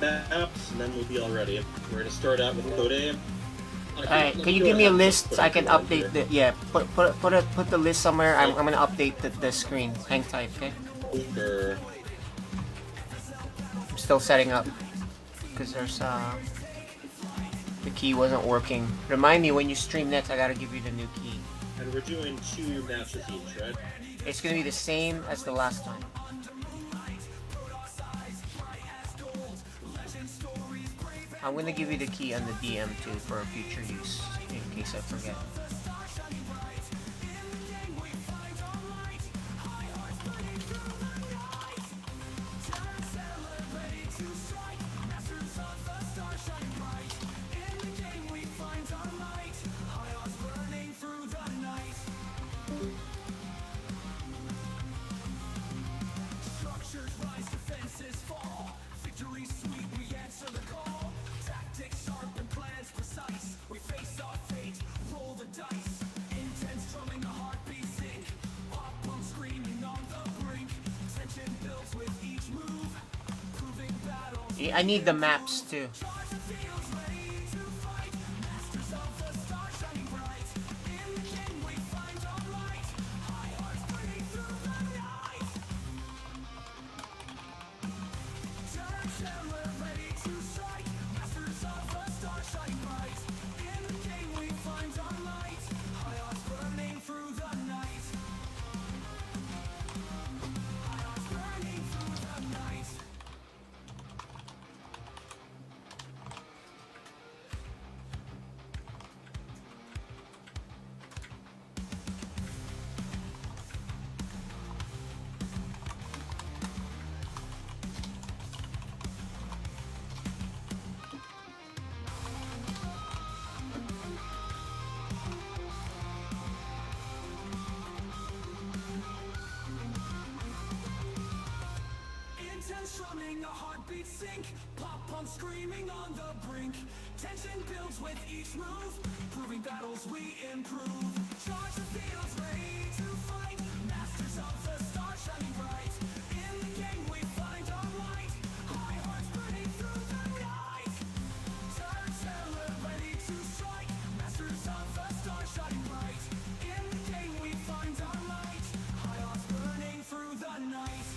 maps, and then we'll be all ready. We're gonna start out with code A. Alright, can you give me a list so I can update the... Yeah, put the list somewhere. I'm gonna update the screen. Hang tight, okay? Sure. I'm still setting up. Because there's, the key wasn't working. Remind me when you stream next, I gotta give you the new key. And we're doing 2 matches each, right? It's gonna be the same as the last time. I'm gonna give you the key on the DM too for future use, in case I forget. I need the maps too. Strumming, a heartbeat sink, pop pump screaming on the brink. Tension builds with each move, proving battles we improve. Charge the fields, ready to fight, masters of the stars shining bright. In the game we find our light, high hearts burning through the night. Turn seller, ready to strike, masters of the stars shining bright. In the game we find our light, high hearts burning through the night.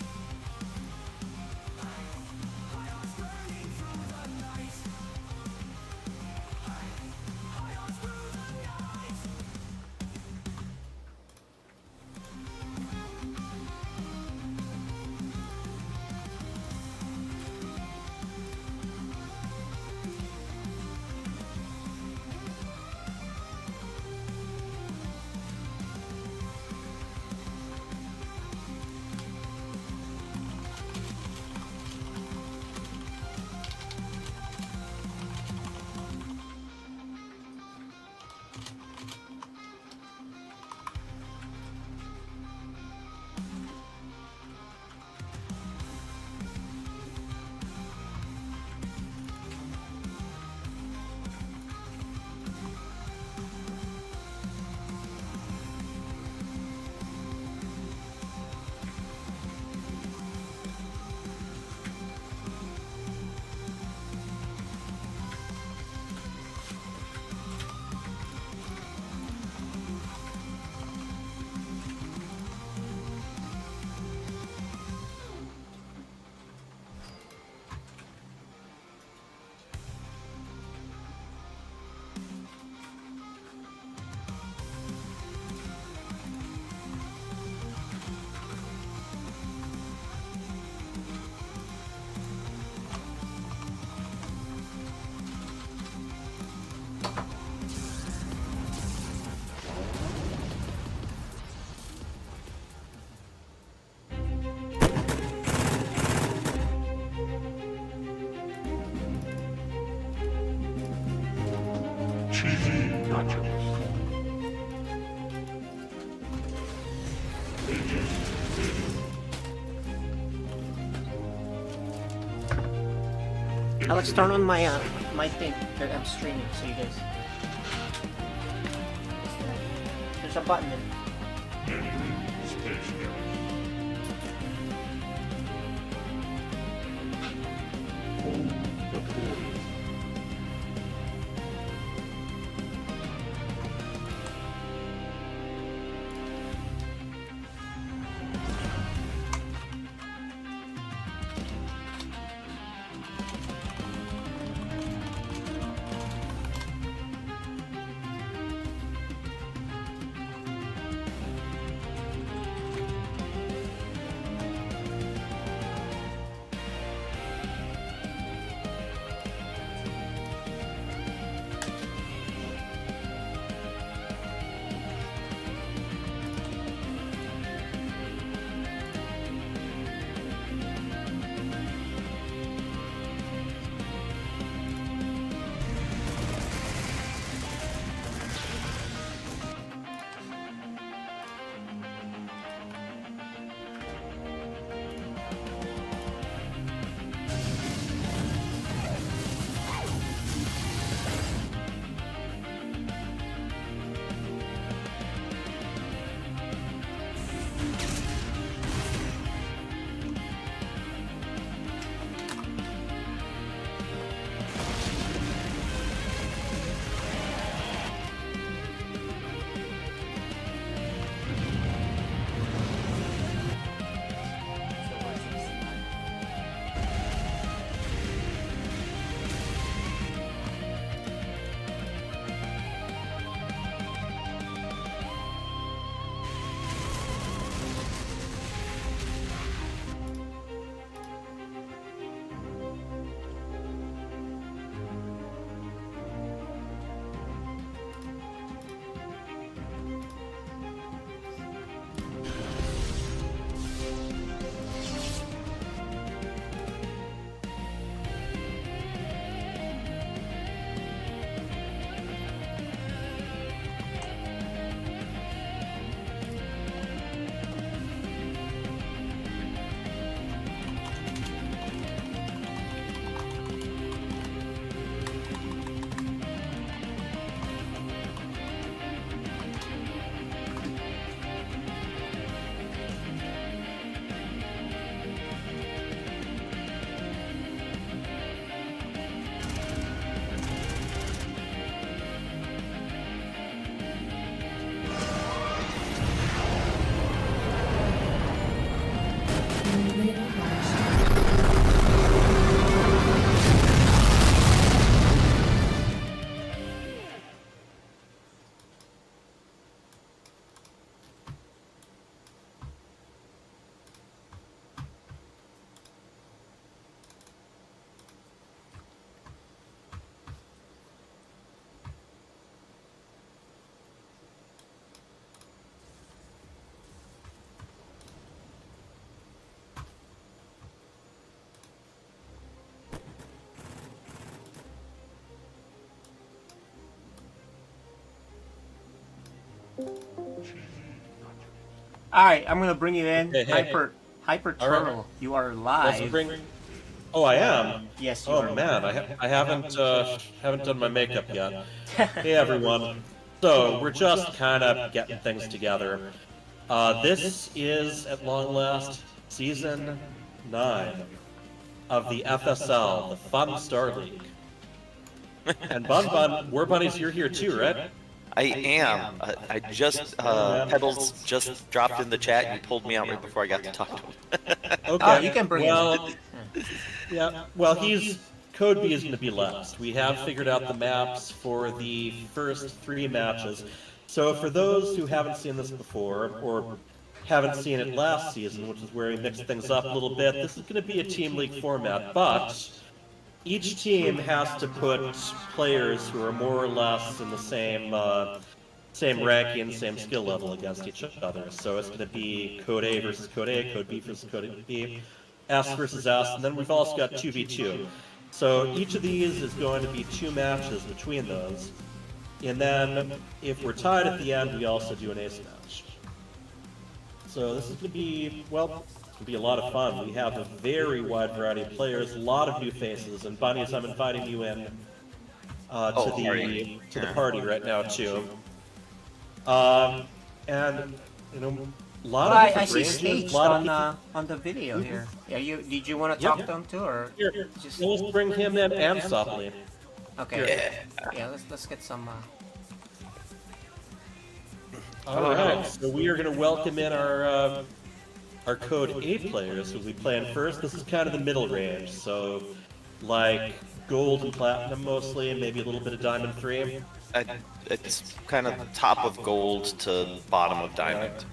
Alex, turn on my my thing that I'm streaming so you guys. There's a button in it. All right, I'm gonna bring you in, Hey, hey. Hyper All right. Turtle. You are Let's live. bring. Oh, I am. Yes, you Oh are. man, I haven't done my makeup yet. Hey everyone. So we're just kind of getting things together. This is at long last season 9 of the FSL, the Fun Star League. And War Bunnies, you're here too, right? I am. I just Pedals just dropped in the chat. And you pulled me out right before I got to talk to him. Okay. Oh, you can bring well, him. yeah. Well, Code B is going to be last. We have figured out the maps for the first 3 matches. So for those who haven't seen this before, or haven't seen it last season, which is where we mixed things up a little bit, this is going to be a Team League format, but each team has to put players who are more or less in the same ranking, same skill level against each other. So it's going to be Code A versus Code A, Code B versus Code B, S versus S, and then we've also got 2v2. So each of these is going to be 2 matches between those. And then if we're tied at the end, we also do an ace match. So this is going to be, well, it's going to be a lot of fun. We have a very wide variety of players, a lot of new faces, and Bunnies, I'm inviting you in to the party right now too. And you know, a lot of different I see ranges, staged a lot of on the video here. Yeah, did you want to talk to him too, or Here, just let's bring him in and Softly. okay? Yeah, let's get some. All right, so we are going to welcome in our Code A players who will be playing first. This is kind of the middle range, so like gold and platinum mostly, and maybe a little bit of diamond 3. It's kind of top of gold to bottom of diamond.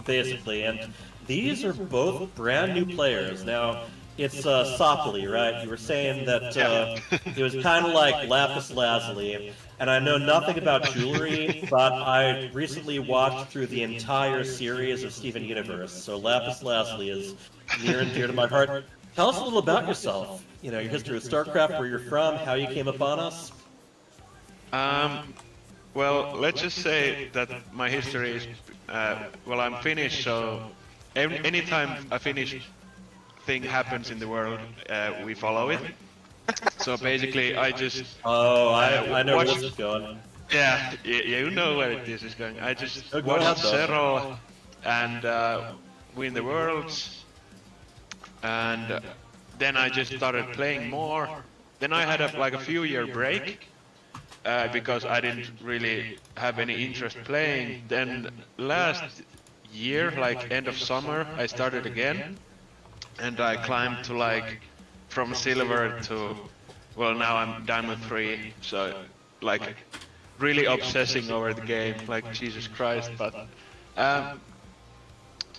Basically, and these are both brand new players. Now, it's Sopley, right? You were saying that it was kind of like Lapis Lazuli, and I know nothing about jewelry, but I recently watched through the entire series of Steven Universe, so Lapis Lazuli is near and dear to my heart. Tell us a little about yourself, you know, your history with StarCraft, where you're from, how you came upon us. Well, let's just say that my history is, well, I'm Finnish, so anytime a Finnish thing happens in the world, we follow it. So basically, I just... Oh, I know where this is going. Yeah, you know where this is going. I just Go ahead, watched though. Zero and win the worlds, and then I just started playing more. Then I had like a few-year break, because I didn't really have any interest playing. Then last year, like end of summer, I started again, and I climbed to like from silver to, well, now I'm diamond 3, so like really obsessing over the game, like Jesus Christ. But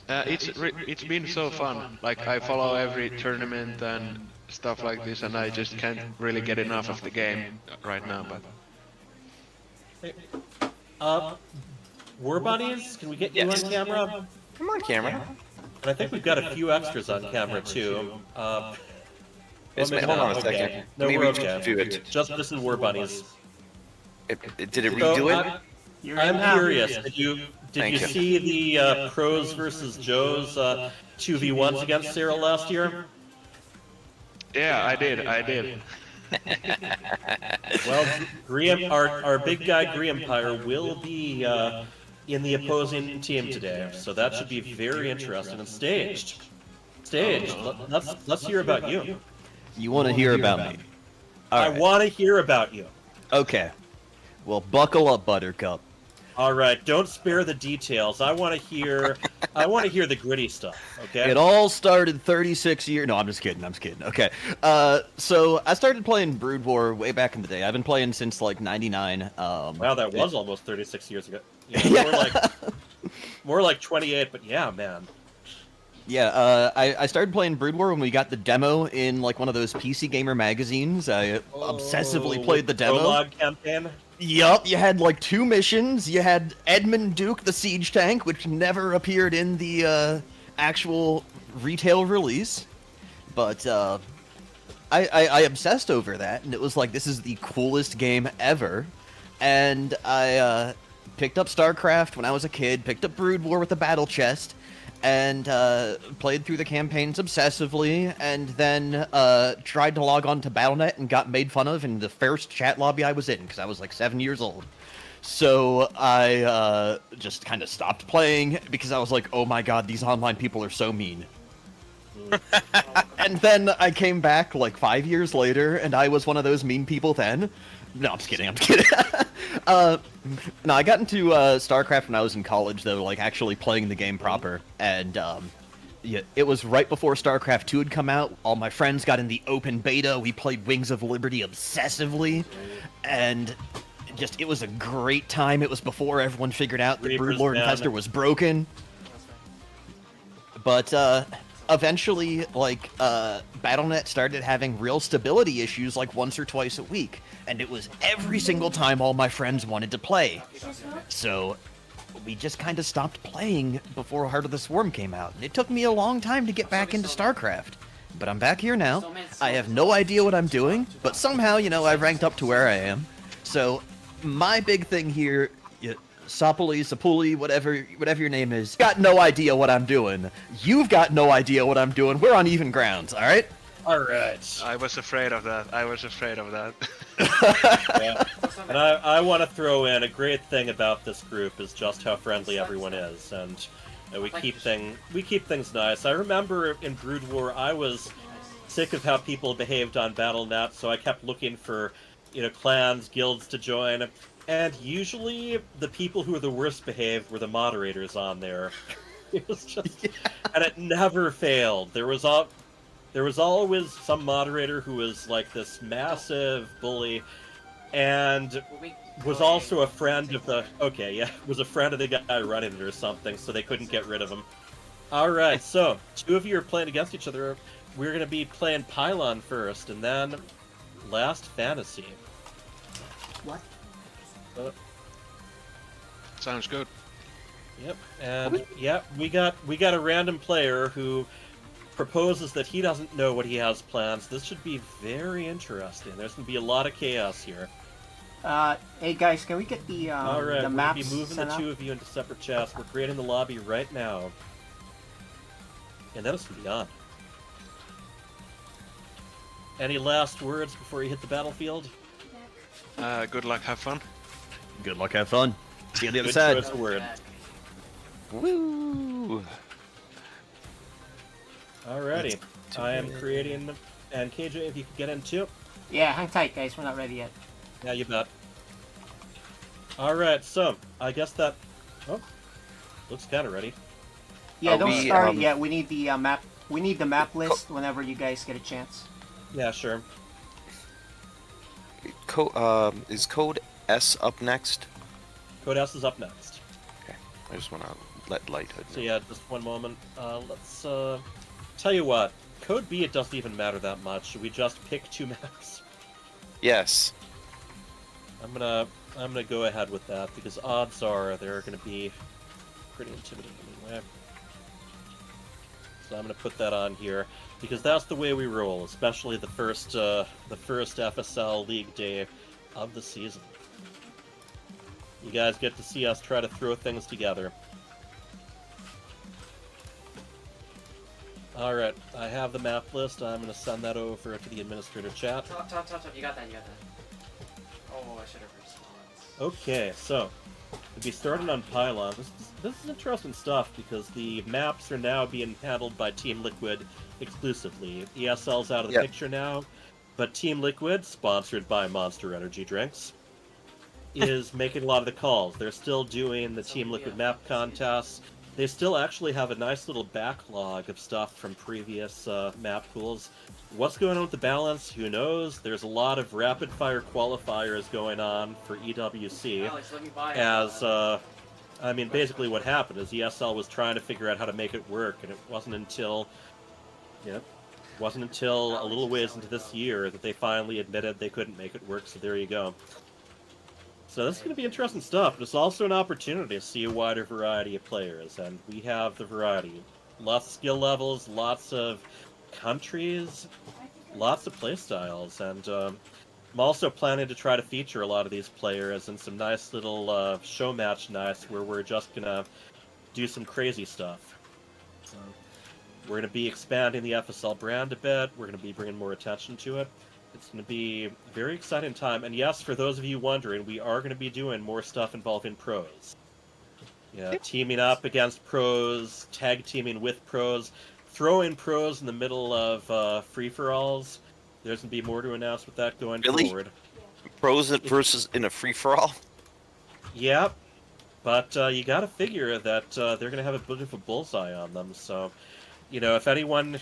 it's been so fun. Like I follow every tournament and stuff like this, and I just can't really get enough of the game right now. But War Bunnies, can we get you on camera? Come on, camera. And I think we've got a few extras on camera too. Hold on a second. No, Maybe we're we okay. should do it. Just this is War Bunnies. Did it redo it? I'm curious. Did you Thank you. see the Pros versus Joes 2v1s against Sarah last year? yeah, I did. Well, our big guy Griempire will be in the opposing team today, so that should be very interesting and staged. Let's hear about you. You want to hear about me? I want to hear about you. Okay. Well, buckle up, Buttercup. All right, don't spare the details. I want to hear the gritty stuff. Okay. It all started 36 years. No, I'm just kidding. Okay. So I started playing Brood War way back in the day. I've been playing since like '99. Wow, that was almost 36 years ago. Yeah, more like 28. But yeah, man. Yeah, I started playing Brood War when we got the demo in like one of those PC Gamer magazines. I obsessively played the demo. Prologue campaign. Yup, you had like 2 missions. You had Edmund Duke, the siege tank, which never appeared in the actual retail release. But I obsessed over that, and it was like, this is the coolest game ever. And I picked up StarCraft when I was a kid, picked up Brood War with the battle chest, and played through the campaigns obsessively, and then tried to log on to Battle.net and got made fun of in the first chat lobby I was in, because I was like 7 years old. So I just kind of stopped playing, because I was like, oh my god, these online people are so mean. And then I came back like 5 years later, and I was one of those mean people then. No, I'm just kidding, I'm just kidding. No, I got into StarCraft when I was in college, though, like actually playing the game proper. And yeah, it was right before StarCraft 2 had come out. All my friends got in the open beta. We played Wings of Liberty obsessively. And just, it was a great time. It was before everyone figured out that Broodlord Infestor was broken. But eventually, like, Battle.net started having real stability issues like once or twice a week. And it was every single time all my friends wanted to play. So we just kind of stopped playing before Heart of the Swarm came out. And it took me a long time to get back into StarCraft. But I'm back here now. I have no idea what I'm doing, but somehow, you know, I've ranked up to where I am. So my big thing here, Sapuli, whatever your name is, got no idea what I'm doing. You've got no idea what I'm doing. We're on even grounds, all right? All right. I was afraid of that. Yeah. And I want to throw in a great thing about this group is just how friendly everyone is, and we keep things nice. I remember in Brood War, I was sick of how people behaved on Battle.net, so I kept looking for, clans, guilds to join. And usually, the people who were the worst behaved were the moderators on there. It was just, and it never failed. There was always some moderator who was like this massive bully, and was also a friend of the was a friend of the guy running it or something, so they couldn't get rid of him. All right, so 2 of you are playing against each other. We're gonna be playing Pylon first, and then Last Fantasy. What? Sounds good. Yep, and we got a random player who proposes that he doesn't know what he has plans. This should be very interesting. There's gonna be a lot of chaos here. Hey guys, can we get the All right, the we'll maps be moving the sent 2 out? of you into separate chats. We're creating the lobby right now, and then it's gonna be on. Any last words before you hit the battlefield? Good luck, have fun. Good luck, have fun. See you on the other Good side. choice of word. Woo! Alrighty, I am creating, and KJ, if you could get in too. Yeah, hang tight, guys. We're not ready yet. Yeah, you bet. Alright, so, I guess that... Oh, looks kinda ready. Yeah, Are don't we, start it yet. We need the map. We need the map list whenever you guys get a chance. Yeah, sure. Is Code S up next? Code S is up next. Okay, I just want to let Lighthood So know. yeah, just one moment. Let's, tell you what. Code B, it doesn't even matter that much. Should we just pick 2 maps? Yes. I'm gonna go ahead with that, because odds are they're gonna be pretty intimidating anyway. So I'm gonna put that on here, because that's the way we roll, especially the first FSL League day of the season. You guys get to see us try to throw things together. Alright, I have the map list. I'm gonna send that over to the administrator chat. Top. You got that. Oh, I should have responded. Okay, so we'll be starting on Pylon. This is interesting stuff because the maps are now being handled by Team Liquid exclusively. ESL's out of the picture now, but Team Liquid, sponsored by Monster Energy drinks, is making a lot of the calls. They're still doing the Team Liquid map contests. They still actually have a nice little backlog of stuff from previous map pools. What's going on with the balance? Who knows? There's a lot of rapid-fire qualifiers going on for EWC. Basically what happened is ESL was trying to figure out how to make it work, and it wasn't until a little ways into this year that they finally admitted they couldn't make it work, so there you go. So this is going to be interesting stuff, but it's also an opportunity to see a wider variety of players, and we have the variety. Lots of skill levels, lots of countries, lots of playstyles, and I'm also planning to try to feature a lot of these players in some nice little show match nights where we're just gonna do some crazy stuff. So we're gonna be expanding the FSL brand a bit. We're gonna be bringing more attention to it. It's gonna be a very exciting time. And yes, for those of you wondering, we are gonna be doing more stuff involving pros. Yeah, teaming up against pros, tag teaming with pros, throwing pros in the middle of free-for-alls. There's going to be more to announce with that going Really? forward. Pros versus in a free-for-all? Yep, but you got to figure that they're going to have a bit of a bullseye on them. So, if anyone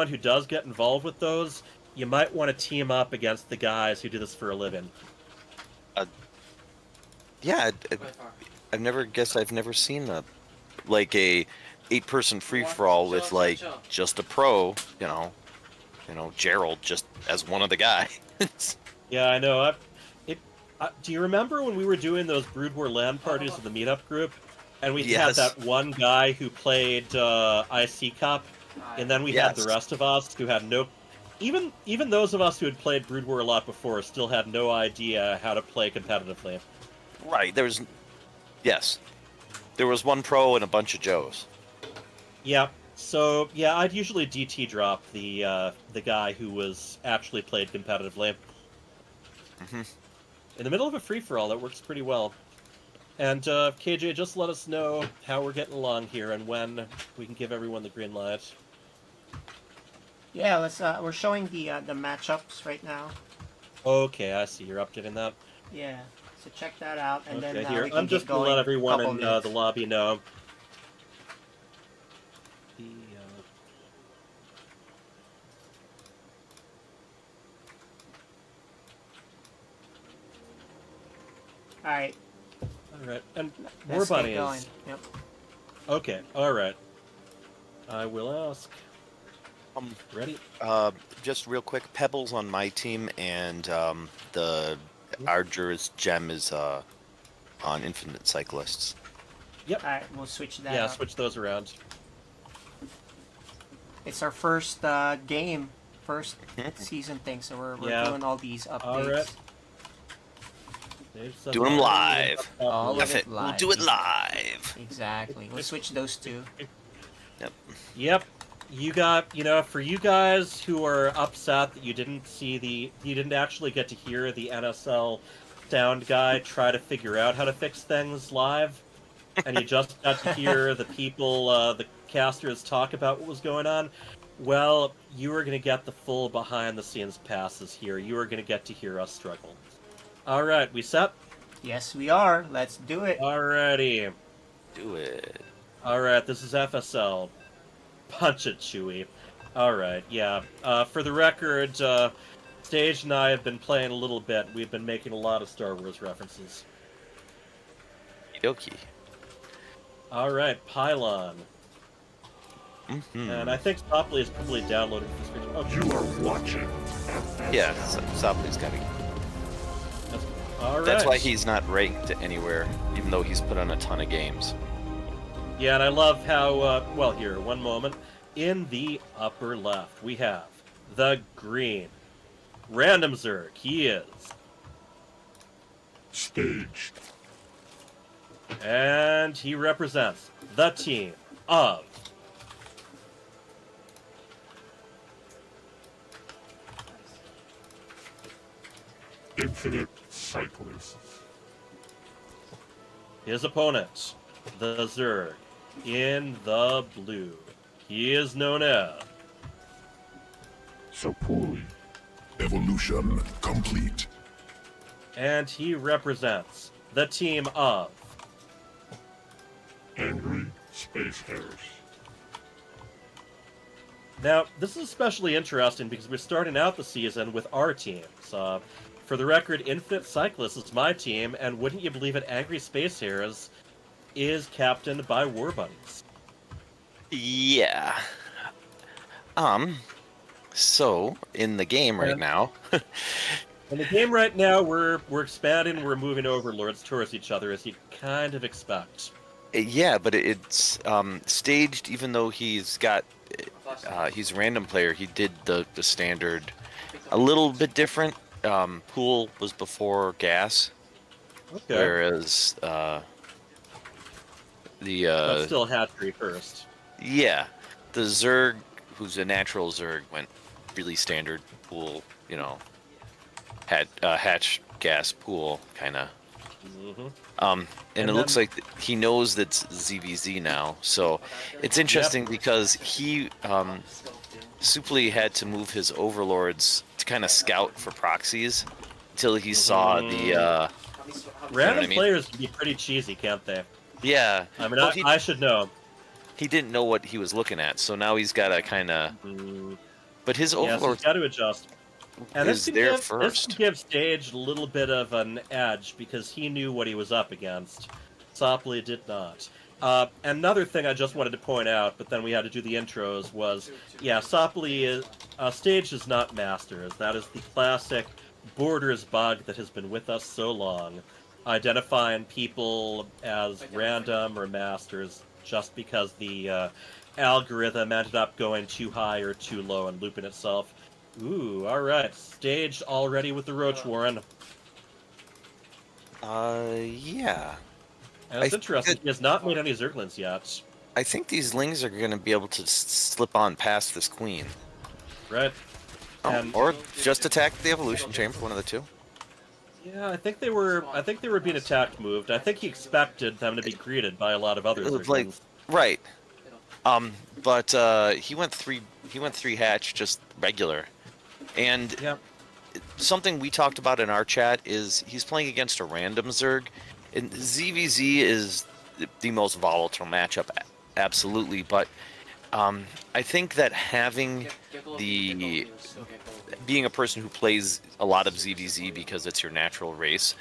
who does get involved with those, you might want to team up against the guys who do this for a living. Yeah, I've never seen a 8-person free-for-all with just a pro, Gerald just as one of the guys. Yeah, I know. Do you remember when we were doing those Brood War LAN parties with the meetup group, and we had Yes. that one guy who played IC Cup, and then we had the Yes. rest of us who had no. Even those of us who had played Brood War a lot before still had no idea how to play competitively. Right, there was one pro and a bunch of Joes. Yeah. So yeah, I'd usually DT drop the guy who was actually played competitively. Mhm. In the middle of a free-for-all, that works pretty well. And KJ, just let us know how we're getting along here and when we can give everyone the green light. Yeah, we're showing the matchups right now. Okay, I see. You're updating that. Yeah, so check that out, and Okay, then here. we can I'm just get going to going let everyone couple in minutes. the lobby know. All right, All right, and War let's Bunny get going. is Yep. okay. All right, I will ask. Ready? Just real quick, Pebbles on my team, and the Arger's gem is on Infinite Cyclists. Yep. All right, we'll switch that. Yeah, up. switch those around. It's our first game, first season thing, so we're Yeah. doing all these updates. All right. There's some- Doing 'em live. All of F it it, we'll live. do it live. Exactly. We'll switch those two. Yep. Yep. You got, for you guys who are upset that you didn't actually get to hear the NSL sound guy try to figure out how to fix things live, and you just got to hear the people, the casters talk about what was going on, well, you are going to get the full behind-the-scenes passes here. You are going to get to hear us struggle. All right, we set? Yes, we are. Let's do it. Alrighty. Do it. Alright, this is FSL. Punch it, Chewie. Alright, yeah. For the record, Stage and I have been playing a little bit. We've been making a lot of Star Wars references. Okie. Alright, Pylon. Mm-hmm. And I think Sopley is probably downloading this video. Okay. You are watching. Yeah, Sopley's got to. Alright. That's why he's not ranked anywhere, even though he's put on a ton of games. Yeah, and I love how, well, here, one moment. In the upper left, we have the green. Random Zerg, he is. Staged. And he represents the team of Infinite Cyclists. his opponent, the Zerg, in the blue. He is known as So poorly. Evolution complete. and he represents the team of Angry Space Harris. Now, this is especially interesting because we're starting out the season with our teams. For the record, Infinite Cyclists is my team, and wouldn't you believe it, Angry Space Heroes is captained by War Bunnies. Yeah. So in the game right now, In the game right now, we're expanding, we're moving overlords towards each other, as you'd kind of expect. yeah, but it's staged. Even though he's got, he's a random player. He did the standard, a little bit different. pool was before gas, Okay. whereas But still hatchery first. yeah, the Zerg, who's a natural Zerg, went really standard pool, you know, hatch gas pool kind of. Mm-hmm. And it looks like he knows that's ZVZ now, so it's interesting because he Supli had to move his overlords to kind of scout for proxies until he saw the Random I mean? players can be pretty cheesy, can't they? yeah. I mean, Well, I should know. he didn't know what he was looking at, so now he's got to kind of. But his Yes, he's overlord got to adjust. And is there first. This can give Stage a little bit of an edge because he knew what he was up against. Sopley did not. Another thing I just wanted to point out, but then we had to do the intros, was, yeah, Sopley is... Stage is not Masters. That is the classic Borders bug that has been with us so long. Identifying people as random or Masters just because the algorithm ended up going too high or too low and looping itself. Ooh, alright. Stage already with the Roach Warren. Yeah. And it's I interesting, think he has not made any Zerglings yet. I think these Lings are going to be able to slip on past this Queen. Right? Oh, And- or just attack the Evolution Chamber, one of the two. Yeah, I think they were being attacked moved. I think he expected them to be greeted by a lot of other Zerglings. Like, right. But he went three hatch, just regular. And Yep. something we talked about in our chat is he's playing against a random Zerg, and ZVZ is the most volatile matchup, absolutely. But I think that having being a person who plays a lot of ZVZ because it's your natural race,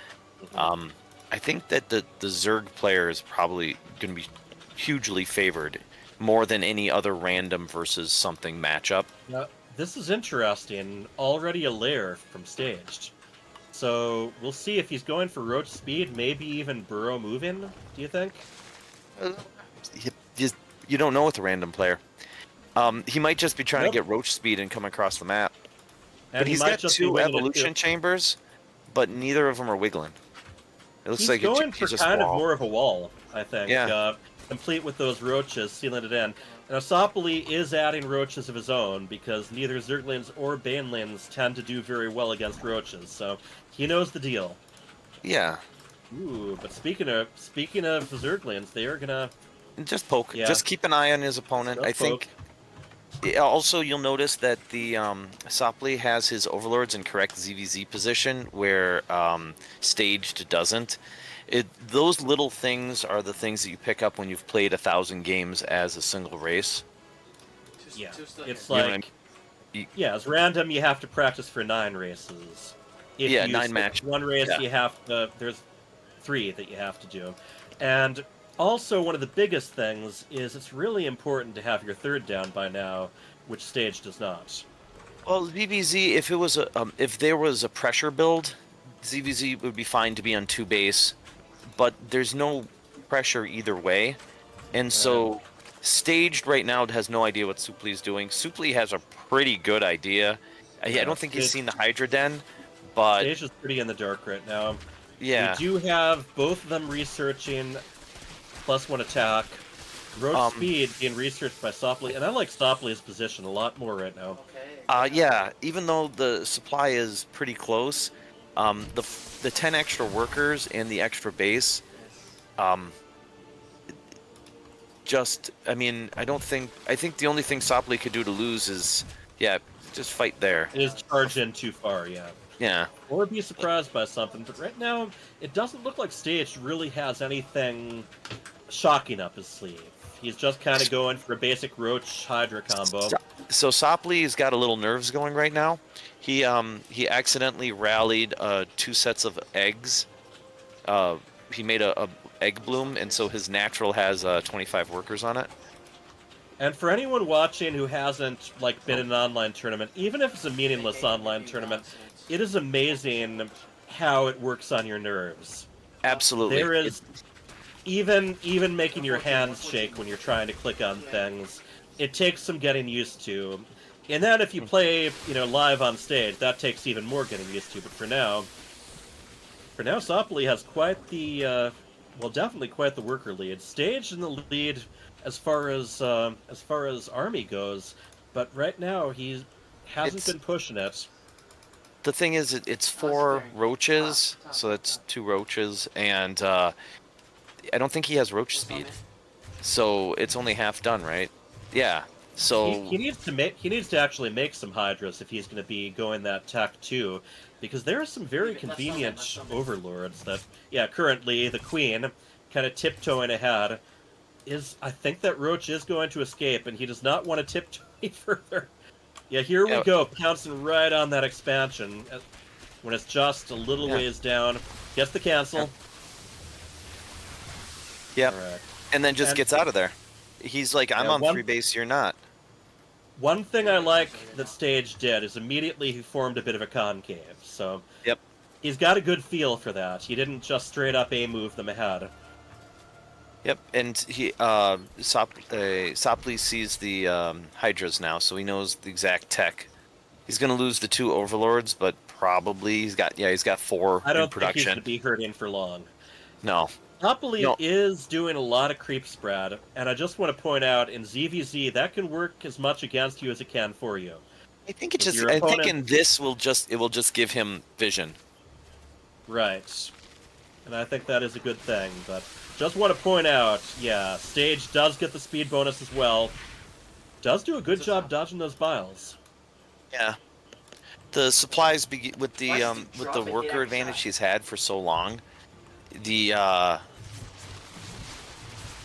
I think that the Zerg player is probably going to be hugely favored more than any other random versus something matchup. Now, this is interesting. Already a lair from Staged. So we'll see if he's going for Roach speed, maybe even Burrow moving, do you think? You don't know with a random player. He might just be trying to get Roach speed and come across the map. And But he he's might got just be two winging it, evolution too. chambers, but neither of them are wiggling. It looks He's like going for he's just kind of wall. more of a wall, I think. Yeah. Complete with those roaches, sealing it in. And Asopoli is adding roaches of his own, because neither Zerglings or Banelings tend to do very well against roaches, so he knows the deal. Yeah, Ooh, but speaking of Zerglings, they are gonna... just poke. Yeah. Just keep an eye on his opponent. Just I think. Also, you'll notice that the Sopley has his overlords in correct ZVZ position, where Staged doesn't. Those little things are the things that you pick up when you've played 1,000 games as a single race. Yeah, it's You know what I like... mean? Yeah, as random, you have to practice for 9 races. If Yeah, you 9 skip match. one race, Yeah. you have to... There's 3 that you have to do. And also, one of the biggest things is it's really important to have your third down by now, which Stage does not. Well, ZVZ, if there was a pressure build, ZVZ would be fine to be on 2 base, but there's no pressure either way, and so Staged right now has no idea what Supli is doing. Supli has a pretty good idea. I don't think he's seen the Hydra Den, but Stage is pretty in the dark right now. yeah, We do have both of them researching +1 attack. Roach speed being researched by Sopley, and I like Sopley's position a lot more right now. yeah. Even though the supply is pretty close, the 10 extra workers and the extra base, I think the only thing Sopley could do to lose is, just fight there. Is charge in too far, yeah. Yeah. Or be surprised by something, but right now, it doesn't look like Stage really has anything shocking up his sleeve. He's just kind of going for a basic Roach Hydra combo. So Sopley's got a little nerves going right now. He accidentally rallied 2 sets of eggs. He made a egg bloom, and so his natural has 25 workers on it. And for anyone watching who hasn't been in an online tournament, even if it's a meaningless online tournament, it is amazing how it works on your nerves. Absolutely. There is even making your hands shake when you're trying to click on things. It takes some getting used to. And then if you play, live on stage, that takes even more getting used to. But for now, Sopley has quite the, definitely quite the worker lead. Stage in the lead as far as Army goes, but right now he hasn't been pushing it. The thing is, it's 4 roaches, so that's 2 roaches, and I don't think he has roach speed, so it's only half done, right? Yeah. So he needs to actually make some Hydras if he's going to be going that tech too, because there are some very convenient overlords that, currently the Queen kind of tiptoeing ahead. I think that Roach is going to escape, and he does not want to tiptoe any further. Yeah, here we go, pouncing right on that expansion when it's just a little ways down. Gets the cancel. Yep. Right. And then just gets out of there. He's like, I'm on 3 base, you're not. One thing I like that Stage did is immediately he formed a bit of a concave. So he's got a good feel for that. He didn't just straight up A-move them ahead. Yep, and he Sopley sees the Hydras now, so he knows the exact tech. He's gonna lose the 2 overlords, but probably he's got 4 I don't in production. think he's gonna be hurt in for long. No. Sopley is doing a lot of creep spread, and I just want to point out in ZVZ that can work as much against you as it can for you. I think I think in this it will just give him vision. Right. And I think that is a good thing, but just want to point out, Stage does get the speed bonus as well. Does do a good job dodging those biles. Yeah. The supplies with the worker advantage he's had for so long.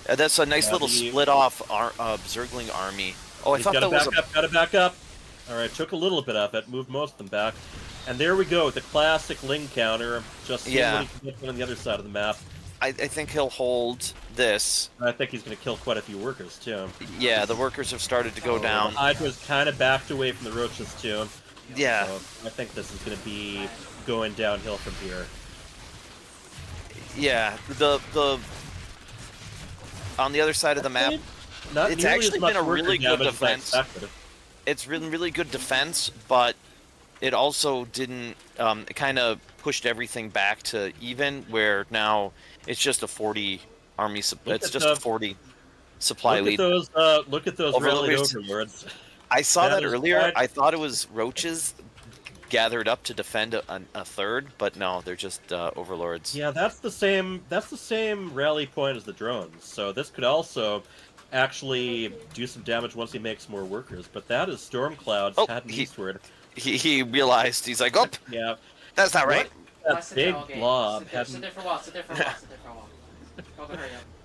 That's a nice little split off Zergling army. Oh, I thought that was gotta back up. All right, took a little bit of it, moved most of them back, and there we go. The classic Ling counter. Just seeing what he can get on the other side of the map. I think he'll hold this. I think he's going to kill quite a few workers too. Yeah, the workers have started to go down. Hydra's kind of backed away from the roaches too. Yeah. So I think this is going to be going downhill from here. Yeah, the on the other side of the map, it's actually been a really good defense. It's really, really good defense, but it also didn't. It kind of pushed everything back to even, where now it's just a 40 army. It's just a 40 supply lead. Look at those rallied overlords. I saw that earlier. I thought it was roaches gathered up to defend a third, but no, they're just overlords. Yeah, that's the same rally point as the drones. So this could also actually do some damage once he makes more workers. But that is storm clouds heading eastward. He realized, he's like, oh, yeah, that's not right. That big blob. It's a different wall.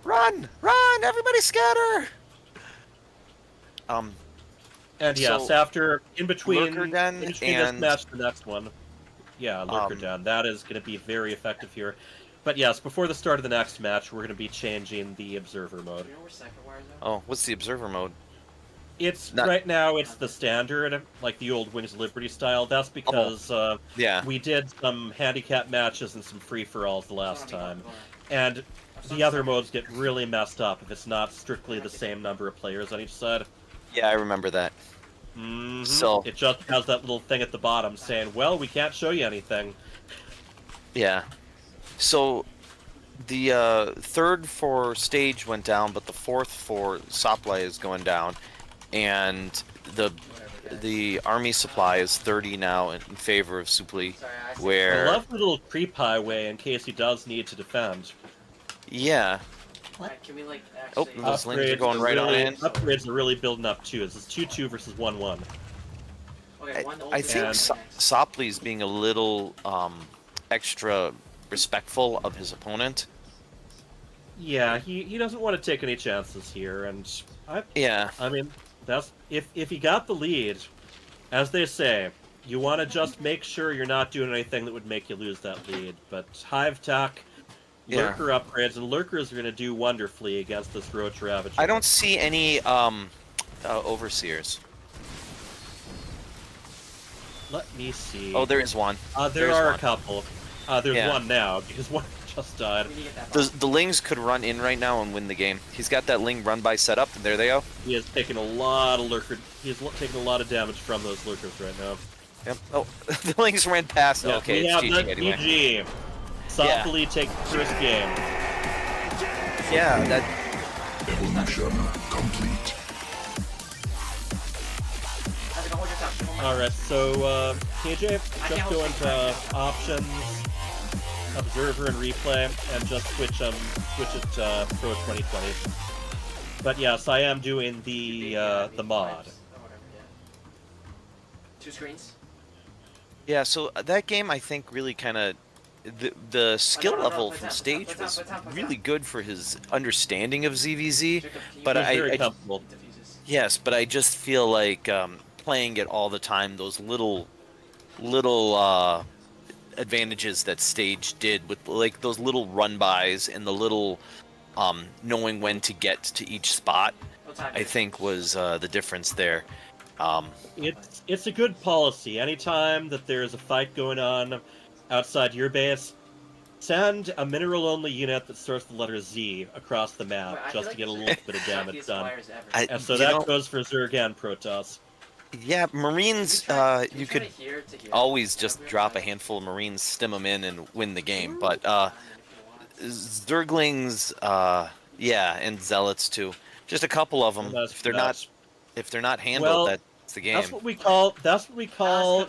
Run, everybody scatter. And yes, after in between Lurker Den this and match, the next one, Lurker Den, that is going to be very effective here. But yes, before the start of the next match, we're going to be changing the observer mode. Oh, what's the observer mode? It's right now. It's the standard, like the old Wings of Liberty style. That's because we did some handicap matches and some free for alls the last time, and the other modes get really messed up if it's not strictly the same number of players on each side. Yeah, I remember that. Mm-hmm. So it just has that little thing at the bottom saying, "Well, we can't show you anything." Yeah. So the third for Stage went down, but the fourth for Sopley is going down, and the army supply is 30 now in favor of Sopley. Where I love the little creep highway in case he does need to defend. Yeah. Can we like Oh, actually... those lanes are going right on in. Upgrades are really building up too. This is 2-2 versus 1-1. Okay, I think Sopley's being a little extra respectful of his opponent. Yeah, he doesn't want to take any chances here, and I mean, that's if he got the lead, as they say, you want to just make sure you're not doing anything that would make you lose that lead. But Hive Tac, Lurker upgrades, and Lurkers are going to do wonderfully against this Roach Ravager. I don't see any Overseers. Let me see. Oh, there is one. There are a couple. There's one now, because one just died. We need to get that bomb. The Lings could run in right now and win the game. He's got that Ling run by set up, and there they go. He has taken a lot of lurker. He's taken a lot of damage from those lurkers right now. Yep. Oh, the Lings ran past. Yeah, Okay, we it's have GG the anyway. GG. Softly take the first game. Yeah, that. Evolution complete. How's it going? Hold your tongue. All right, so KJ, just go into options, observer, and replay, and just switch it to Pro 2020. But yes, I am doing the mod. Two screens. Yeah, so that game I think really kind of the skill level from stage was really good for his understanding of ZVZ, but He's very I comfortable. yes, but I just feel like playing it all the time, those little advantages that stage did with like those little run bys and the little knowing when to get to each spot, I think was the difference there. It's a good policy. Anytime that there's a fight going on outside your base, send a mineral-only unit that starts the letter Z across the map just to get a little bit of damage done. And so that goes for Zerg and Protoss. Yeah, Marines, you could always just drop a handful of Marines, stim them in, and win the game. But Zerglings, yeah, and Zealots too. Just a couple of them. If they're not handled, Well, that's the game. That's what we call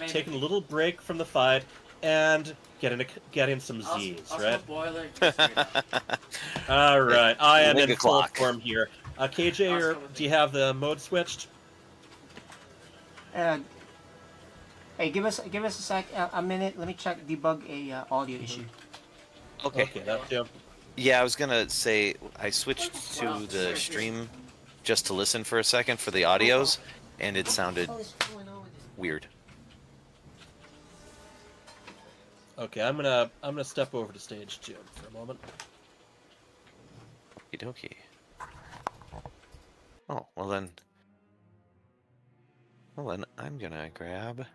taking a little break from the fight and getting some Z's, right? All right, I am in full clock. form here. KJ, do you have the mode switched? Hey, give us a minute. Let me check debug a audio issue. Okay. Okay, that's you. Yeah, I was gonna say I switched to the stream just to listen for a second for the audios, and it sounded weird. Okay, I'm gonna step over to stage 2 for a moment. Okie dokie. Oh, well then I'm gonna grab.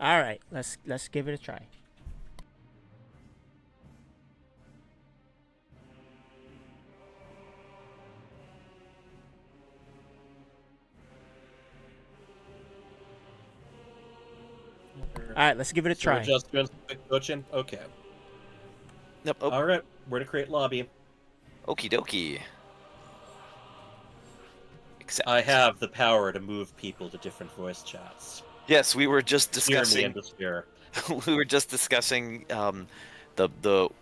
All right, let's give it a try. All right, let's give it a So we're try. just doing some quick coaching. Okay. Yep. Oh, All right, we're to create lobby. okie dokie. Accept. I have the power to move people to different voice chats. Yes, we were just Hear me discussing. in despair. We were just discussing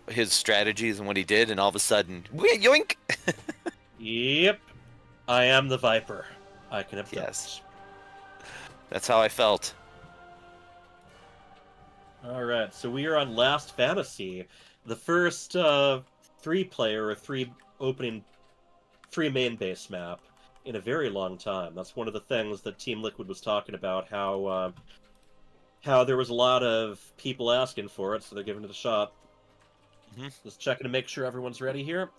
his strategies and what he did, and all of a sudden, yoink! Yep, I am the Viper. I can have Yes. That's how I felt. All right, so we are on Last Fantasy, the first three-player or three main base map in a very long time. That's one of the things that Team Liquid was talking about, how there was a lot of people asking for it, so they're giving it a shot. Mhm. Just checking to make sure everyone's ready here.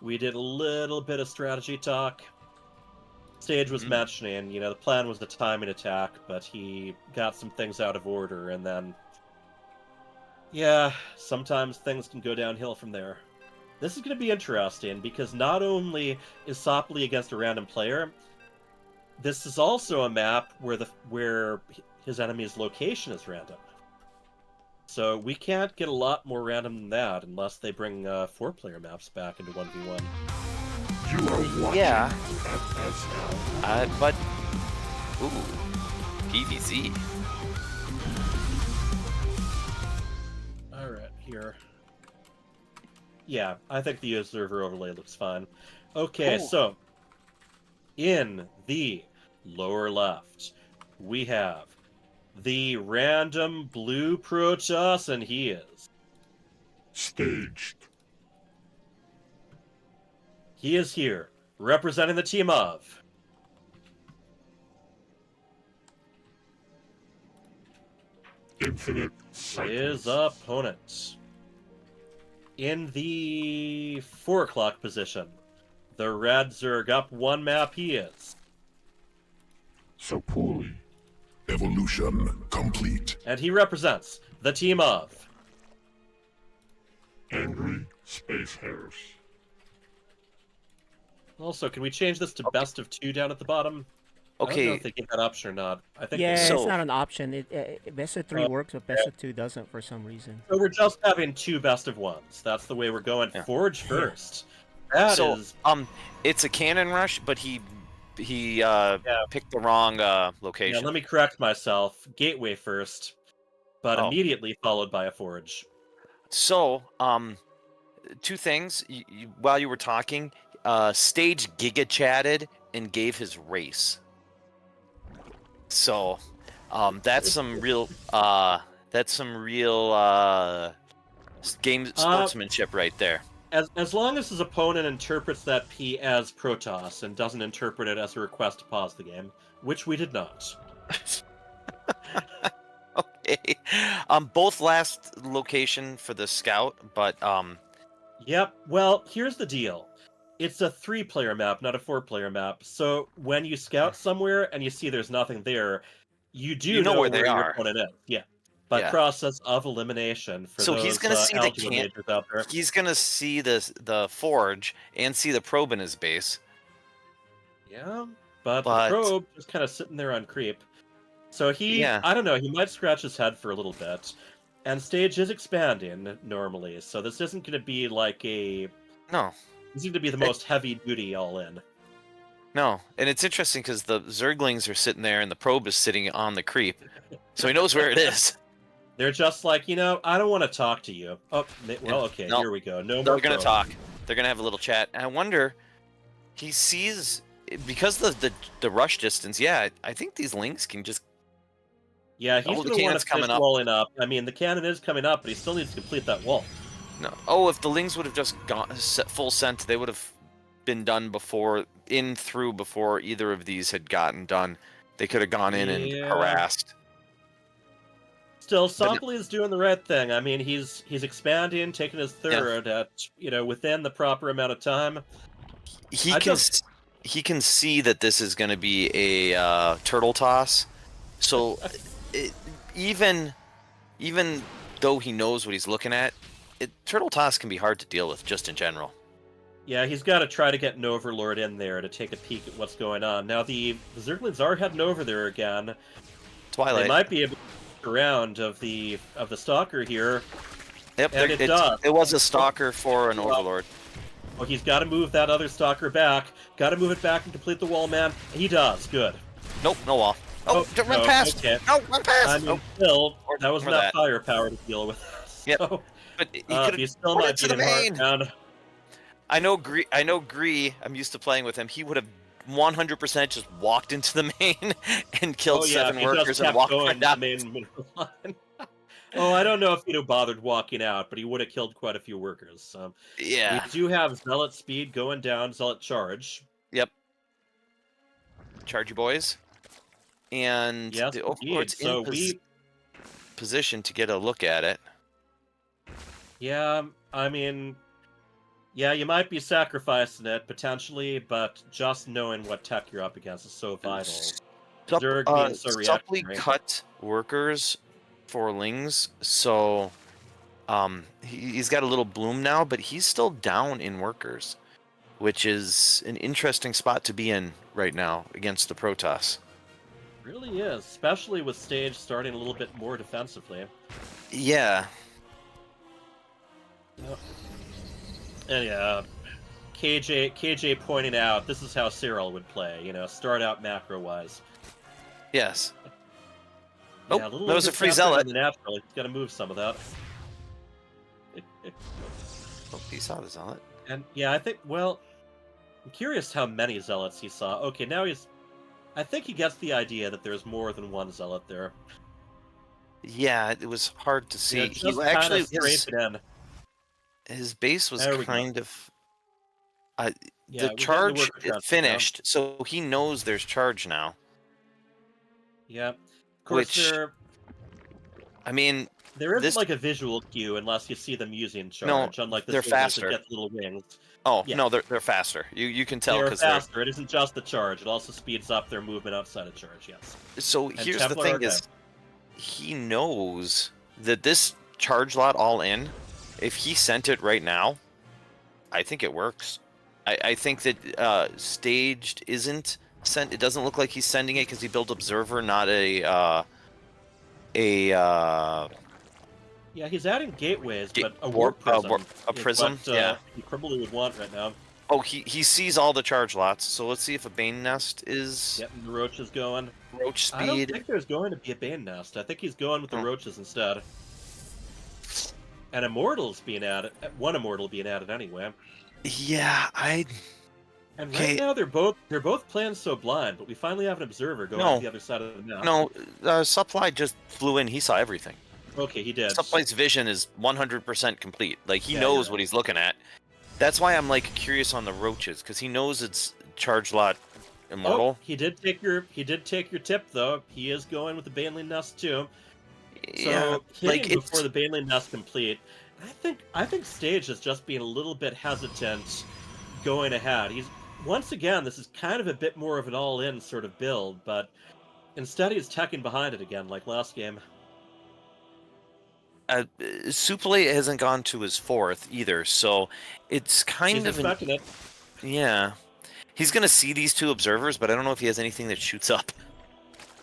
We did a little bit of strategy talk. Stage was mentioning, the plan was the timing attack, but he got some things out of order, and then yeah, sometimes things can go downhill from there. This is going to be interesting, because not only is Sopley against a random player, this is also a map where his enemy's location is random. So we can't get a lot more random than that unless they bring 4-player maps back into 1v1. You are watching Yeah. FSL. But ooh, PVZ. All right, here. Yeah, I think the observer overlay looks fine. Okay, Cool. so in the lower left, we have the random blue Protoss, and he is. Staged. He is here, representing the team of. Infinite cycles. His opponent. In the 4 o'clock position, the red Zerg up 1 map he is. So poorly. Evolution complete. And he represents the team of. Angry space hares. Also, can we change this to best of 2 down at the bottom? I don't know Okay, if they give that option or not. I think Yeah, they So- it's not an option. Best of 3 Oh, works, but best of 2 doesn't for some reason. So we're just having 2 best of 1s. That's the way we're going. Yeah. Forge first. That so is. it's a cannon rush, but he picked the wrong Yeah, location. let me correct myself. Gateway first, but Oh. immediately followed by a forge. So, 2 things. While you were talking, Stage giga chatted and gave his race. So, that's some real game sportsmanship right there. As long as his opponent interprets that P as Protoss and doesn't interpret it as a request to pause the game, which we did not. Okay. Both last location for the scout, but Yep. Well, here's the deal. It's a 3-player map, not a 4-player map. So when you scout somewhere and you see there's nothing there, you do You know where they your are. opponent is. Yeah. By Yeah. process of elimination for So those he's gonna see the algebra can- majors out there. he's gonna see the forge and see the probe in his base. Yeah. But But- the probe just kind of sitting there on creep. So Yeah. I don't know, he might scratch his head for a little bit. And stage is expanding normally, so this isn't going to be like No, this is going to be the most heavy duty all in. no, and it's interesting because the Zerglings are sitting there and the probe is sitting on the creep, so he knows where it is. They're just like, I don't want to talk to you. Oh, well, okay, No. here we go. No They're more gonna probe. talk. They're gonna have a little chat. And I wonder, he sees because of the rush distance. Yeah, I think these lings can just. Yeah, he's Oh, the going to want cannon's to coming finish up. walling up. I mean, the cannon is coming up, but he still needs to complete that wall. No. Oh, if the lings would have just gone full sent, they would have been done before either of these had gotten done. They could have gone in and Yeah. harassed. Still, Sompoli is doing the right thing. I mean, he's expanding, taking his third at within the proper amount of time. He I can just- he can see that this is going to be a turtle toss. So even though he knows what he's looking at, turtle toss can be hard to deal with just in general. Yeah, he's got to try to get an Overlord in there to take a peek at what's going on. Now, the Zerglings are heading over there again. Twilight. They might be able to get around of the Stalker here. Yep, and it does. It was a stalker for an overlord. Well, he's got to move that other Stalker back. Got to move it back and complete the wall, man. He does. Good. Nope, no wall. Oh, don't run no, past! okay. No, run past! I mean, Oh, still, Or- that was or enough that. firepower to deal with. Yep. So, but he you could still put might it to be the in hard main. down. I know Gree. I'm used to playing with him. He would have 100% just walked into the main and killed Oh, yeah, 7 he just workers and kept walked going right to the out. main middle line. Oh, I don't know if he'd have bothered walking out, but he would have killed quite a few workers. Yeah. We do have Zealot speed going down, Zealot charge. Yep. Charge you boys. And Yes, the indeed. Overlord's So in position to get a look at it. Yeah, I mean, yeah, you might be sacrificing it potentially, but just knowing what tech you're up against is so vital. Zerg being so Supply reactionary. cut workers for lings, so he's got a little bloom now, but he's still down in workers, which is an interesting spot to be in right now against the Protoss. Really is, especially with Stage starting a little bit more defensively. Yeah. And yeah, KJ pointing out this is how Cyril would play. You know, start out macro wise. Yes. Yeah, Oh, a little that was a free overcaptured zealot. on the natural. He's got to move some of that. Oh, he saw the zealot. And yeah, I think. Well, I'm curious how many zealots he saw. Okay, now he's. I think he gets the idea that there's more than one zealot there. Yeah, it was hard to see. Yeah, He just actually kind of straight in. his base was There we go. kind of. Yeah, The we're getting to charge work with that now. finished, so he knows there's charge now. Yeah. Of course, Which, I mean, there isn't this. like a visual cue unless you see them using No, charge, unlike the they're soldiers faster. that get little wings. Oh Yeah. no, they're faster. You can tell They're because they're. faster. It isn't just the charge. It also speeds up their movement outside of charge, yes. So And here's the Templar thing: are is he knows that this charge lot all in. If he sent it right now, I think it works. I think that staged isn't sent. It doesn't look like he's sending it because he built observer, not a. Yeah, he's adding gateways, but a warp prism. A is prism, what, yeah. He probably would want right now. Oh, he sees all the charge lots. So let's see if a Bane Nest is Getting the roaches going. roach I don't speed. think there's going to be a Bane Nest. I think he's going with the Oh. roaches instead. And Immortal's being added. One Immortal being added anyway. Yeah, And Okay. right now they're both playing so blind, but we finally have an observer going No. to the other side of the map. no. Supply just flew in. He saw everything. Okay, he did. Supply's vision is 100% complete. Like he Yeah, knows you're what he's looking at. That's why I'm like curious on the roaches because he knows it's charge lot immortal. Oh, he did take your tip though. He is going with the Baneling Nest too. So yeah, hitting like before it's the Baneling Nest complete. I think Stage is just being a little bit hesitant going ahead. He's once again this is kind of a bit more of an all-in sort of build, but instead he's teching behind it again like last game. Supple hasn't gone to his fourth either, so it's kind He's of expecting it. yeah. He's gonna see these two observers, but I don't know if he has anything that shoots up.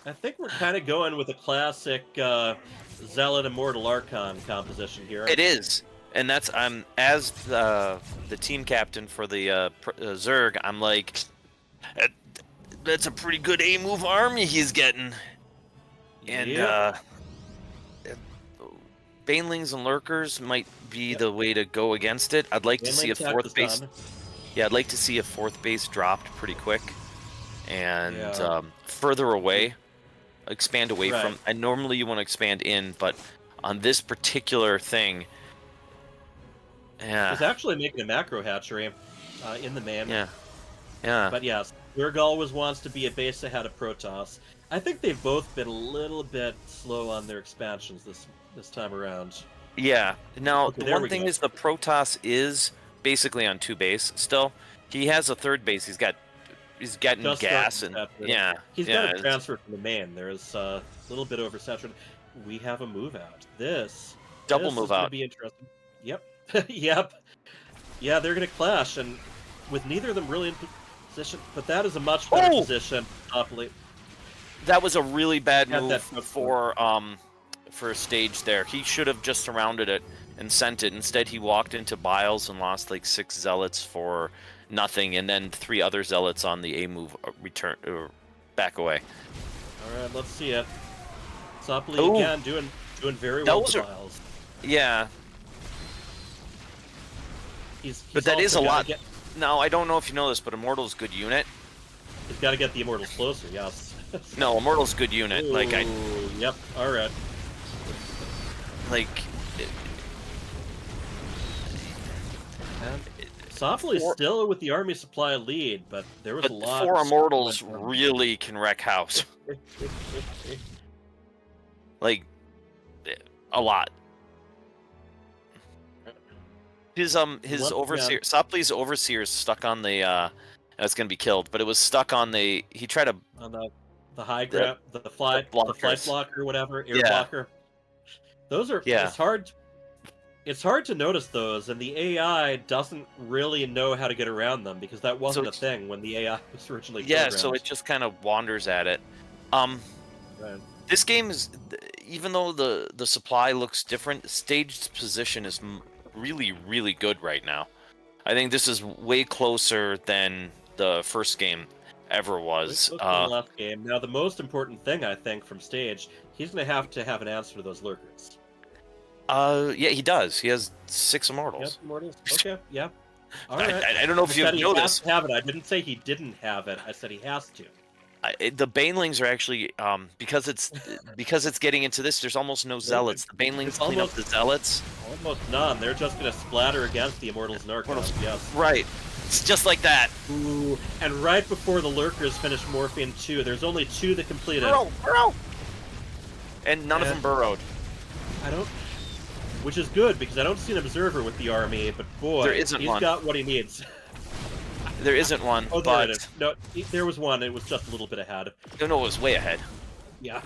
I think we're kind of going with a classic Zealot Immortal Archon composition here. It is, and that's as the team captain for the Zerg. I'm like, that's a pretty good A move army he's getting, and Yep. Banelings and Lurkers might be the way to go against it. I'd like to see a Baneling fourth tech is base. done. Yeah, I'd like to see a fourth base dropped pretty quick, and Yeah. further away, expand away Right. from. And normally you want to expand in, but on this particular thing, yeah, He's actually making a macro hatchery in the main. yeah. But yes, Zerg always wants to be a base ahead of Protoss. I think they've both been a little bit slow on their expansions this time around. Yeah. Now, Okay, the there one we thing go. is the Protoss is basically on 2 base still. He has a third base. He's getting Just gas starting and to saturated. yeah. He's yeah, got to it's- transfer from the main. There's a little bit oversaturated. We have a move out. This Double this move is gonna out. Be interesting. Yep. Yep. Yeah, they're gonna clash, and with neither of them really in position. But that is a much better Oh! position. Awfully. That was a really bad Had move that foot for a stage there. He should have just surrounded it and sent it. Instead, he walked into Biles and lost like 6 zealots for nothing, and then 3 other zealots on the A move return or back away. All right, let's see it. Sopley Ooh. again doing very That well was with a- Miles. Yeah, He's but that is a also gotta lot. Now, I don't know if you know this, but Immortal's a good unit. He's got to get the Immortals closer. Yes. No, Immortal's a good unit. Like Ooh, Yep. All right. like Softly Four- still with the army supply lead, but there was but a lot. 4 of Immortals went from- really can wreck house. Like a lot. His What- overseer Sopley's overseer is stuck on the it's gonna be killed, but it was stuck on the he tried to on the high grab, the flight blockers. blocker, whatever, air Yeah. blocker. Those are Yeah. It's hard. It's hard to notice those, and the AI doesn't really know how to get around them because that wasn't a it's- thing when the AI was originally yeah, programmed. so it just kind of wanders at it. Right. This game is, even though the supply looks different, Staged's position is really, really good right now. I think this is way closer than the first game ever was. Let's look at the last game. Now, the most important thing, I think, from Stage, he's going to have an answer to those lurkers. Yeah, he does. He has 6 immortals. Yes, Immortals? Okay, yeah. All right. I don't know if you know this. He has to have it. I didn't say he didn't have it. I said he has to. The banelings are actually because it's getting into this. There's almost no zealots. The banelings clean up the zealots. Almost none. They're just going to splatter against the Immortals and Archons. Yes. Right. It's just like that. Ooh. And right before the lurkers finish morphing 2, there's only 2 that completed. Burrow. And none of them burrowed. I don't. Which is good because I don't see an observer with the army, but boy, There isn't he's one. got what he needs. There isn't one. Oh, there but it is. No, there was one. It was just a little bit ahead. no, it was way ahead. Yeah.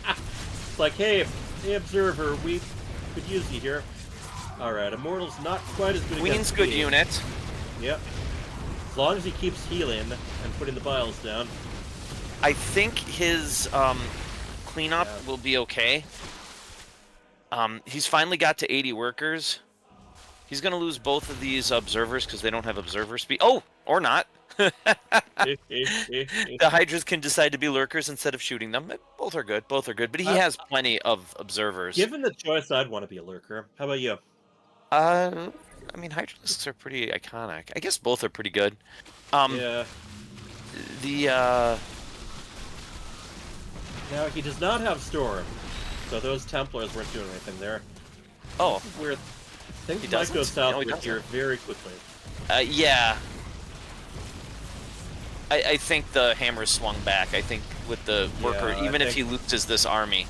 It's like, hey, observer, we could use you here. All right, Immortal's not quite as good. Queen's good unit. Yep. As long as he keeps healing and putting the biles down. I think his cleanup will be okay. He's finally got to 80 workers. He's going to lose both of these observers because they don't have observer speed. Oh, or not. The Hydras can decide to be lurkers instead of shooting them. Both are good. Both are good. But he has plenty of observers. Given the choice, I'd want to be a lurker. How about you? I mean, Hydralisks are pretty iconic. I guess both are pretty good. Yeah. The Now, he does not have Storm, so those Templars weren't doing anything there. oh, Where things He might go doesn't? south No, he with here doesn't. very quickly. yeah. I think the hammer swung back. I think with the worker, Yeah, even I if he think- loses this army.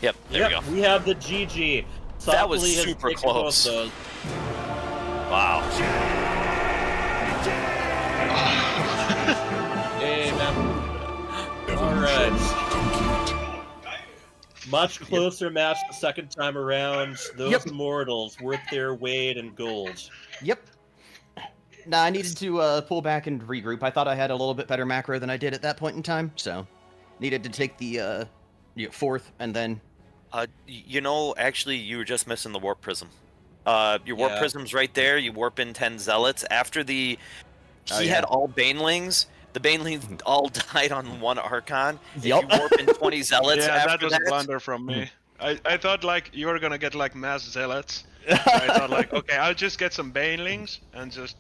Yep, there we go. We have the GG. That was Softly has super taken both close. those. Wow. Hey, man. All Evolution right. complete. Much closer match the second time around. Those Yep. Immortals worth their weight in gold. Yep. Nah, I needed to pull back and regroup. I thought I had a little bit better macro than I did at that point in time, so needed to take the fourth and then. Actually, you were just missing the warp prism. Your warp Yeah. prism's right there. You warp in 10 zealots. After he Oh, had yeah. all banelings. The banelings all died on one archon. Yup. If you warp in 20 zealots Yeah, after that was a blunder from me. I thought like you were gonna get like mass zealots. I thought like, okay, I'll just get some banelings and just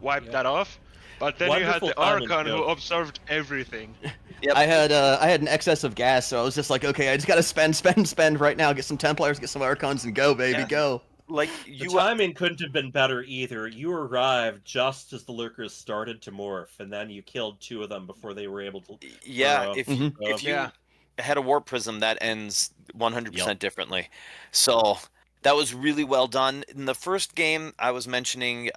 wipe that off. But then you had Wonderful the timing, Archon who Joe. observed everything. Yep. I had an excess of gas, so I was just like, okay, I just gotta spend right now. Get some Templars, get some Archons, and go, baby, Yeah. go. Like The you timing couldn't have been better either. You arrived just as the lurkers started to morph, and then you killed 2 of them before they were able to. Yeah, burrow. if Mhm. if you Yeah. had a warp prism, that ends 100% Yup. differently. So that was really well done. In the first game, I was mentioning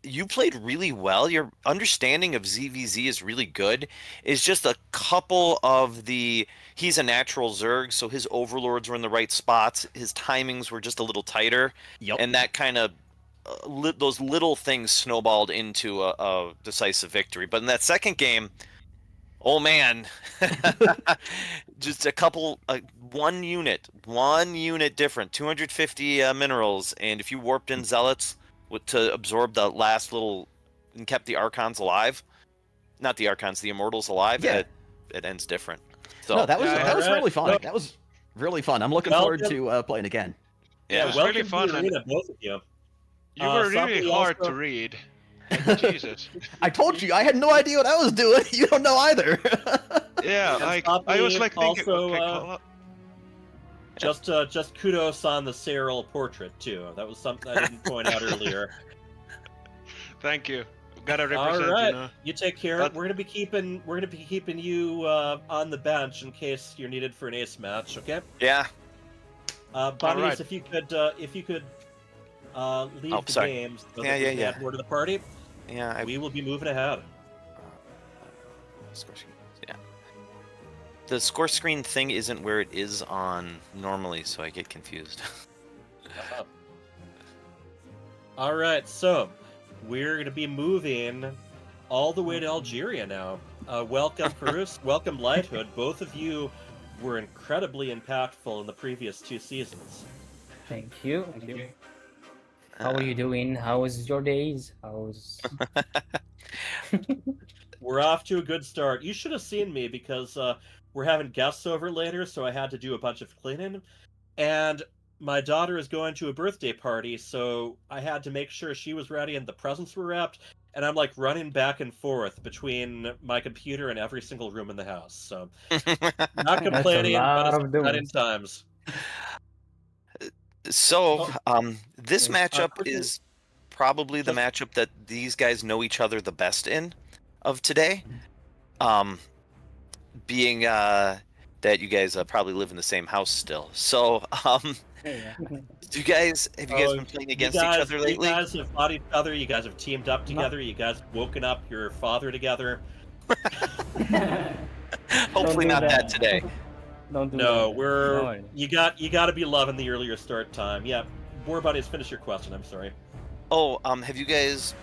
you played really well. Your understanding of ZVZ is really good. It's just a couple of he's a natural Zerg, so his overlords were in the right spots. His timings were just a little tighter, Yep. and that kind of those little things snowballed into a decisive victory. But in that second game, oh man, just a couple, one unit different, 250 minerals, and if you warped in zealots to absorb the last little and kept the Archons alive, not the Archons, the Immortals alive, Yeah. it ends different. So No, that was Yeah, that was alright. really fun. Well- That was really fun. I'm looking Welcome. forward to playing again. yeah, was welcome really fun, to the and- arena, both of you. You were really Something hard also- to read. Like, Jesus. I told you, I had no idea what I was doing. You don't know either. Yeah, And like I was like thinking, also, okay, call up. Just kudos on the Cyril portrait too. That was something I didn't point out earlier. Thank you. Gotta All represent, right, you know. you take care. But- We're gonna be keeping you on the bench in case you're needed for an ace match. Okay, yeah. buddies, Alright. if you could leave the sorry. games so Yeah, that we yeah, can yeah. add more to the party, Yeah, we will be moving ahead. score screen. Yeah. The score screen thing isn't where it is on normally, so I get confused. All right, so we're gonna be moving all the way to Algeria now. Welcome, Perus. Welcome, Lighthood. Both of you were incredibly impactful in the previous 2 seasons. Thank you. Thank you. How are you doing? How's your days? We're off to a good start. You should have seen me because we're having guests over later, so I had to do a bunch of cleaning. And my daughter is going to a birthday party, so I had to make sure she was ready and the presents were wrapped. And I'm like running back and forth between my computer and every single room in the house. So not complaining, but it's exciting times. So, this matchup is probably the matchup that these guys know each other the best in of today. Being that you guys probably live in the same house still. So, have you guys been playing against each other lately? You guys have fought each other. You guys have teamed up together. You guys have woken up your father together. Hopefully not that today. You got to be loving the earlier start time. Yeah, War Buddies, finish your question. I'm sorry. Oh, have you guys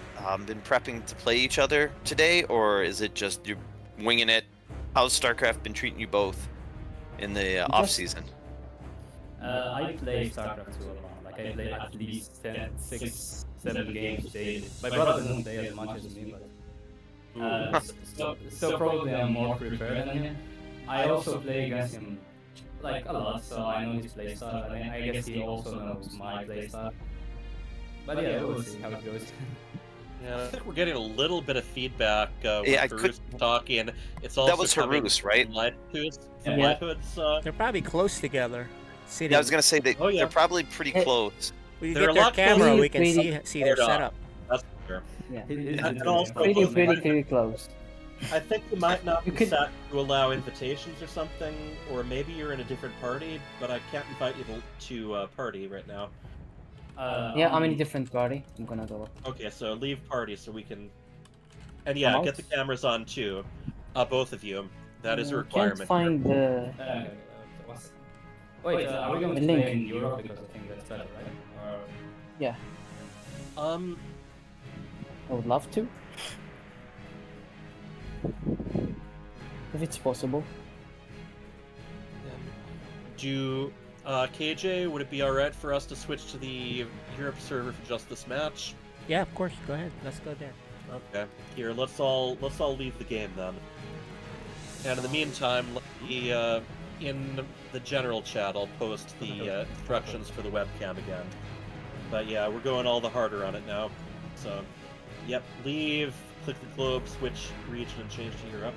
been prepping to play each other today, or is it just you're winging it? How's StarCraft been treating you both in the off season? I play StarCraft 2 a lot. Like I play at least 10, 6, 7 games daily. My brother doesn't play as much as me, but so probably I'm more prepared than him. I also play against him like a lot, so I know his playstyle, and I guess he also knows my playstyle. But yeah, we'll see how it goes. Yeah, I think we're getting a little bit of feedback with Harus talking. It's also that was Harus, right? They're probably close together. Yeah, I was gonna say they're probably pretty close. We get their camera, we can see their setup. That's fair. Yeah, and also pretty close. I think you might not be set to allow invitations or something, or maybe you're in a different party, but I can't invite you to party right now. Yeah, I'm in a different party. I'm gonna go. Okay, so leave party so we can... And yeah, get the cameras on too. Both of you. That is a requirement. Can't find the... Wait, are we going to play in Europe? Because I think that's better, right? Or... Yeah. I would love to. If it's possible. KJ, would it be alright for us to switch to the Europe server for just this match? Yeah, of course. Go ahead. Let's go there. Okay. Here, let's all leave the game then. And in the meantime, in the general chat, I'll post the instructions for the webcam again. But yeah, we're going all the harder on it now. So, yep, leave, click the globe, switch region, and change to Europe.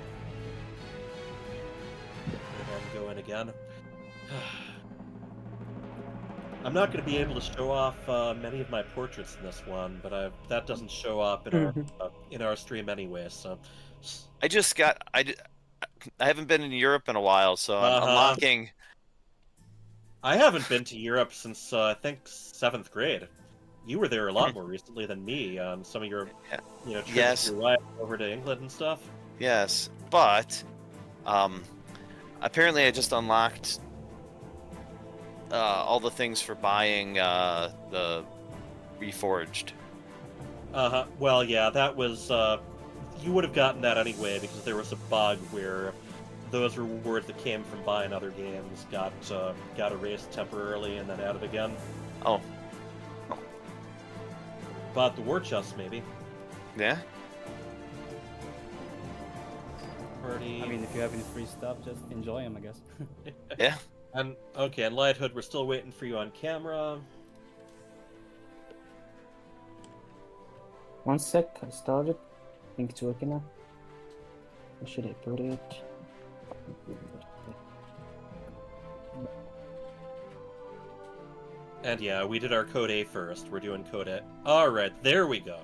And then go in again. I'm not going to be able to show off many of my portraits in this one, but that doesn't show up in our stream anyway. So I haven't been in Europe in a while, so I'm unlocking. I haven't been to Europe since I think 7th grade. You were there a lot more recently than me on some of your, trips with your wife over to England and stuff. Yes, but apparently I just unlocked all the things for buying the Reforged. Well, yeah, that was you would have gotten that anyway because there was a bug where those rewards that came from buying other games got erased temporarily and then added again. Oh. But the war chest, maybe. Yeah. Party. I mean, if you have any free stuff, just enjoy them, I guess. Yeah. And okay, and Lighthood, we're still waiting for you on camera. One sec, I started. I think it's working now. Where should I put it? And yeah, we did our code A first. We're doing code A. Alright, there we go.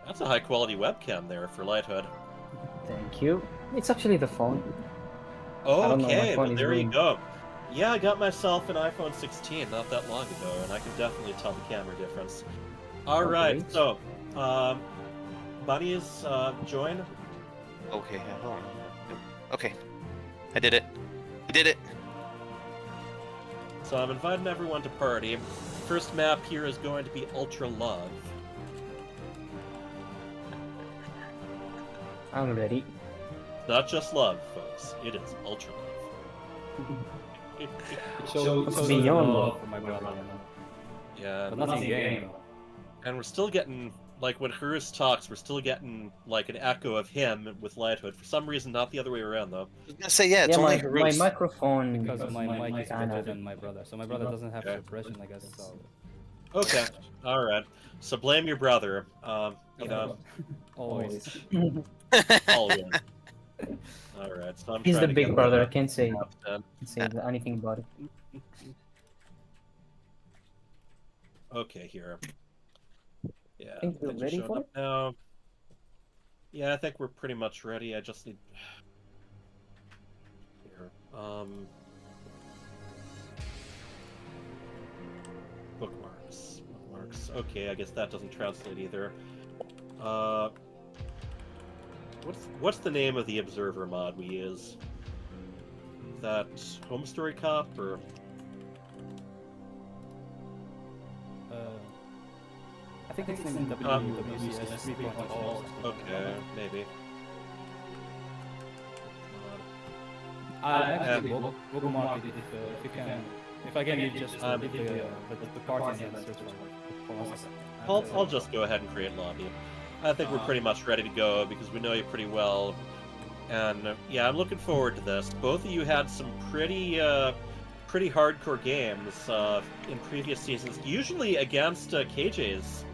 That's a high quality webcam there for Lighthood. Thank you. It's actually the phone. Okay, well, there you go. Yeah, I got myself an iPhone 16 not that long ago, and I can definitely tell the camera difference. Alright, so, Bunnies, join. Okay, hold on. Okay. I did it. I did it! So I'm inviting everyone to party. First map here is going to be Ultra Love. I'm ready. Not just love, folks. It is ultra love. It's beyond love. for my brother, you know. Yeah, But not in game. and we're still getting, like, when Harus talks, we're still getting, like, an echo of him with Lighthood. For some reason, not the other way around, though. I was gonna say, yeah, it's Yeah, only my Harus. microphone. Because my mic is kinda- better than my brother, so my brother doesn't have suppression, I guess. So Okay, alright. So blame your brother. You know, always. always. Alright, so I'm He's trying the to big get brother. I that can't say done. anything about it. Okay, here. Yeah, I think we're things are ready showing for up now. Yeah, I think we're pretty much ready. I just need... Here, bookmarks. Bookmarks. Okay, I guess that doesn't translate either. What's the name of the Observer mod we use? Is that Home Story Cop, or... I think it's in WCS 3.0. Okay, maybe. Actually, Google Market, if you can, if I can, you just leave the party and then search for us. I'll just go ahead and create lobby. I think we're pretty much ready to go because we know you pretty well, and yeah, I'm looking forward to this. Both of you had some pretty hardcore games in previous seasons, usually against KJ's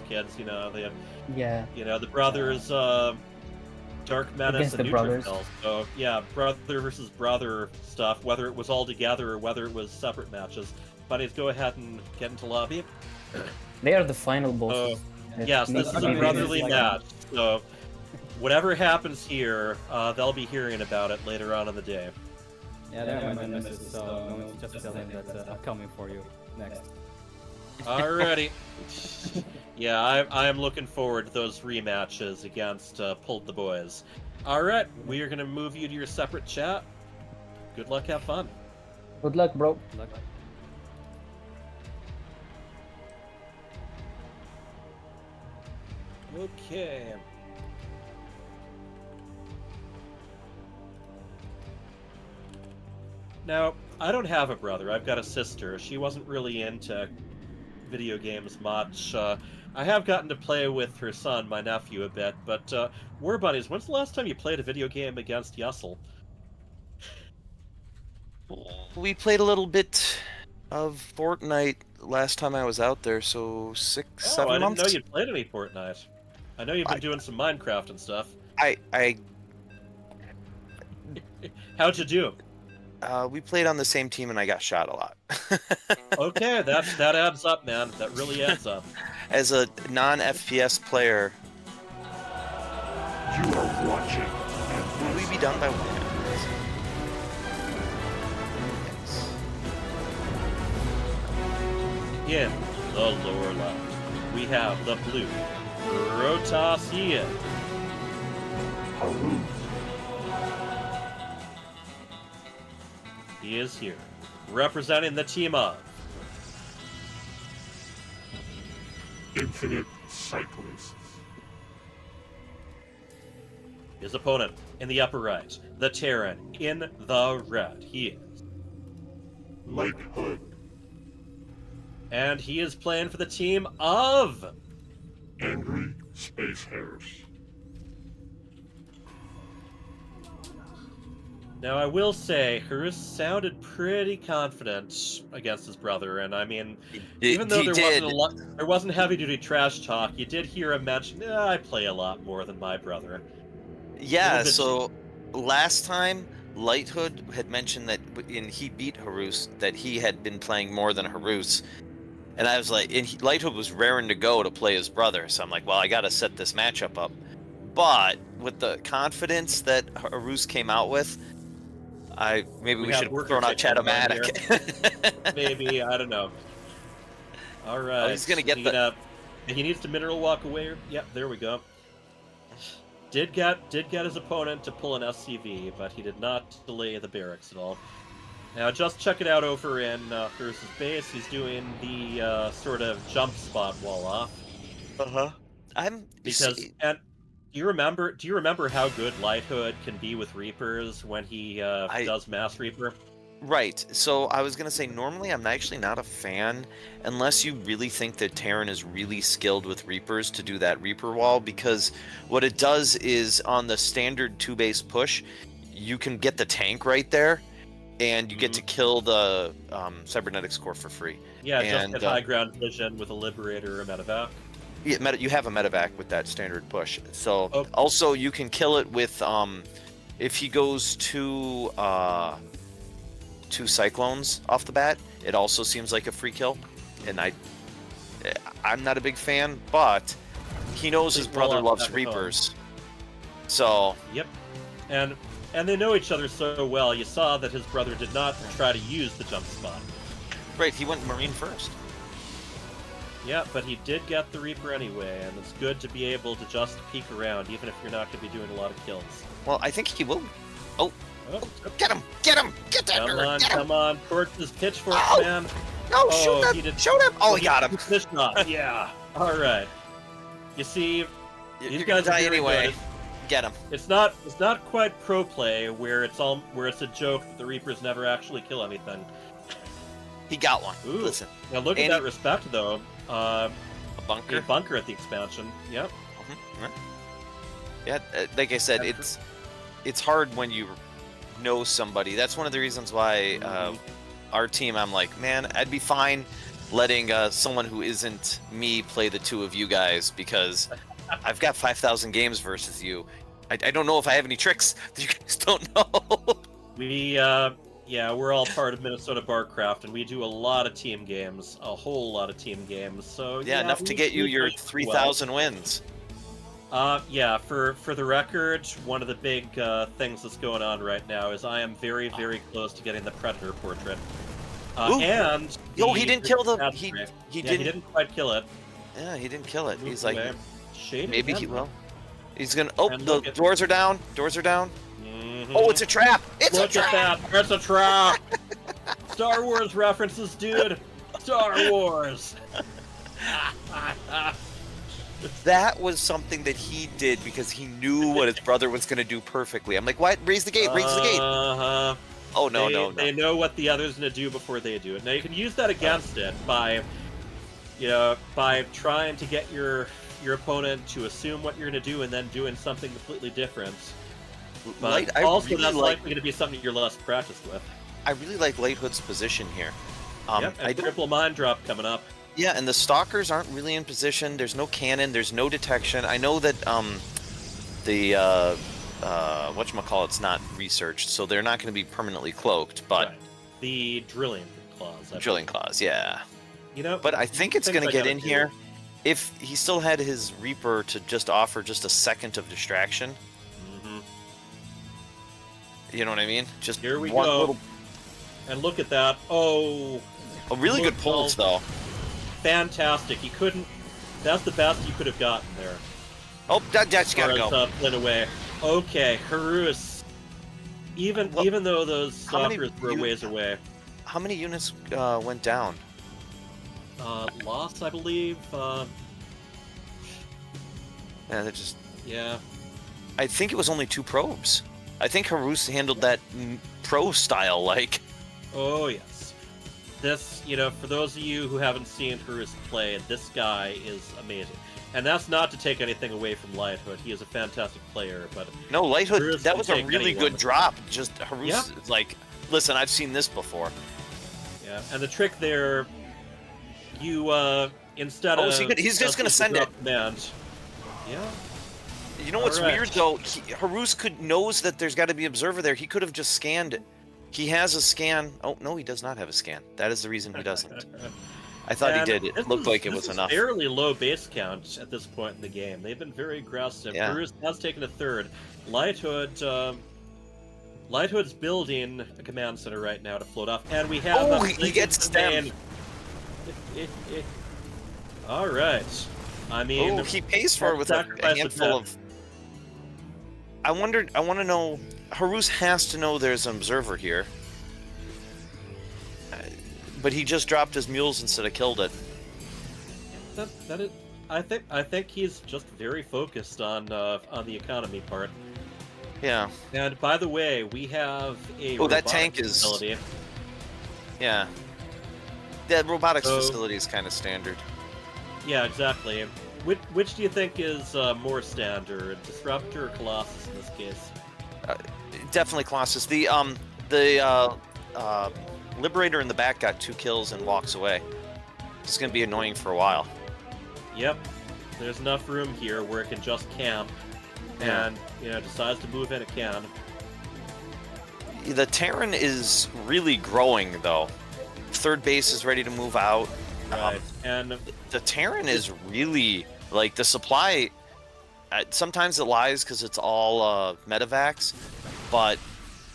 kids. You know, they have, Yeah. you know, the brothers, Dark Menace Against and the brothers. Neutrophil. So yeah, brother versus brother stuff, whether it was all together or whether it was separate matches. Buddies, go ahead and get into lobby. They are the final bosses. Yes, this is a brotherly match, so whatever happens here, they'll be hearing about it later on in the day. Yeah, they're my nemesis, so I'm going to just tell him that I'm coming for you next. Alrighty. Yeah, I am looking forward to those rematches against Pulled the Boys. Alright, we are going to move you to your separate chat. Good luck, have fun. Good luck, bro. Good luck. Okay. Now, I don't have a brother. I've got a sister. She wasn't really into video games much. I have gotten to play with her son, my nephew, a bit, but War Bunnies, when's the last time you played a video game against Yussel? We played a little bit of Fortnite last time I was out there, so 7 months. I didn't know you'd played any Fortnite. I know you've been doing some Minecraft and stuff. How'd you do? We played on the same team and I got shot a lot. Okay, that adds up, man. That really adds up. As a non-FPS player, You are watching. will we be done by 1 minute? In the lower left, we have the blue Rotasian. Haru. He is here, representing the team of Infinite Cyclists. his opponent in the upper right, the Terran in the red. He is. Light Hood. And he is playing for the team of Angry Space Harris. Now, I will say, Harus sounded pretty confident against his brother, and I mean, even though there wasn't heavy-duty trash talk, you did hear him mention, I play a lot more than my brother. Yeah, so last time, Lighthood had mentioned that when he beat Harus, that he had been playing more than Harus. And I was like, Lighthood was raring to go to play his brother, so I'm like, well, I gotta set this matchup up. But with the confidence that Harus came out with, maybe we should have thrown out Chatomatic. Maybe, I don't know. All right. Oh, he's gonna get he needs to mineral walk away. Yep, there we go. Did get his opponent to pull an SCV, but he did not delay the barracks at all. Now, just check it out over in Harus's base. He's doing the sort of jump spot wall off. Uh-huh. Do you remember how good Lighthood can be with Reapers when he does Mass Reaper? Right. So I was gonna say normally I'm actually not a fan unless you really think that Terran is really skilled with Reapers to do that Reaper wall, because what it does is on the standard 2-base push, you can get the tank right there, and you get to kill the cybernetics core for free. Yeah, and, just get high ground vision with a Liberator or Medevac. Yeah, you have a medevac with that standard push. So also you can kill it with if he goes two cyclones off the bat, it also seems like a free kill. And I'm not a big fan, but he knows his brother loves Reapers. So yep. And they know each other so well. You saw that his brother did not try to use the jump spot. Right, he went Marine first. Yeah, but he did get the Reaper anyway, and it's good to be able to just peek around, even if you're not going to be doing a lot of kills. Well, I think he will. Oh, get him! Get him! Get that nerd! Come on, torch his pitchfork, man. No, shoot him! Shoot him! Oh, he got him. Fish shot. Yeah. All right. You see, these You're guys gonna are die very anyway. good. Get him. It's not quite pro play where it's a joke that the Reapers never actually kill anything. He got one. Ooh. Listen. Now look at that respect though. A bunker. A bunker at the expansion. Yep. Yeah, like I said, it's hard when you know somebody. That's one of the reasons why our team, I'm like, man, I'd be fine letting someone who isn't me play the two of you guys, because I've got 5,000 games versus you. I don't know if I have any tricks that you guys don't know. We're all part of Minnesota Barcraft, and we do a lot of team games, a whole lot of team games. So yeah, enough to get you your 3,000 wins. For the record, one of the big things that's going on right now is I am very, very close to getting the Predator portrait. And he didn't kill the. He didn't quite kill it. Yeah, he didn't kill it. He's like, Shady maybe again, he will. though. He's gonna. Oh, the doors are down. Doors are down. Mm-hmm. Oh, it's a trap! It's Look a trap! at that! It's a trap! Star Wars references, dude! Star Wars! That was something that he did because he knew what his brother was going to do perfectly. I'm like, what? Raise the gate! Raise the gate! Uh-huh. Oh, no. They know what the other's going to do before they do it. Now, you can use that against it by trying to get your opponent to assume what you're going to do and then doing something completely different. But that's likely going to be something you're less practiced with. I really like Lighthood's position here. And triple mind drop coming up. Yeah, and the stalkers aren't really in position. There's no cannon. There's no detection. I know that the whatchamacallit's not researched, so they're not going to be permanently cloaked. But right. The drilling claws. Drilling claws, yeah. But I think it's going to get in here. If he still had his Reaper to just offer just a second of distraction. Mm-hmm. You know what I mean? Just here we one go. Little... And look at that. Oh, really good pulls though. Fantastic. He couldn't. That's the best you could have gotten there. Oh, that's gotta go. Flint away. Okay, Harus. Even though those stalkers were a ways away. How many units went down? Lost, I believe. Yeah, they're just. Yeah. I think it was only 2 probes. I think Harus handled that pro style like. Oh yes. This, for those of you who haven't seen Harus play, this guy is amazing. And that's not to take anything away from Lighthood. He is a fantastic player, but no, Lighthood. Harus that was a really good drop. Just Harus, yeah. Is like, listen, I've seen this before. Yeah, and the trick there, you instead of he's just gonna send it. Command. Yeah. You know what's weird though? Harus knows that there's got to be observer there. He could have just scanned it. He has a scan. Oh no, he does not have a scan. That is the reason he doesn't. I thought he did. It looked like it was enough. Fairly low base count at this point in the game. They've been very aggressive. Yeah. Harus has taken a third. Lighthood's building a command center right now to float off, and we have. Oh, he gets stemmed. All right. I mean, he pays for it with a handful of. I want to know. Harus has to know there's an observer here, but he just dropped his mules instead of killed it. I think he's just very focused on the economy part. Yeah. And by the way, we have a Oh, that robotics tank is. facility. Yeah. That robotics So- facility is kind of standard. Yeah, exactly. Which do you think is more standard, Disruptor or Colossus in this case? Definitely Colossus. The Liberator in the back got 2 kills and walks away. It's gonna be annoying for a while. Yep. There's enough room here where it can just camp, Yeah. and decides to move in it can. The Terran is really growing though. Third base is ready to move out. Right. And The Terran is really like the supply. Sometimes it lies because it's all medevacs, but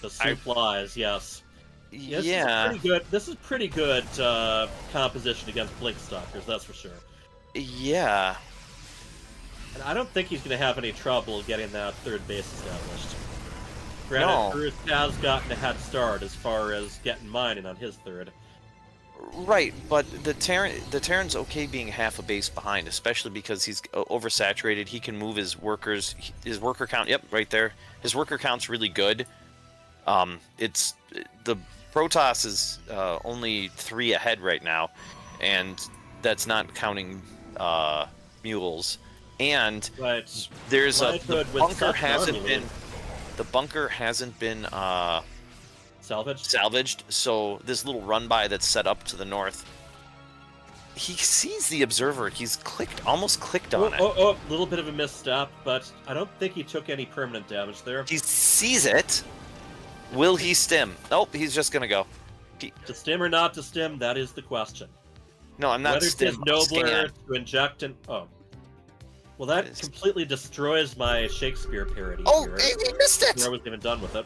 the supplies, yes. This yeah, is pretty good. This is pretty good composition against Blinkstalkers, that's for sure. yeah. And I don't think he's going to have any trouble getting that third base established. Granted, No. Bruce has gotten a head start as far as getting mining on his third. Right, but the Terran's okay being half a base behind, especially because he's oversaturated. He can move his workers. His worker count, yep, right there. His worker count's really good. It's the Protoss is only 3 ahead right now, and that's not counting mules. And Right. there's the Lighthood with bunker such an hasn't army been lead. the bunker hasn't been salvaged. So this little run by that's set up to the north, he sees the observer. He's almost clicked on it. Oh, little bit of a misstep, but I don't think he took any permanent damage there. He sees it. Will he stim? Nope, he's just gonna go. To stim or not to stim, that is the question. No, I'm not Whether stim. it's nobler Scan. to inject and well, that completely destroys my Shakespeare parody. Oh, here. he missed it! Before I was even done with it.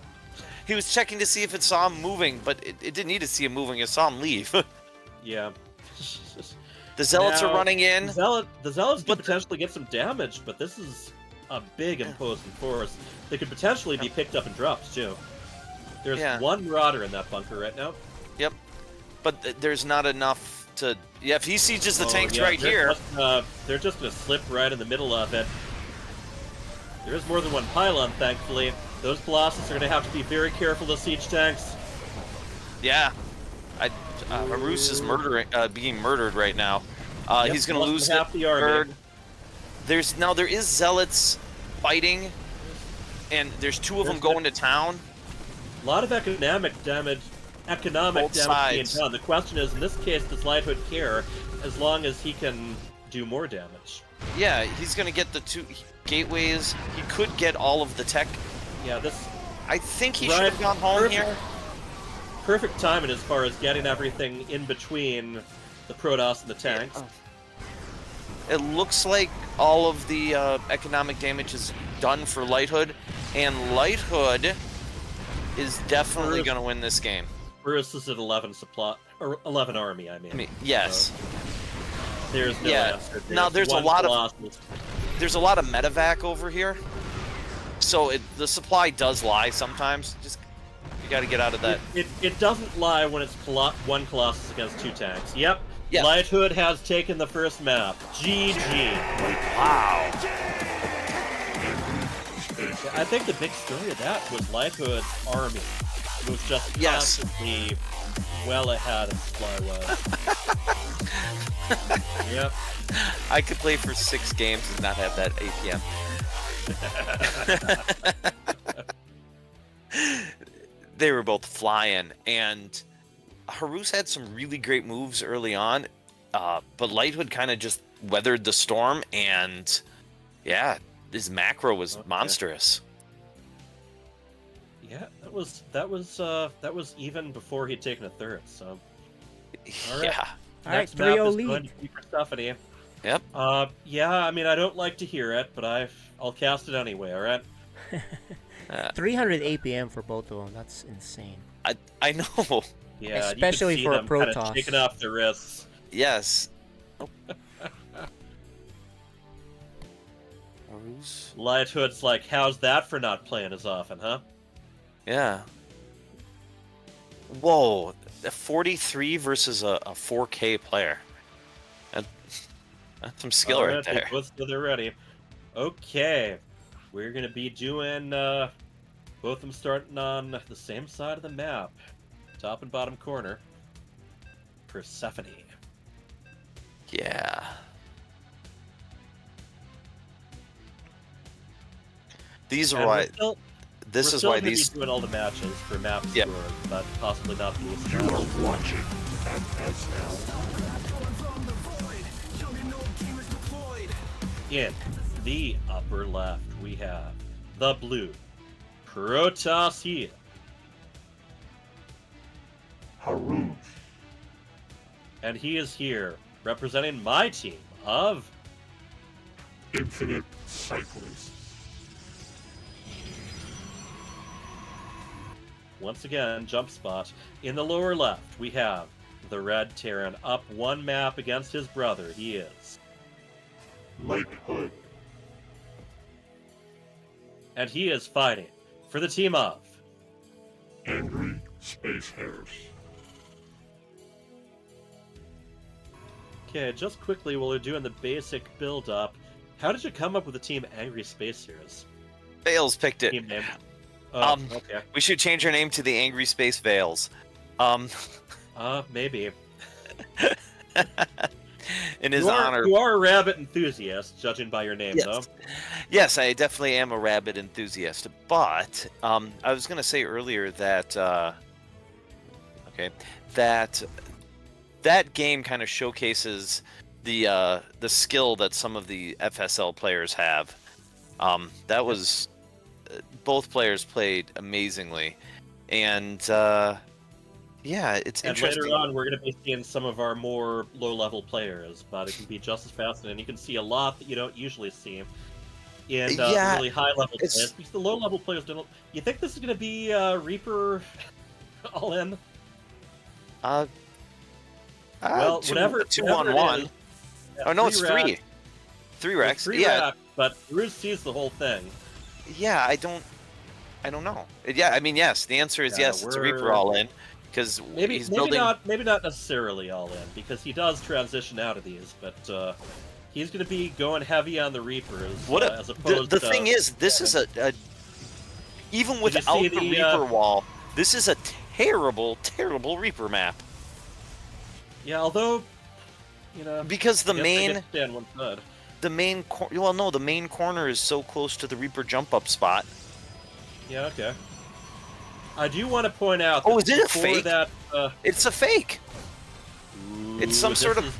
He was checking to see if it saw him moving, but it didn't need to see him moving. It saw him leave. Yeah. The Zealots Now, are running in. The Zealots could potentially get some damage, but this is a big imposing force. They could potentially be picked up and dropped too. There's one Marauder in that bunker right now. Yep, but there's not enough to. Yeah, if he sieges the tanks yeah, right here. They're just gonna slip right in the middle of it. There is more than one pylon, thankfully. Those Colossus are gonna have to be very careful to siege tanks. Yeah, Harus is being murdered right now. He's gonna lose half the army. There is Zealots fighting, and there's 2 of them going to town. A lot of economic damage being done. The question is, in this case, does Lighthood care as long as he can do more damage? Yeah, he's gonna get the 2 gateways. He could get all of the tech. Yeah, I think he should have gone home here. Perfect timing as far as getting everything in between the Protoss and the tanks. It looks like all of the economic damage is done for Lighthood, and Lighthood is definitely going to win this game. Bruce is at 11 supply, or 11 army, I mean. Yes. So there's no answer. Now there's a lot of medevac over here, so the supply does lie sometimes. Just you got to get out of that. It doesn't lie when it's one Colossus against 2 tanks. Yep. Yeah. Lighthood has taken the first map. GG. Wow. I think the big story of that was Lighthood's army. It was just constantly well ahead of supply-wise. Yep. I could play for 6 games and not have that APM. They were both flying, and Harus had some really great moves early on, but Lighthood kind of just weathered the storm, and yeah, his macro was monstrous. Yeah, that was even before he'd taken a third. So, all right. Yeah. Next All right, map 3-0 is lead. going to be for Stephanie. Yep. Yeah, I mean, I don't like to hear it, but I'll cast it anyway. All right. 300 APM for both of them. That's insane. I know. Yeah, especially you could see for a them kinda Protoss. shaking off their wrists. Yes. Lighthood's like, how's that for not playing as often, huh? Yeah. Whoa, a 43 versus a 4K player. That's some skill right there. So they're ready. Okay, we're gonna be doing both of them starting on the same side of the map, top and bottom corner. Persephone. Yeah. These are And why. This we're is still why gonna these. be doing all the matches for map Yep. score, but possibly not these. You are watching FSL. In the upper left, we have the blue Protoss here. Haruj. And he is here representing my team of Infinite Cyclist. once again, jump spot. In the lower left, we have the red Terran up one map against his brother. He is. Light Hood. And he is fighting for the team of. Angry Space Harris. Okay, just quickly while we're doing the basic build-up, how did you come up with the team Angry Space Heroes? Veils picked it. Team name? Oh, okay. We should change our name to the Angry Space Veils. Maybe. In his honor. You are a rabbit enthusiast, judging by your name, Yes. though. Yes, I definitely am a rabbit enthusiast. But I was gonna say earlier that that game kind of showcases the skill that some of the FSL players have. That was both players played amazingly, and yeah, it's And interesting. later on, we're going to be seeing some of our more low-level players, but it can be just as fascinating. You can see a lot that you don't usually see in Yeah, really high-level it's- players, because the low-level players don't. You think this is going to be Reaper all in? Well, whatever. two whatever on it one. is, Oh no, it's rack. three racks. Three Yeah, rack, but Bruce sees the whole thing. yeah. I don't know. Yeah, I mean, yes. The answer is Yeah, yes. It's a we're- Reaper all in because Maybe he's building. maybe not necessarily all in, because he does transition out of these, but he's going to be going heavy on the Reapers. What as the opposed to, thing is, this is a even Did you without see the the, Reaper wall, this is a terrible Reaper map Yeah, although because the I guess I main get to stay on one side. the main corner is so close to the Reaper jump up spot. Yeah, okay. I do want to point out. Oh, that is it a before fake? That, It's a fake. It's some this sort of is-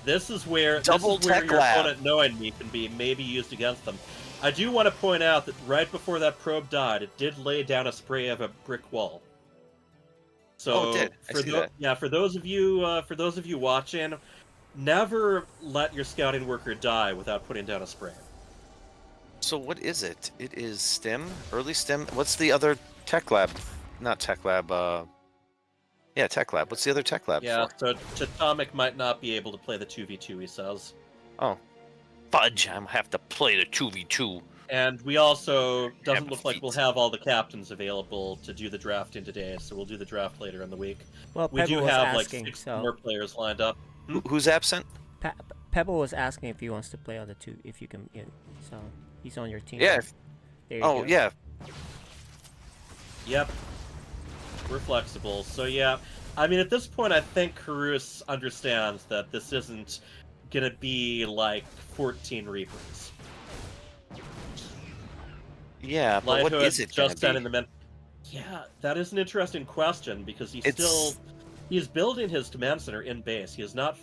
This is where double this is where tech your lab. opponent knowing me can be maybe used against them. I do want to point out that right before that probe died, it did lay down a spray of a brick wall. So Oh, it did. I see that. yeah, for those of you watching, never let your scouting worker die without putting down a spray. So what is it? It is STEM, early STEM. What's the other tech lab? Not tech lab. Yeah, tech lab. What's the other tech lab Yeah, for? so Chatomic might not be able to play the 2v2, he says. Oh, fudge! I have to play the 2v2. And we also doesn't Have look like we'll feet. have all the captains available to do the drafting today, so we'll do the draft later in the week. Well, We do Pebble was have asking, like 6 so more players lined up. Who's absent? Pebble was asking if he wants to play on the two, if you can. Yeah, so he's on your team. Yeah. There you Oh go. yeah. Yep. We're flexible. So yeah, I mean at this point I think Karus understands that this isn't gonna be like 14 Reapers. Yeah, but what Lighthood is it gonna just sending be? them in. Yeah, that is an interesting question because It's- he's building his command center in base. He has not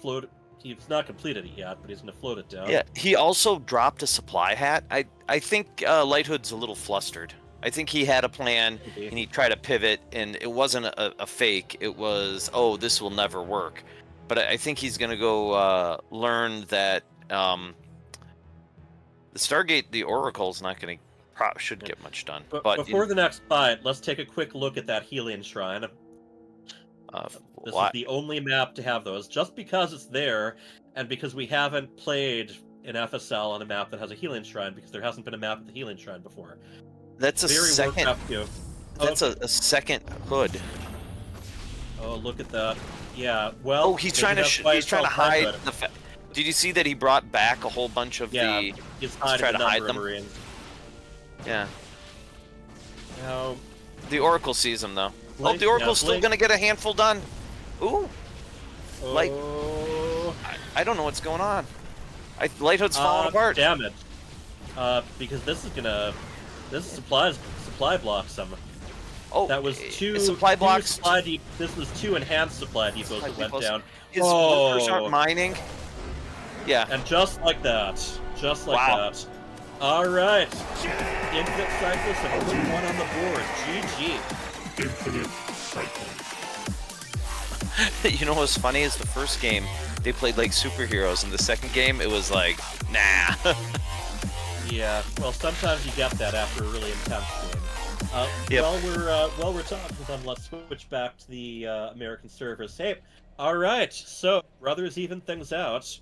he's not completed it yet, but he's gonna float it down. Yeah, he also dropped a supply hat. I think Lighthood's a little flustered. I think he had a plan Maybe. and he tried to pivot, and it wasn't a fake. It was, oh, this will never work. But I think he's gonna go learn that the Stargate, the Oracle's not gonna should get much done. But But before the next fight, let's take a quick look at that Helion Shrine. This is the only map to have those, just because it's there, and because we haven't played an FSL on a map that has a Helion Shrine, because there hasn't been a map with a Helion Shrine before. that's a Very second. Warcraft 2. That's okay. a second hood. Oh, look at that. Yeah, well. Oh, he's maybe trying to that's why he's it's trying to called hide Lighthood. the fact. Did you see that he brought back a whole bunch of Yeah, the? he's to try to hide them. Marines. Yeah. Now, The Oracle sees him though. Blake- the Oracle's yeah, still Blake- gonna get a handful done. Ooh. Like, oh, I don't know what's going on. Lighthood's falling apart. Damn it. Because this is supply blocks some. Oh, That was two supply two blocks. This was two enhanced supply depots that went down. His workers aren't mining. Yeah. And just like that. Just like Wow. that. Alright. Infinite Cyclists have put one on the board. GG. Infinite cycles. You know what's funny is the first game they played like superheroes, and the second game it was like, nah. Yeah, well, sometimes you get that after a really intense game. Yep. While we're talking to them, let's switch back to the American servers. Hey, all right. So brothers even things out.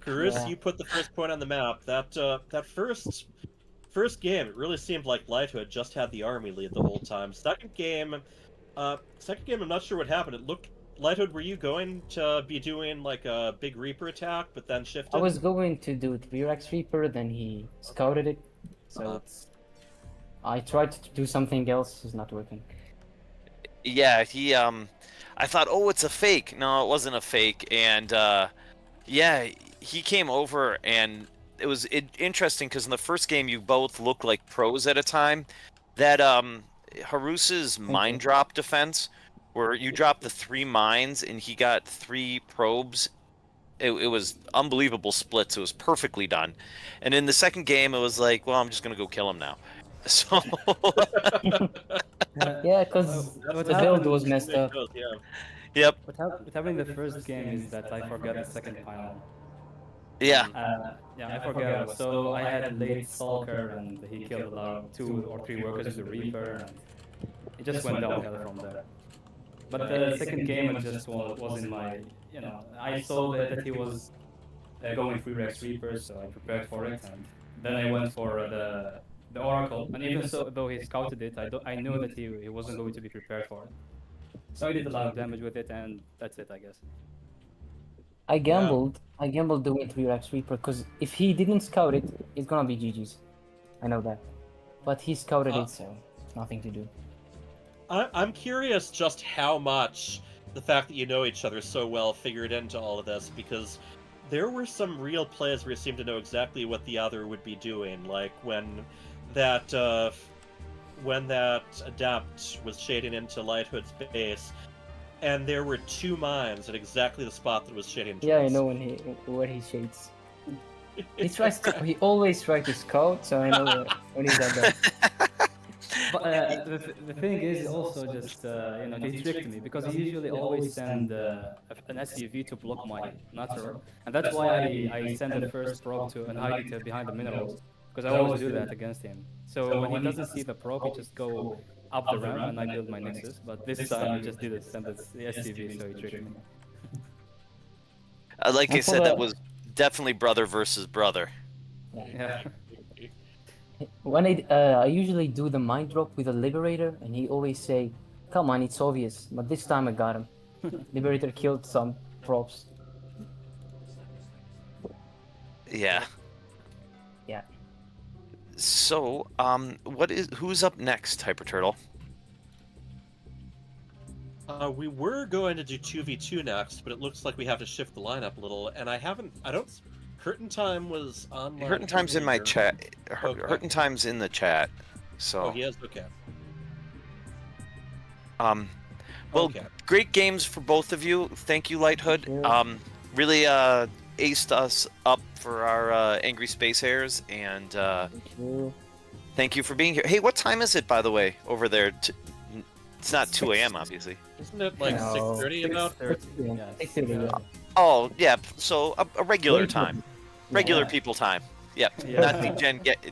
Karus, Yeah. you put the first point on the map. That first game, it really seemed like Lighthood just had the army lead the whole time. Second game, I'm not sure what happened. It looked Lighthood, were you going to be doing like a big Reaper attack, but then shifted? I was going to do 3x Reaper, then he scouted it. So I tried to do something else, it's not working. Yeah, he I thought, oh, it's a fake. No, it wasn't a fake. And yeah, he came over, and it was interesting because in the first game you both looked like pros at a time. That Harus's mine drop defense, where you dropped the 3 mines and he got 3 probes. It was unbelievable splits. It was perfectly done. And in the second game, it was like, well, I'm just gonna go kill him now. So Yeah, because what the build was messed up. Yeah. yep. What happened in the first game is that I forgot the second panel. Yeah. Yeah, I forgot. So I had late Stalker, and he killed a lot of 2 or 3 workers with the Reaper, and it just went downhill from there. But the second game, it just was in my, I saw that he was going 3x Reaper, so I prepared for it, and then I went for the Oracle. And even so, though he scouted it, I knew that he wasn't going to be prepared for it. So I did a lot of damage with it, and that's it, I guess. I gambled doing 3x Reaper, because if he didn't scout it, it's gonna be GG's. I know that. But he scouted it, so nothing to do. I'm curious just how much the fact that you know each other so well figured into all of this, because there were some real plays where you seemed to know exactly what the other would be doing, like when that Adept was shading into Lighthood's base, and there were 2 mines at exactly the spot that was shading towards. Yeah, I know where he shades. He always tries to scout, so I know when he's at that. But the thing is also just, he tricked me, because he usually always send an SUV to block my natural. And that's why I send the first probe to and hide it behind the minerals, because I always do that against him. So when he doesn't see the probe, he just go up the ramp and I build my Nexus. But this time he just didn't send the SUV, so he tricked me. Like I said, that was definitely brother versus brother. Yeah. When I usually do the mind drop with a Liberator, and he always say, "Come on, it's obvious." But this time I got him. Liberator killed some props. Yeah. Yeah. So, who's up next, Hyper Turtle? We were going to do 2v2 next, but it looks like we have to shift the lineup a little, and Curtain Time was online. Curtain Time's in my chat. Okay. Curtain Time's in the chat. So. Oh, he is? Okay. Well, Okay. great games for both of you. Thank you, Lighthood. Really aced us up for our Angry Space Hairs, and thank you for being here. Hey, what time is it, by the way, over there? It's not 2 a.m., obviously. Isn't it like 6:30 about? 6:30. Oh, yeah, so a regular time. Regular people time. Yep,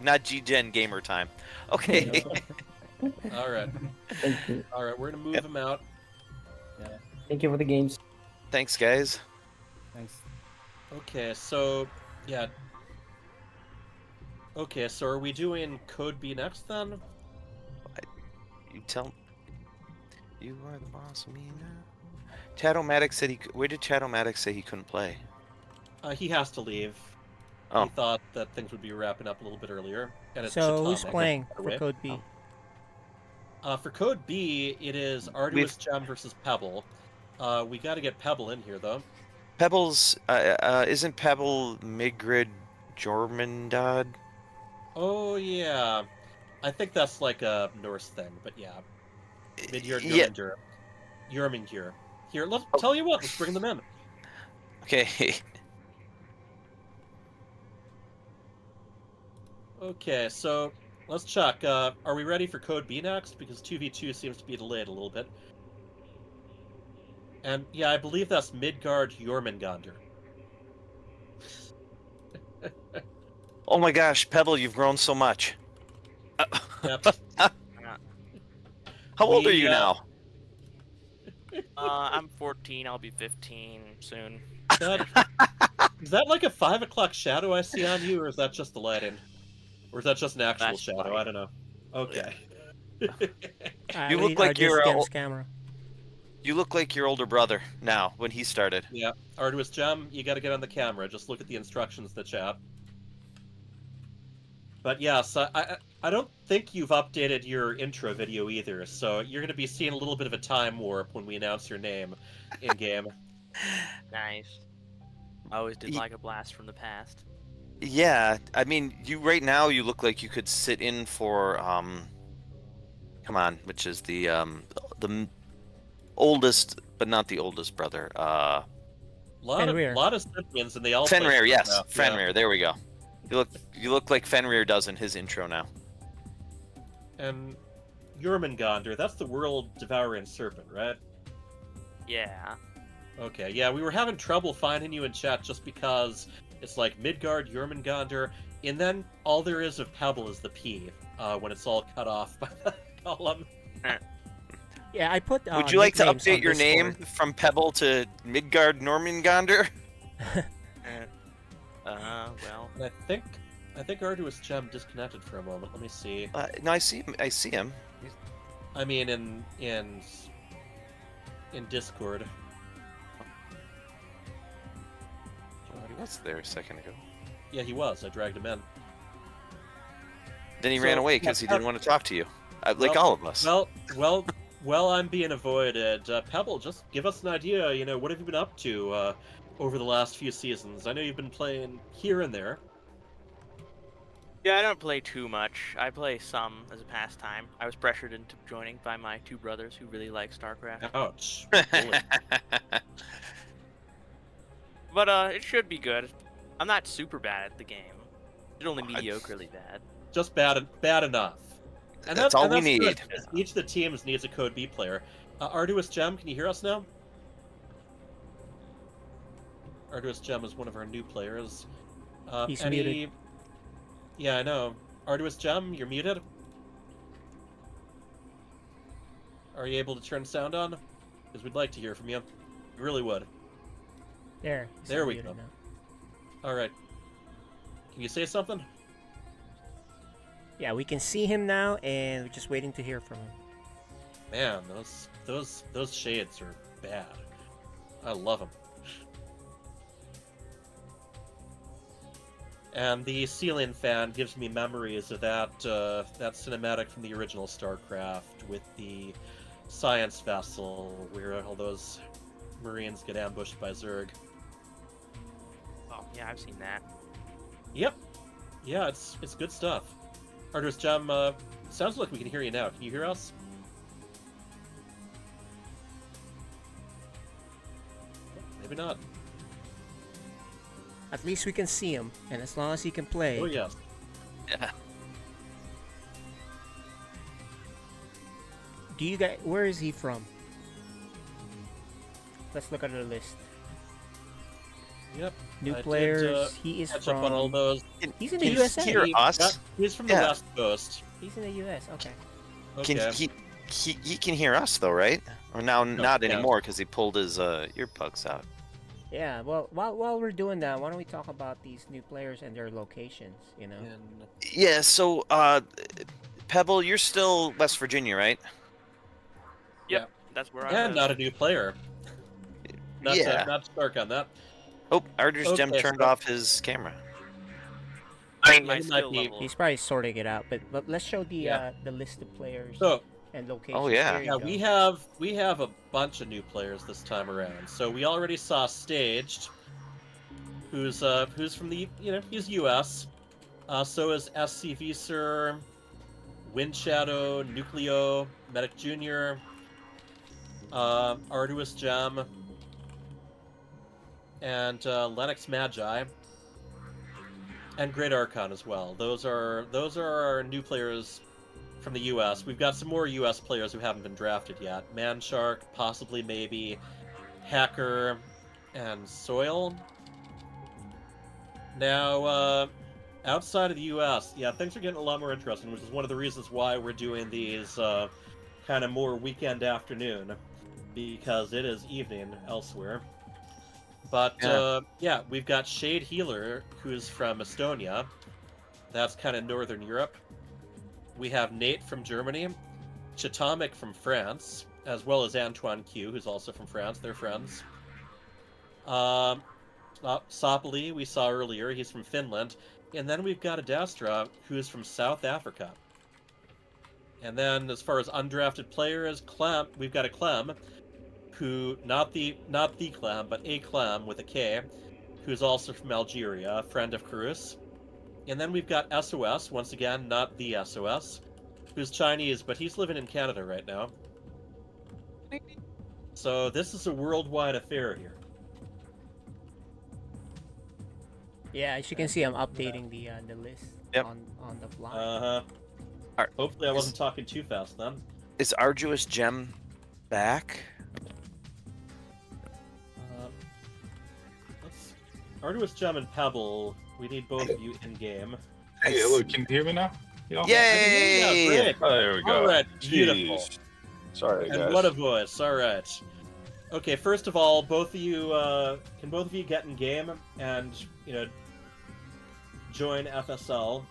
not G-Gen gamer time. Okay. All right. Thank you. All right, we're gonna move him out. Yeah. Thank you for the games. Thanks, guys. Thanks. Okay, so yeah. Okay, so are we doing Code B next then? You tell. You are the boss of me now. Chadomatic said where did Chadomatic say he couldn't play? He has to leave. Oh. He thought that things would be wrapping up a little bit earlier. And it's So who's Chitama, playing by the for way. Code B? For Code B, it is Arduous Gem versus Pebble. We got to get Pebble in here, though. Pebbles, isn't Pebble Migrid Jormungandr? Oh, yeah. I think that's like a Norse thing, but yeah. Midyard Yeah. Jormungandr. Here, let's tell you what, let's bring them in. Okay. Okay, so let's check. Are we ready for Code B next? Because 2v2 seems to be delayed a little bit. And yeah, I believe that's Midgard Jormungandr. Oh my gosh, Pebble, you've grown so much. Yep. How old are you now? I'm 14. I'll be 15 soon. Is that like a 5 o'clock shadow I see on you, or is that just the lighting? Or is that just an actual That's shadow? fine. I don't know. Okay. You look like you're camera. You look like your older brother now when he started. Yeah, Arduous Gem, you got to get on the camera. Just look at the instructions in the chat. But yes, I don't think you've updated your intro video either, so you're going to be seeing a little bit of a time warp when we announce your name in game. Nice. I always did like a blast from the past. Yeah, I mean, you right now you look like you could sit in for come on, which is the oldest but not the oldest brother. Lot of siblings, and they all Fenrir, play yes, now. Fenrir. Yeah. There we go. You look like Fenrir does in his intro now. And Jormungandr, that's the world devouring serpent, right? Yeah. Okay, yeah, we were having trouble finding you in chat just because it's like Midgard, Jormungandr, and then all there is of Pebble is the P when it's all cut off by the column. Yeah, I put. Would you like to nicknames update on your Discord. name from Pebble to Midgard Jormungandr? Well. And I think Arduous Gem disconnected for a moment. Let me see. No, I see him. I mean, in Discord. He was there a second ago. Yeah, he was. I dragged him in. Then he ran away because he didn't want to talk to you, like all of us. Well, I'm being avoided. Pebble, just give us an idea. You know, what have you been up to over the last few seasons? I know you've been playing here and there. Yeah, I don't play too much. I play some as a pastime. I was pressured into joining by my two brothers who really like StarCraft. Ouch. But it should be good. I'm not super bad at the game. It's only mediocrely bad. Just bad enough. And that's all we need. Good. Each of the teams needs a Code B player. Arduous Gem, can you hear us now? Arduous Gem is one of our new players. He's muted. Yeah, I know. Arduous Gem, you're muted. Are you able to turn sound on? Because we'd like to hear from you. We really would. There we go. All right. Can you say something? Yeah, we can see him now, and we're just waiting to hear from him. Man, those shades are bad. I love them. And the ceiling fan gives me memories of that cinematic from the original StarCraft with the science vessel where all those Marines get ambushed by Zerg. Oh, yeah, I've seen that. Yep. Yeah, it's good stuff. Arduous Gem, sounds like we can hear you now. Can you hear us? Maybe not. At least we can see him, and as long as he can play. Oh, yes. Yeah. Do you guys? Where is he from? Let's look at the list. Yep. New I players. Did, he is catch from. up on all those. He's in the Can USA. you hear us? He's from the West Coast. He's in the US. Okay. Okay. He can hear us though, right? Or now not yeah. anymore because he pulled his earplugs out. Yeah. Well, while we're doing that, why don't we talk about these new players and their locations? You know. Yeah. So, Pebble, you're still West Virginia, right? Yep. That's where I And not a new player. Not Yeah. not stark on that. Oh, Arduous Gem Okay, turned so- off his camera. I mean, my he might skill be- level. He's probably sorting it out. But let's show Yeah. the list of players So, and locations. Oh, yeah. There you yeah, go. we have a bunch of new players this time around. So we already saw Staged, who's from the he's US. So is SCV Sir, Wind Shadow, Nucleo, Medic Junior, Arduous Gem, and Lennox Magi, and Great Archon as well. Those are our new players from the US. We've got some more US players who haven't been drafted yet. Manshark, possibly, maybe, Hacker, and Soil. Now, outside of the US, yeah, things are getting a lot more interesting, which is one of the reasons why we're doing these kind of more weekend afternoon, because it is evening elsewhere. But yeah, we've got Shade Healer, who's from Estonia. That's kind of Northern Europe. We have Nate from Germany, Chatomic from France, as well as Antoine Q, who's also from France. They're friends. Sopoli, we saw earlier, he's from Finland. And then we've got Adastra, who is from South Africa. And then as far as undrafted players, Clem, we've got a Clem, who, not the Clem, but a Clem with a K, who's also from Algeria, a friend of Karus. And then we've got SOS, once again, not the SOS, who's Chinese, but he's living in Canada right now. So this is a worldwide affair here. Yeah, as you can see, I'm updating the list Yep. on the fly. Hopefully I wasn't talking too fast then. Is Arduous Gem back? Arduous Gem and Pebble, we need both of you in game. Hey, look, can you hear me now? Yeah, Yay! great. Oh, there we go. All right, beautiful. Jeez. Sorry, And guys. what a voice! All right. Okay, first of all, both of you can both of you get in game and join FSL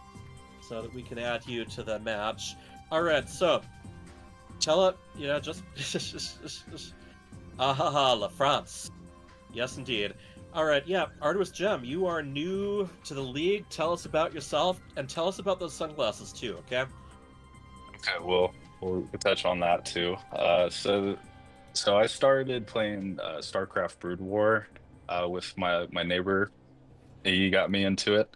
so that we can add you to the match. All right, so tell it, just ahaha, La France. Yes, indeed. All right, yeah, Arduous Gem, you are new to the league. Tell us about yourself and tell us about those sunglasses too. Okay. Okay, we'll touch on that too. So I started playing StarCraft Brood War with my neighbor. He got me into it.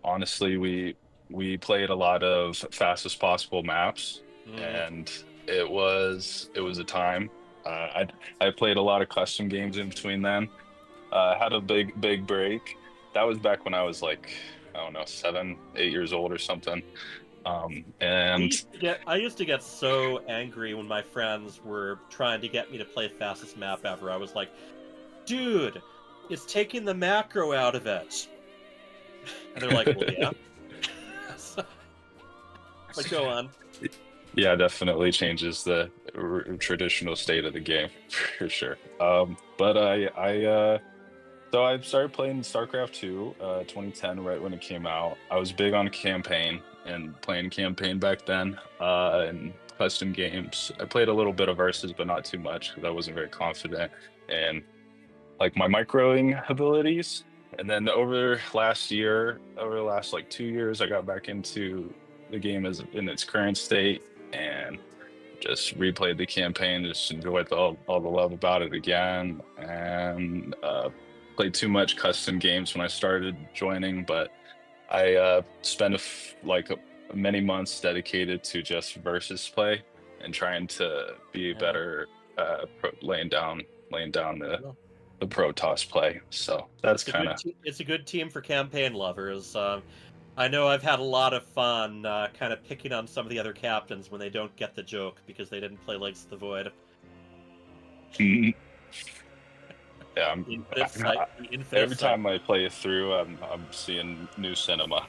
Honestly, we played a lot of fastest possible maps, and it was a time. I played a lot of custom games in between then. Had a big break. That was back when I was like, I don't know, 7, 8 years old or something. And I used to get so angry when my friends were trying to get me to play fastest map ever. I was like, dude, it's taking the macro out of it. And they're like, well, yeah. But go on. yeah, definitely changes the traditional state of the game for sure. But so I started playing StarCraft 2, 2010, right when it came out. I was big on campaign and playing campaign back then, and custom games. I played a little bit of versus, but not too much because I wasn't very confident in like my microing abilities. And then over the last like 2 years, I got back into the game in its current state and just replayed the campaign, just enjoyed all the love about it again, and played too much custom games when I started joining, but I spent many months dedicated to just versus play and trying to be better laying down the Protoss play. So that's kind of it's a good team for campaign lovers. I know I've had a lot of fun kind of picking on some of the other captains when they don't get the joke because they didn't play Legs of the Void. yeah. Every time I play it through, I'm seeing new cinema.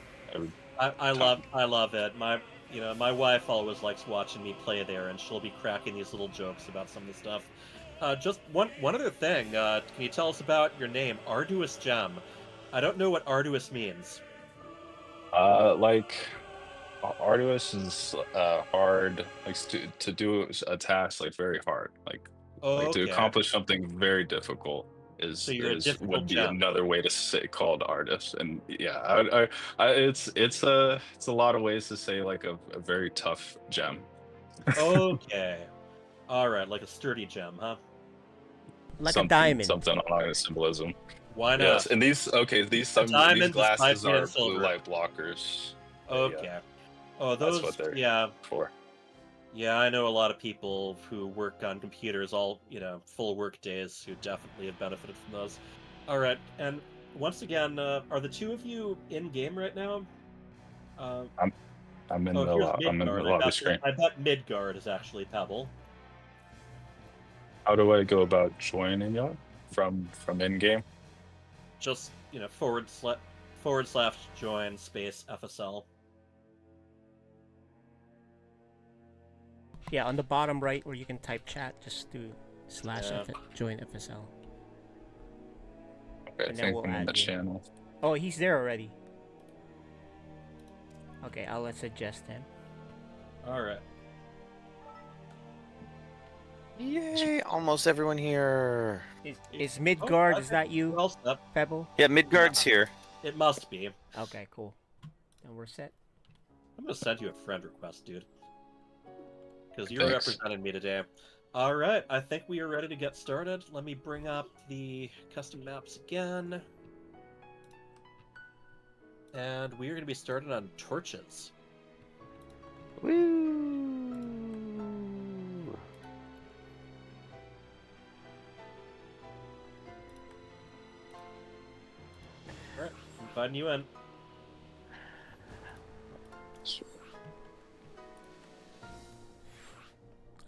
I love it. My wife always likes watching me play there, and she'll be cracking these little jokes about some of the stuff. Just one other thing. Can you tell us about your name, Arduous Gem? I don't know what Arduous means. Like Arduous is hard, like to do a task like very hard, like to accomplish something very difficult So you're a would difficult be gem. another way to say called artist. And yeah, it's a lot of ways to say like a very tough gem. Okay. All right, like a sturdy gem, huh? Like a diamond. Something along the symbolism. Why Yes, not? and these these Diamond, glasses despite being are blue silver. light blockers. Okay. Oh, That's those. what they're Yeah. for. Yeah, I know a lot of people who work on computers all, full work days who definitely have benefited from those. All right, and once again, are the two of you in game right now? Uh, I'm in oh, the here's I'm in the Midgard. lobby screen. I bet Midgard is actually Pebble. How do I go about joining y'all from in game? Just / join space FSL. Yeah, on the bottom right where you can type chat, just do / Yeah. join FSL. Okay, I And then think we'll I'm in add the you. channel. Oh, he's there already. Okay, I'll suggest him. All right. Yay! Almost everyone here. Is Midgard? I Is that you, Well set. Pebble? Yeah, Midgard's here. It must be. Okay, cool. Then we're set. I'm gonna send you a friend request, dude. Because you're Thanks. representing me today. All right, I think we are ready to get started. Let me bring up the custom maps again. And we are going to be starting on torches. Woo! All right, I'm inviting you in.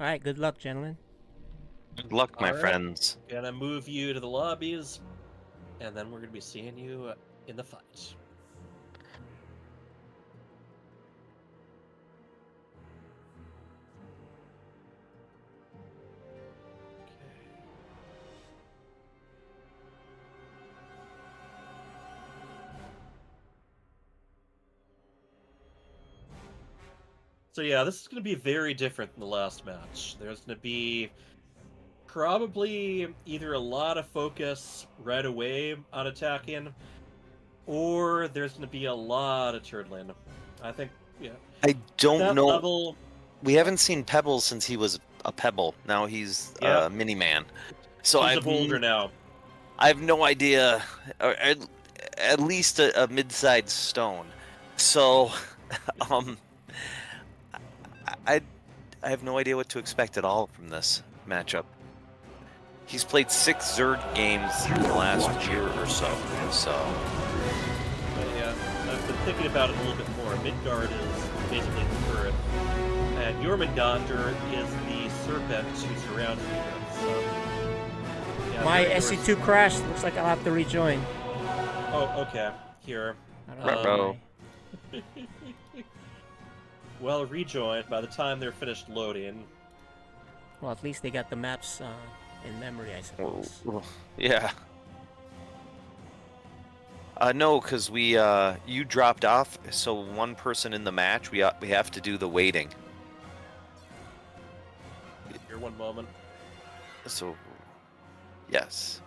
All right, good luck, gentlemen. Good luck, my All right. friends. Gonna move you to the lobbies, and then we're gonna be seeing you in the fight. So yeah, this is going to be very different than the last match. There's going to be probably either a lot of focus right away on attacking, or there's going to be a lot of turtling. I think, yeah. I don't that know. level, We haven't seen Pebble since he was a Pebble. Now he's Yeah. a mini man. So he's a I've boulder now. I have no idea, or at least a mid-sized stone. So, I have no idea what to expect at all from this matchup. He's played 6 Zerg games in the last year or so. But yeah, I've been thinking about it a little bit more. Midgard is basically the turret, and Jormungandr is the serpent who surrounds you. So, yeah, My very SC2 crashed. Looks like I'll have to rejoin. Oh, okay. Here. I don't know Ruh-roh. why. Well, rejoin by the time they're finished loading. Well, at least they got the maps in memory, I suppose. Yeah. No, because you dropped off, so one person in the match, we have to do the waiting. Here, one moment. So, yes.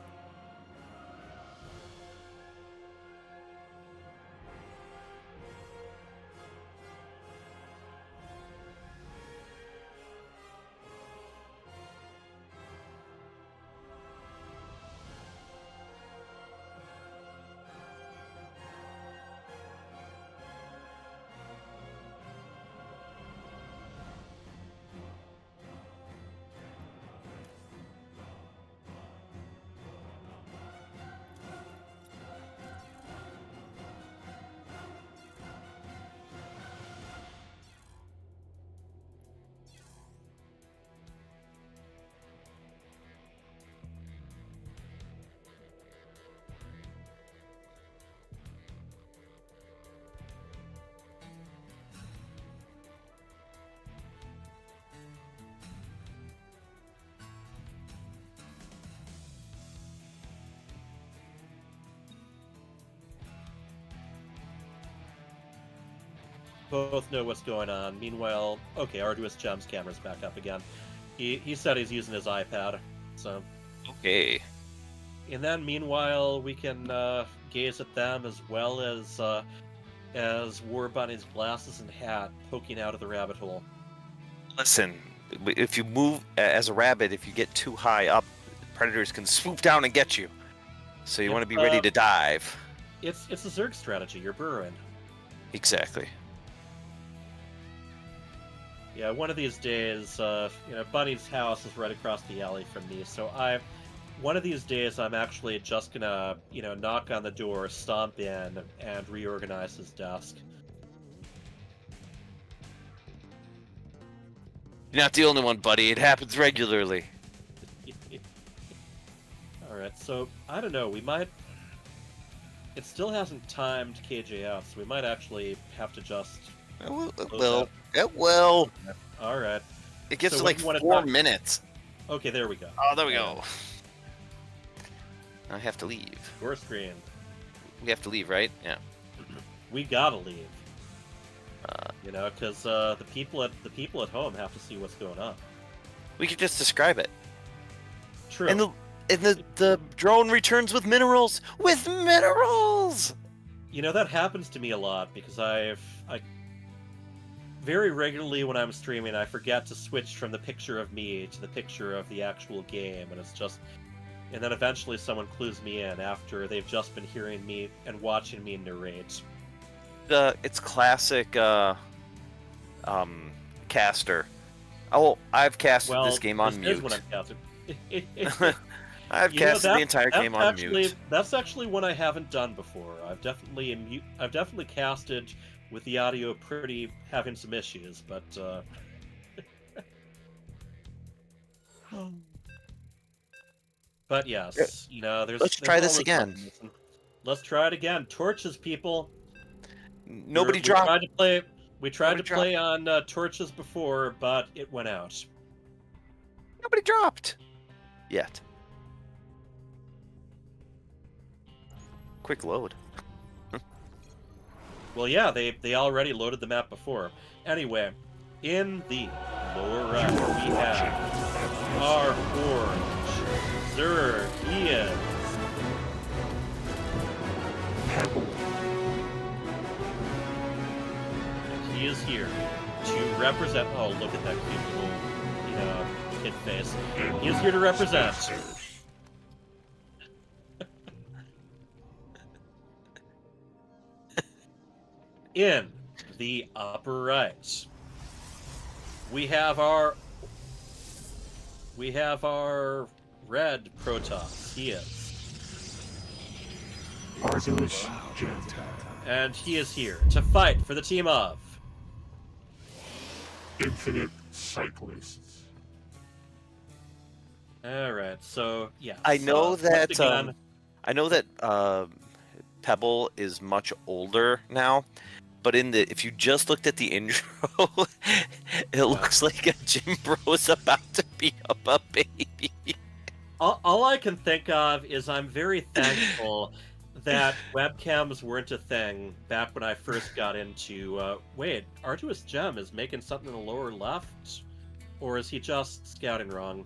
Both know what's going on. Meanwhile, okay, Arduous Gem's camera's back up again. He said he's using his iPad, so... Okay. and then meanwhile we can gaze at them as well as War Bunny's glasses and hat poking out of the rabbit hole. Listen, if you move as a rabbit, if you get too high up, predators can swoop down and get you. So you want to be ready to dive. It's a Zerg strategy. You're burrowing. Exactly. Yeah, one of these days, Bunny's house is right across the alley from me, so one of these days I'm actually just gonna, knock on the door, stomp in, and reorganize his desk. You're not the only one, buddy. It happens regularly. Alright, so, I don't know, we might... It still hasn't timed KJ out, so we might actually have to just... It will. It will. Alright. It gets so to like 4 minutes. Okay, there we go. Oh, there we go. I have to leave. Your screen. We have to leave, right? Yeah. We gotta leave. Because the people at home have to see what's going on. We could just describe it. True. And the drone returns with minerals. With minerals. That happens to me a lot because I very regularly when I'm streaming I forget to switch from the picture of me to the picture of the actual game, and then eventually someone clues me in after they've just been hearing me and watching me narrate. It's classic caster. Oh, I've casted this game on mute. When I'm casted. I've casted the entire game on mute. That's actually one I haven't done before. I've definitely casted with the audio having some issues, but but yes, there's. Let's try this again. Let's try it again. Torches, people. Nobody dropped. We tried to play on torches before, but it went out. Nobody dropped yet. Quick load. Well, yeah, they already loaded the map before. Anyway, in the lower right, we have our orange Zerg. He is and he is here to represent. Oh, look at that cute little, kid face. He is here to represent. In the upper right, we have our red Protoss. He is, and he is here to fight for the team of Infinite Cyclists. All right, so yeah. I know that. I know that Pebble is much older now. But if you just looked at the intro, it looks like a gym bro is about to beat up a baby. All I can think of is I'm very thankful that webcams weren't a thing back when I first got into. Wait, Arduous Gem is making something in the lower left, or is he just scouting wrong?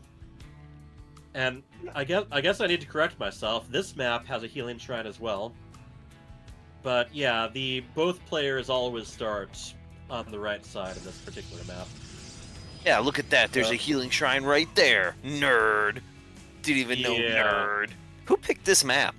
And I guess I need to correct myself. This map has a healing shrine as well. But yeah, both players always start on the right side of this particular map. Yeah, look at that. There's a healing shrine right there. Nerd. Didn't even know nerd. Who picked this map?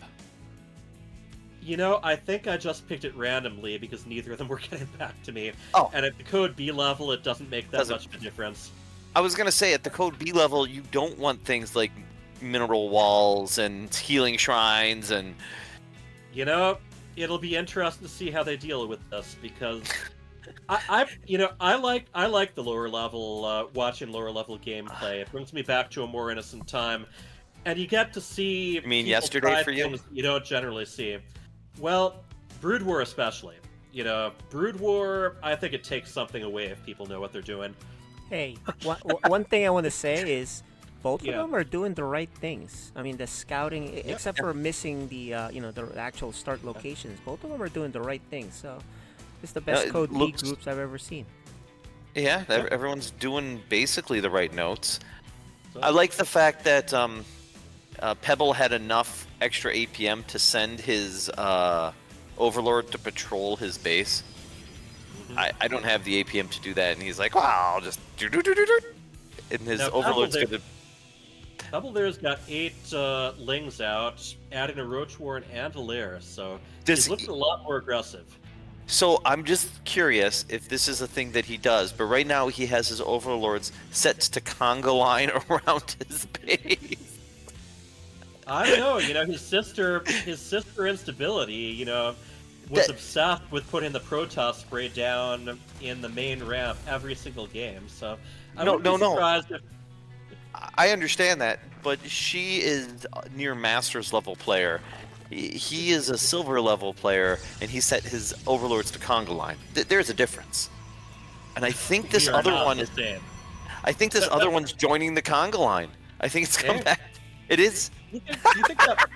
I think I just picked it randomly because neither of them were getting back to me. Oh. And at the code B level, it doesn't make that much of a difference. I was going to say, at the code B level, you don't want things like mineral walls and healing shrines and... It'll be interesting to see how they deal with this because I like the lower level watching lower level gameplay. It brings me back to a more innocent time, and you get to see. You mean yesterday for you? You don't generally see. Well, Brood War especially. Brood War. I think it takes something away if people know what they're doing. Hey, one thing I want to say is. Both of them are doing the right things. I mean, the scouting, except for missing the, the actual start locations. Both of them are doing the right things. So, it's the best Code B groups I've ever seen. Yeah, everyone's doing basically the right notes. I like the fact that Pebble had enough extra APM to send his Overlord to patrol his base. I don't have the APM to do that, and he's like, well, I'll just do. And his Now, Overlord's gonna. Double There's got 8 Lings out, adding a Roach Warren and a Lair, so Does he's looking a lot more aggressive. So I'm just curious if this is a thing that he does, but right now he has his Overlords set to conga line around his base. I don't know, his sister Instability, was obsessed with putting the Protoss spray down in the main ramp every single game, so I wouldn't be surprised if... I understand that, but she is near Masters level player. He is a silver level player, and he set his Overlords to conga line. There's a difference, and I think this other one is. I think this other one's joining the conga line. I think it's come back. It is. You think that?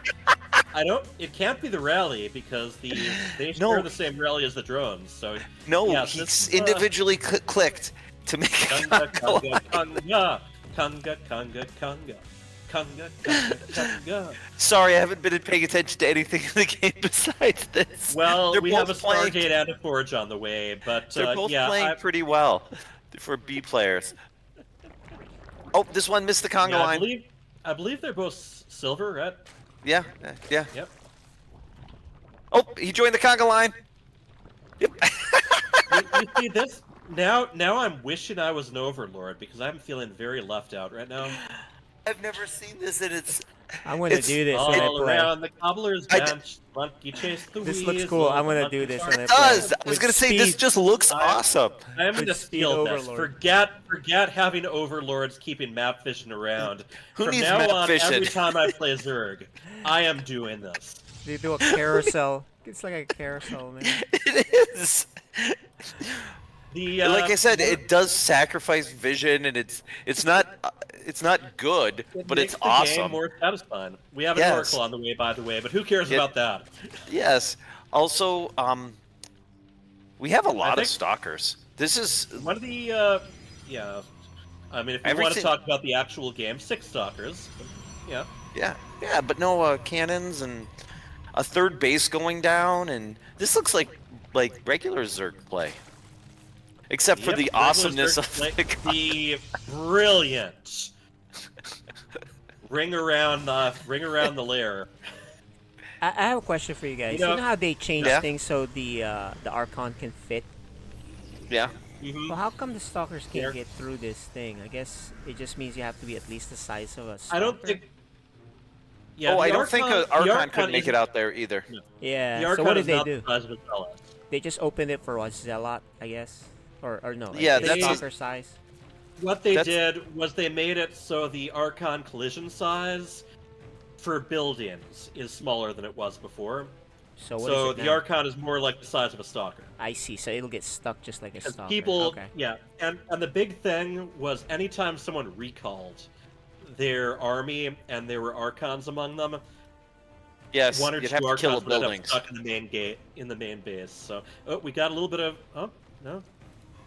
It can't be the rally because they share the same rally as the drones. So no, yeah, he's individually clicked to make conga line. Conga. Sorry, I haven't been paying attention to anything in the game besides this. Well, we have a Stargate and a Forge on the way, but they're both playing pretty well for B players. Oh, this one missed the conga line. I believe they're both silver, right? Yeah. Yep. Oh, he joined the conga line. Yep. you see this? Now I'm wishing I was an Overlord because I'm feeling very left out right now. I've never seen this, and I'm gonna do this when I all play. around the cobbler's bench. Monkey chase the This looks weasel, cool. I'm gonna do this when I it play. does. I was gonna say this just looks awesome. I'm gonna steal this. Forget having Overlords keeping map vision around. Who From needs now map on, vision? every time I play Zerg, I am doing this. They do a carousel. It's like a carousel, man. It is. Like I said, it does sacrifice vision, and it's not good, but it's awesome. Game more satisfying. We have an Oracle on the way, by the way, but who cares about that? Yes. Also, we have a lot of stalkers. This is one of the yeah. I mean, if you want to talk about the actual game, 6 stalkers. Yeah. Yeah, but no cannons and a third base going down, and this looks like regular Zerg play. Except for the awesomeness of the brilliant ring around the lair. I have a question for you guys. You know how they changed things so the Archon can fit? Yeah. Mm-hmm. Well, how come the stalkers can't get through this thing? I guess it just means you have to be at least the size of a stalker. I don't think. Yeah, I don't think Archon could make it out there either. No. Yeah. So what did they do? They just opened it for a Zealot, I guess. Or no, yeah, that's stalker size. What they did was they made it so the Archon collision size for buildings is smaller than it was before. So the Archon is more like the size of a stalker. I see. So it'll get stuck just like a stalker. People, and the big thing was anytime someone recalled their army and there were Archons among them, yes, one or you'd two have to kill Archons the would end up buildings. stuck in the main gate, in the main base. So we got a little bit of no.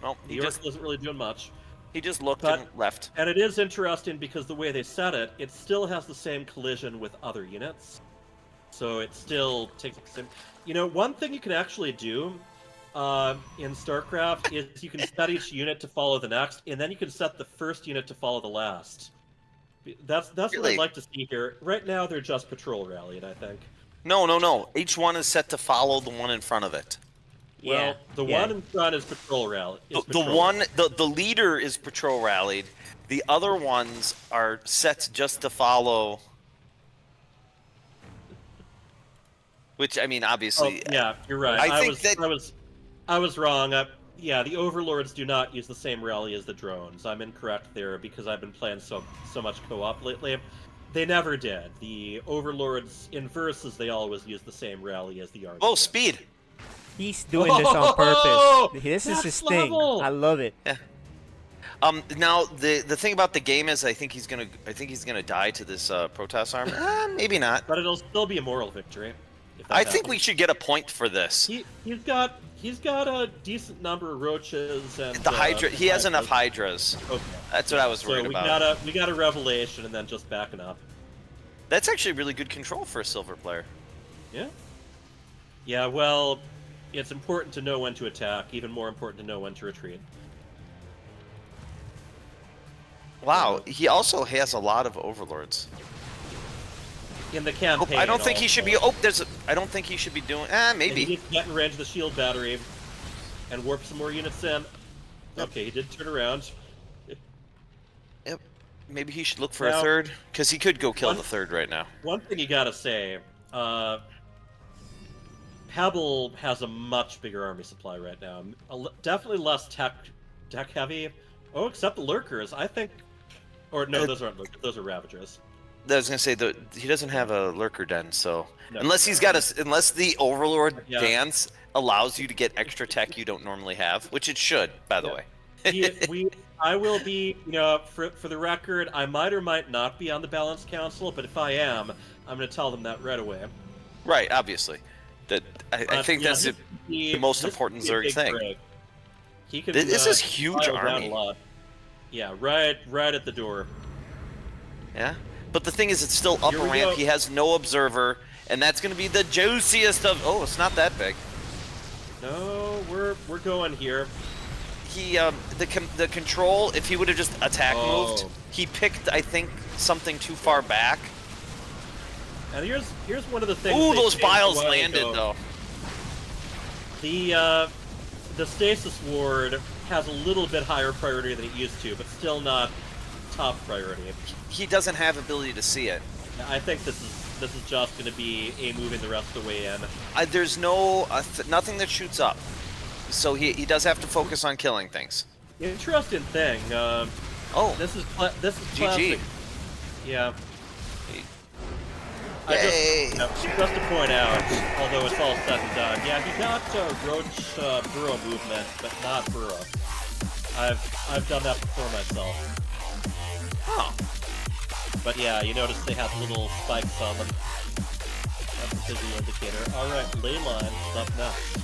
Well, The Oracle isn't really doing much. He just looked and left. And it is interesting because the way they set it, it still has the same collision with other units. So it still takes the same... one thing you can actually do in StarCraft is you can set each unit to follow the next, and then you can set the first unit to follow the last. That's what I'd like to see here. Right now, they're just patrol rallied, I think. No. Each one is set to follow the one in front of it. Well, the one in front is patrol rally. The leader is patrol rallied. The other ones are set just to follow. Which I mean, obviously. Yeah, you're right. I was wrong. The Overlords do not use the same rally as the drones. I'm incorrect there because I've been playing so much co-op lately. They never did. The Overlords in versus they always use the same rally as the Army. Oh, speed. He's doing this on purpose. This is his thing. I love it. Yeah. Now the thing about the game is I think he's gonna die to this Protoss arm. Maybe not. But it'll still be a moral victory. I think we should get a point for this. He's got a decent number of roaches and the Hydra. He has enough Hydras. Okay. That's what I was worried about. We got a revelation and then just backing up. That's actually really good control for a silver player. Yeah. Yeah, well, it's important to know when to attack, even more important to know when to retreat. Wow, he also has a lot of overlords. In the campaign, I don't think he should be. also. I don't think he should be doing. And Maybe. he did get in range of the shield battery and warp some more units in. Okay, he did turn around. Yep. Maybe he should look for Now, a third, because he could go kill the third right now. One thing you gotta say, Pebble has a much bigger army supply right now. Definitely less tech heavy. Oh, except the lurkers. I think, or no, those aren't lurkers. Those are ravagers. I was gonna say he doesn't have a lurker den, so No. unless the Overlord dance allows you to get extra tech you don't normally have, which it should, by the way. I will be, for the record, I might or might not be on the Balance Council, but if I am, I'm going to tell them that right away. Right, obviously. I think that's the most important Zerg thing. Break. He can, this is huge army. A lot. Yeah, right at the door. Yeah, but the thing is, it's still up a ramp. He has no observer, and that's going to be the juiciest of. Oh, it's not that big. No, we're going here. He the control. If he would have just attack moved, he picked I think something too far back. And here's one of the things. Ooh, those vials landed though. The stasis ward has a little bit higher priority than it used to, but still not top priority. He doesn't have ability to see it. I think this is just going to be a moving the rest of the way in. There's no nothing that shoots up, so he does have to focus on killing things. Interesting thing. This is GG. classic. Yeah. Just to point out, although it's all said and done, yeah, he got Roach Burrow movement, but not Burrow. I've done that before myself. Oh. But yeah, you notice they have little spikes on them. That's a visual indicator. Alright, Leyline is up next.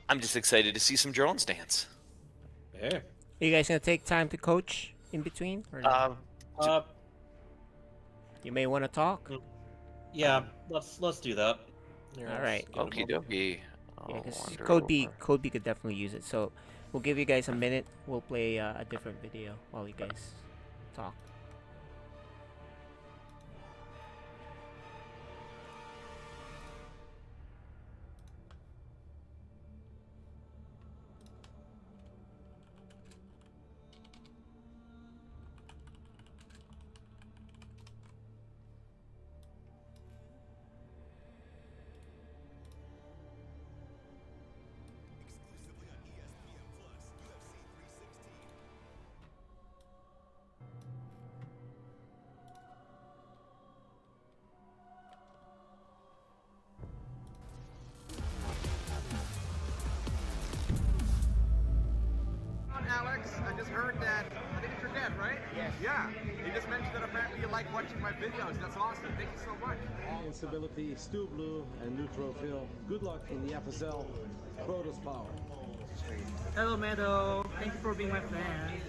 I'm just excited to see some drones dance. Hey. Are you guys gonna take time to coach in between? Or no? You may want to talk. Yeah, let's do that. All right. Okie dokie. Yeah, because Code B could definitely use it. So we'll give you guys a minute. We'll play a different video while you guys talk. Alex, I just heard that, I think it's your dad, right? Yes. Yeah, he just mentioned that apparently you like watching my videos. That's awesome. Thank you so much. Instability, Stu Blue, and Neutrophil. Good luck in the FSL. Protoss Power. Hello, Meadow. Thank you for being my fan.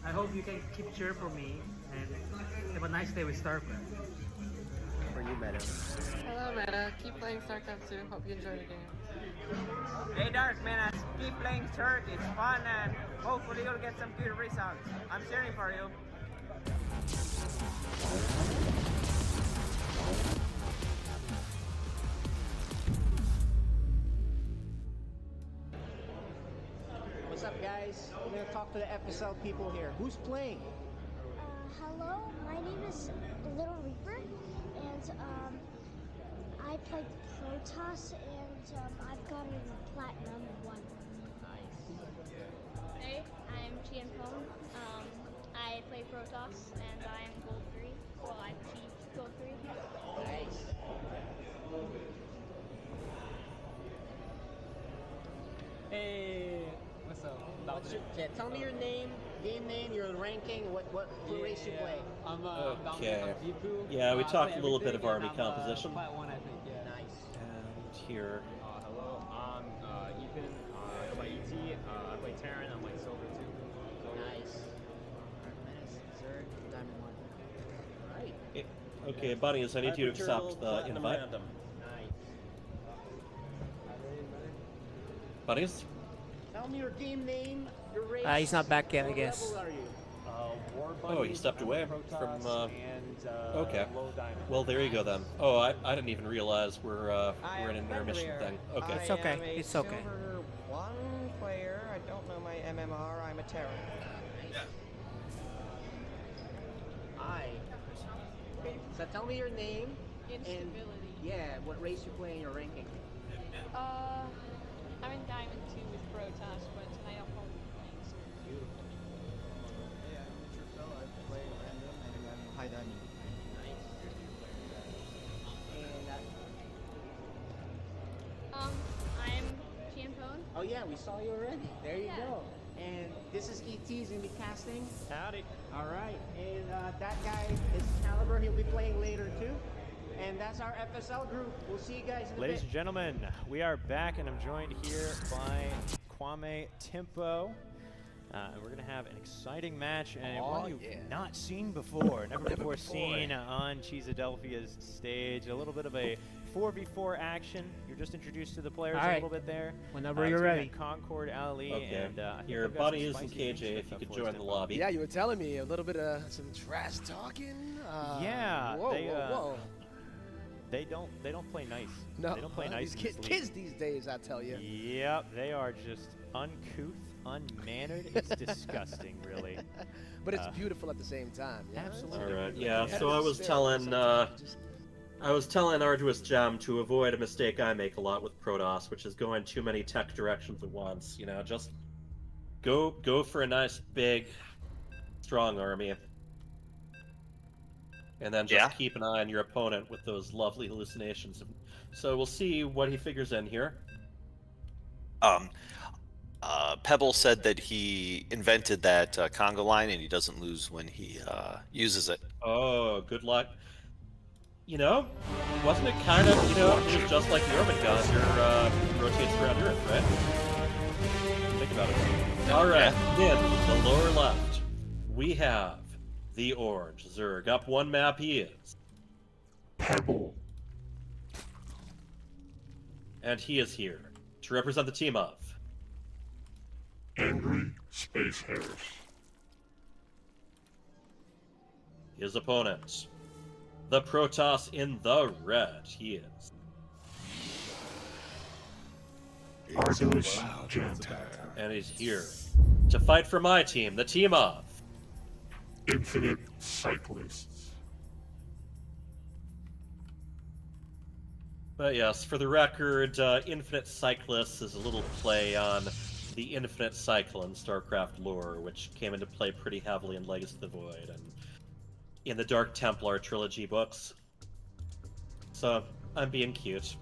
I hope you can keep cheer for me and have a nice day with StarCraft. For you, Meadow. Hello, Meta. Keep playing StarCraft 2. Hope you enjoy the game. Hey Dark man, keep playing Turk, it's fun and hopefully you'll get some good results. I'm cheering for you. What's up guys? We're going to talk to the FSL people here. Who's playing? Hello, my name is Little Reaper and I played Protoss and I've gotten Platinum 1. Nice. Hey, I'm Chien Pong. I play Protoss and I am Gold 3. Well, I've achieved Gold 3. Nice. Hey, what's up? Tell me your name, game name, your ranking, what race you play. I'm Okay. Yeah, we talked a little bit of army composition. Plat 1, I think, yeah. Nice. And here. Hello, I'm Ethan. I go by ET. I play Terran. I'm like Silver 2. So Nice. Menace, Zerg, Diamond 1. Alright. Okay, Bunnies, I need you to accept the invite. Bunnies? Tell me your game name, your race. He's not back yet, I what guess. level are you? Oh, he stepped away from. Okay. Well, there you go then. Oh, I didn't even realize we're in an intermission thing. Okay. It's okay. I am a It's okay. Silver 1 player. I don't know my MMR. I'm a Terran. So tell me your name Instability. and yeah, what race you play in your ranking. I'm in Diamond 2 with Protoss, but tonight I'll probably be playing Silver. Yeah, I'm a fellow. I play random and I'm high diamond. And I'm Champone. oh yeah, we saw you already. There you go. And this is ET's gonna be casting. Howdy. All right, and that guy is Caliber. He'll be playing later too. And that's our FSL group. We'll see you guys in a Ladies bit. and gentlemen, we are back, and I'm joined here by Kwame Tempo. And we're going to have an exciting match, and one you've not seen before, never before seen on Cheesadelphia's stage. A little bit of a 4v4 action. You're just introduced to the players a little bit there. Whenever you're ready. Concord Ali. Okay. And, I think Your they've got some Bunnies and spicy KJ, things if you up could for us, join the Tempo. lobby. Yeah, you were telling me a little bit of some trash talking. Yeah, Whoa, they, whoa, whoa. They don't play nice. No, they don't play nice. These in this kids league. these days, I tell you. Yep, they are just uncouth, unmannered. It's disgusting, really. But it's beautiful at the same time. Yeah? Absolutely. All right. Yeah. So I was telling Arduous Gem to avoid a mistake I make a lot with Protoss, which is going too many tech directions at once. You know, just go for a nice big, strong army. And then just keep an eye on your opponent with those lovely hallucinations. So we'll see what he figures in here. Pebble said that he invented that conga line and he doesn't lose when he uses it. Oh, good luck. You know, wasn't it kind of, it was just like the orbit geyser rotates around Earth, right? Think about it. All right, in the lower left, we have the Orange Zerg. Up one map he is. Pebble. And he is here to represent the team of Angry Space Harris. his opponent, the Protoss in the red. He is Arduous Gentile. and he's here to fight for my team, the team of Infinite Cyclists. But yes, for the record, Infinite Cyclists is a little play on the Infinite Cycle in StarCraft lore, which came into play pretty heavily in Legacy of the Void and in the Dark Templar trilogy books. So I'm being cute.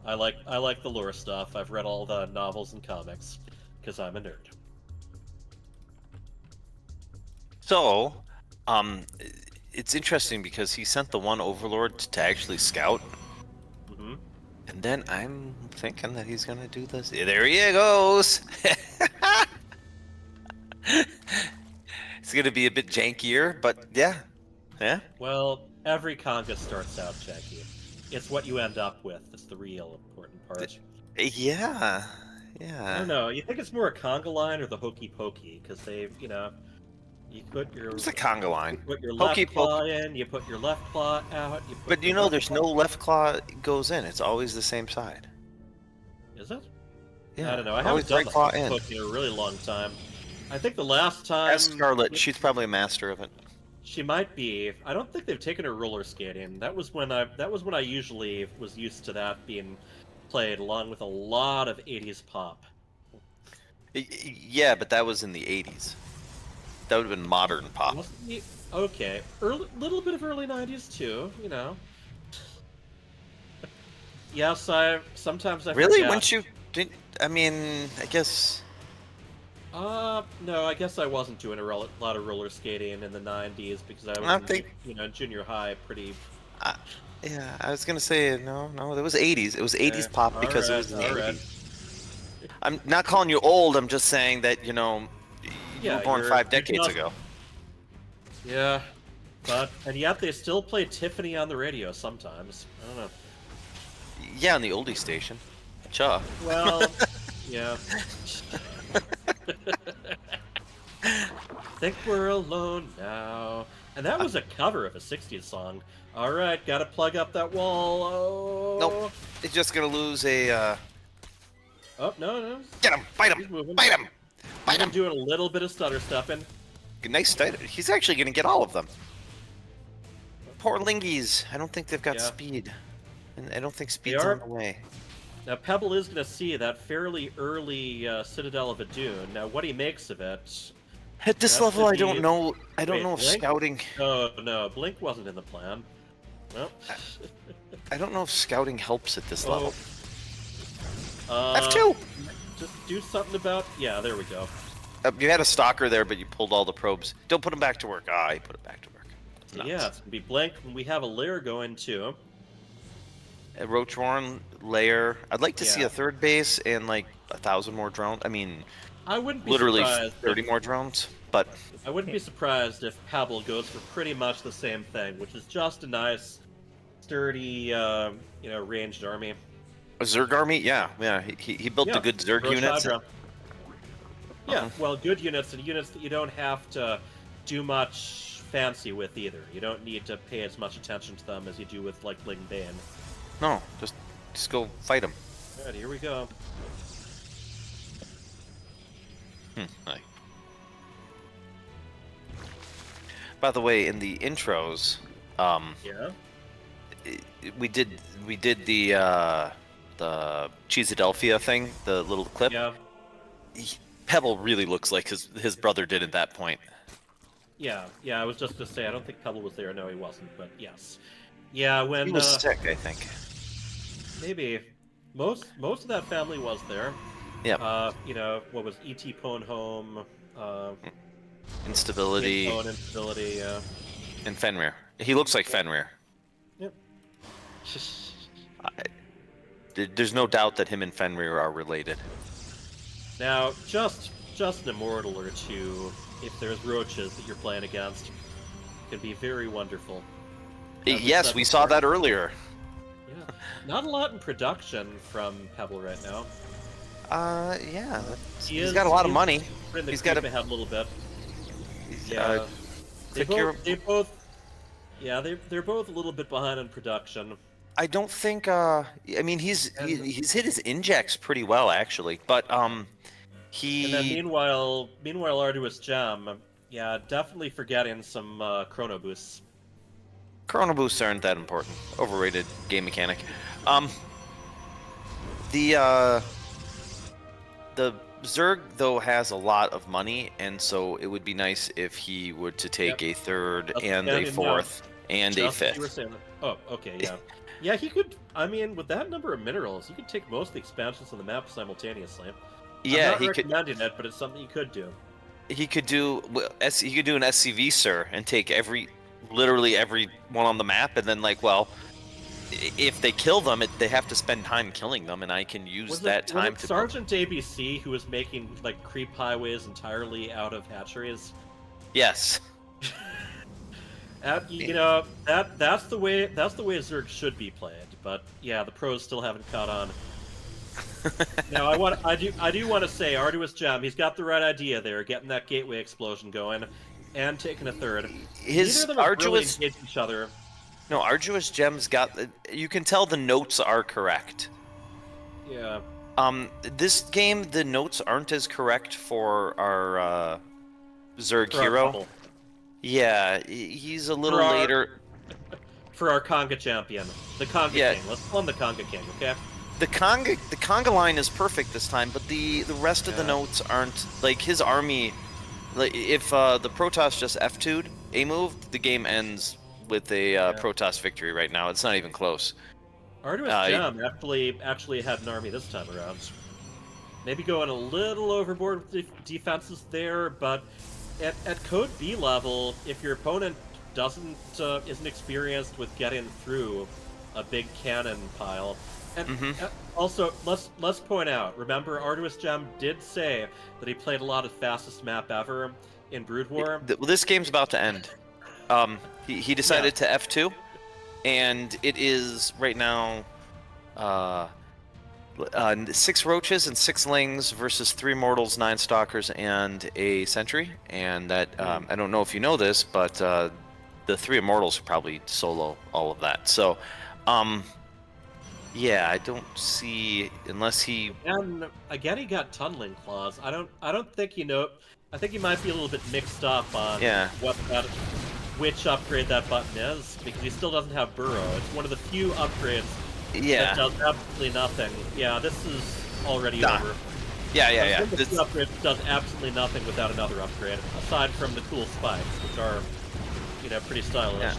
I like the lore stuff. I've read all the novels and comics because I'm a nerd. So, it's interesting because he sent the one Overlord to actually scout. Mm-hmm. And then I'm thinking that he's gonna do this. Yeah, there he goes. It's gonna be a bit jankier, but yeah. Well, every conga starts out janky. It's what you end up with that's the real important part. Yeah. I don't know. You think it's more a conga line or the hokey pokey? Because they, you put your. It's a conga line. You put your Hokey left claw in. You put your left claw out. You put But your there's no left claw goes in. It's always the same side. Is it? Yeah. I don't know. I always haven't done right the claw hokey in. pokey in a really long time. I think the last time. Ask Scarlet. She's probably a master of it. She might be. I don't think they've taken her roller skating. That was when I usually was used to that being played along with a lot of 80s pop. Yeah, but that was in the 80s. That would have been modern pop. Okay, little bit of early 90s too, Yes, sometimes I Really? forget. Once you didn't, I mean, I guess. No, I guess I wasn't doing a lot of roller skating in the 90s because I was in junior high pretty. Yeah, I was gonna say no. It was 80s. It was 80s pop because it was in the 80s. I'm not calling you old. I'm just saying that you were born 5 decades ago. Yeah, And yet they still play Tiffany on the radio sometimes. I don't know. Yeah, on the oldie station. Cha. Well, yeah. Think we're alone now. And that was a cover of a 60s song. Alright, gotta plug up that wall. Oh. Nope. It's just gonna lose a, Oh, no. Get him! Bite him! Bite him! Bite him! Doing a little bit of stutter stuffing. Nice stutter. He's actually gonna get all of them. Poor Lingies. I don't think they've got speed. And I don't think speed's on the way. Now, Pebble is going to see that fairly early Citadel of a Dune. Now, what he makes of it... At this level, I don't know. I don't know if Blink? scouting... No, Blink wasn't in the plan. Well... I don't know if scouting helps at this level. F2! Just do something about... Yeah, there we go. You had a stalker there, but you pulled all the probes. Don't put them back to work. Ah, you put it back to work. Nuts. Yeah, it's going to be Blink, and we have a lair going, too. A Roach Warren layer. I'd like to see a third base and like 1,000 more drones. I mean, I wouldn't be literally surprised 30 more drones. But I wouldn't be surprised if Pebble goes for pretty much the same thing, which is just a nice, sturdy, ranged army. A Zerg army? Yeah. He built the good Zerg units. Yeah, well, good units and units that you don't have to do much fancy with either. You don't need to pay as much attention to them as you do with like Ling Bane. No, just go fight him. Alright, here we go. Hi. By the way, in the intros, we did the Cheesadelphia thing, the little clip. Yeah. Pebble really looks like his brother did at that point. Yeah, I was just to say I don't think Pebble was there. No, he wasn't. But yes, yeah, when he was sick, I think. Maybe most of that family was there. Yeah. What was E.T. Pone Home? Instability. Instability. And Fenrir. He looks like Fenrir. Yep. There's no doubt that him and Fenrir are related. Now, just an immortal or two, if there's roaches that you're playing against, can be very wonderful. Yes, we saw that earlier. Yeah. Not a lot in production from Pebble right now. Yeah. He's got a lot of money. He's got to have a little bit. Yeah. They're both a little bit behind in production. I don't think. I mean, he's hit his injects pretty well actually, but he. And then meanwhile, Arduous Gem, definitely forgetting some chrono boosts. Chrono boosts aren't that important. Overrated game mechanic. The Zerg though has a lot of money, and so it would be nice if he were to take a third and a fourth and a fifth. Oh, okay, yeah. Yeah, he could. I mean, with that number of minerals, he could take most of the expansions on the map simultaneously. Yeah, I'm not he recommending it, but it's something he could do. He could do an SCV, sir, and take literally every one on the map, and then if they kill them, they have to spend time killing them, and I can use that time to. Sergeant ABC who was making creep highways entirely out of hatcheries. Yes. That's the way Zerg should be played, but yeah, the pros still haven't caught on. Now I do want to say Arduous Gem, he's got the right idea there, getting that gateway explosion going, and taking a third. His Neither of them have really Arduous engaged each other. No, Arduous Gem's got. You can tell the notes are correct. Yeah. This game, the notes aren't as correct for our Zerg hero. Yeah, he's a little later. For our Conga champion, the Conga King. Let's call him the Conga King, okay? The Conga line is perfect this time, but the rest of the notes aren't. Like his army, if the Protoss just F2'd a move, the game ends with a Protoss victory right now. It's not even close. Arduous Gem actually had an army this time around. Maybe going a little overboard with defenses there, but at Code B level, if your opponent isn't experienced with getting through a big cannon pile, and also let's point out. Remember, Arduous Gem did say that he played a lot of fastest map ever in Brood War. Well, this game's about to end. He decided to F2, and it is right now 6 roaches and 6 lings versus 3 mortals, 9 stalkers, and a sentry. And that I don't know if you know this, but the 3 immortals probably solo all of that. So, yeah, I don't see unless he. And again, he got tunneling claws. I don't think you know. I think he might be a little bit mixed up on which upgrade that button is, because he still doesn't have burrow. It's one of the few upgrades that does absolutely nothing. Yeah, this is already over. Yeah. This upgrade does absolutely nothing without another upgrade, aside from the cool spikes, which are, pretty stylish. Yeah.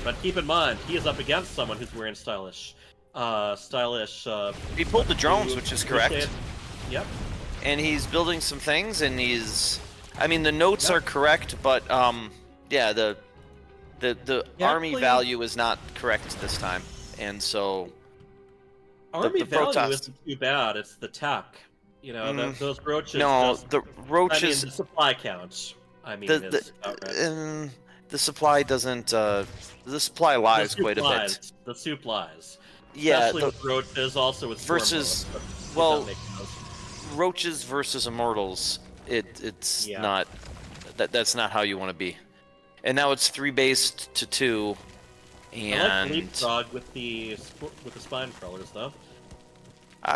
But keep in mind, he is up against someone who's wearing stylish. He pulled the drones, which is correct. Yep. And he's building some things, and he's. I mean, the notes are correct, but yeah, the army value is not correct this time, and so. Army the value Protoss... isn't too bad. It's the tech. Those roaches. No, the roaches. I mean, the supply counts. I mean, the supply doesn't. The supply lies quite a bit. The soup lies. Yeah, especially with roaches, also with versus. Roaches versus immortals. It's not. That's not how you want to be. And now it's 3 based to 2. And I like leapfrog with the spine crawlers though.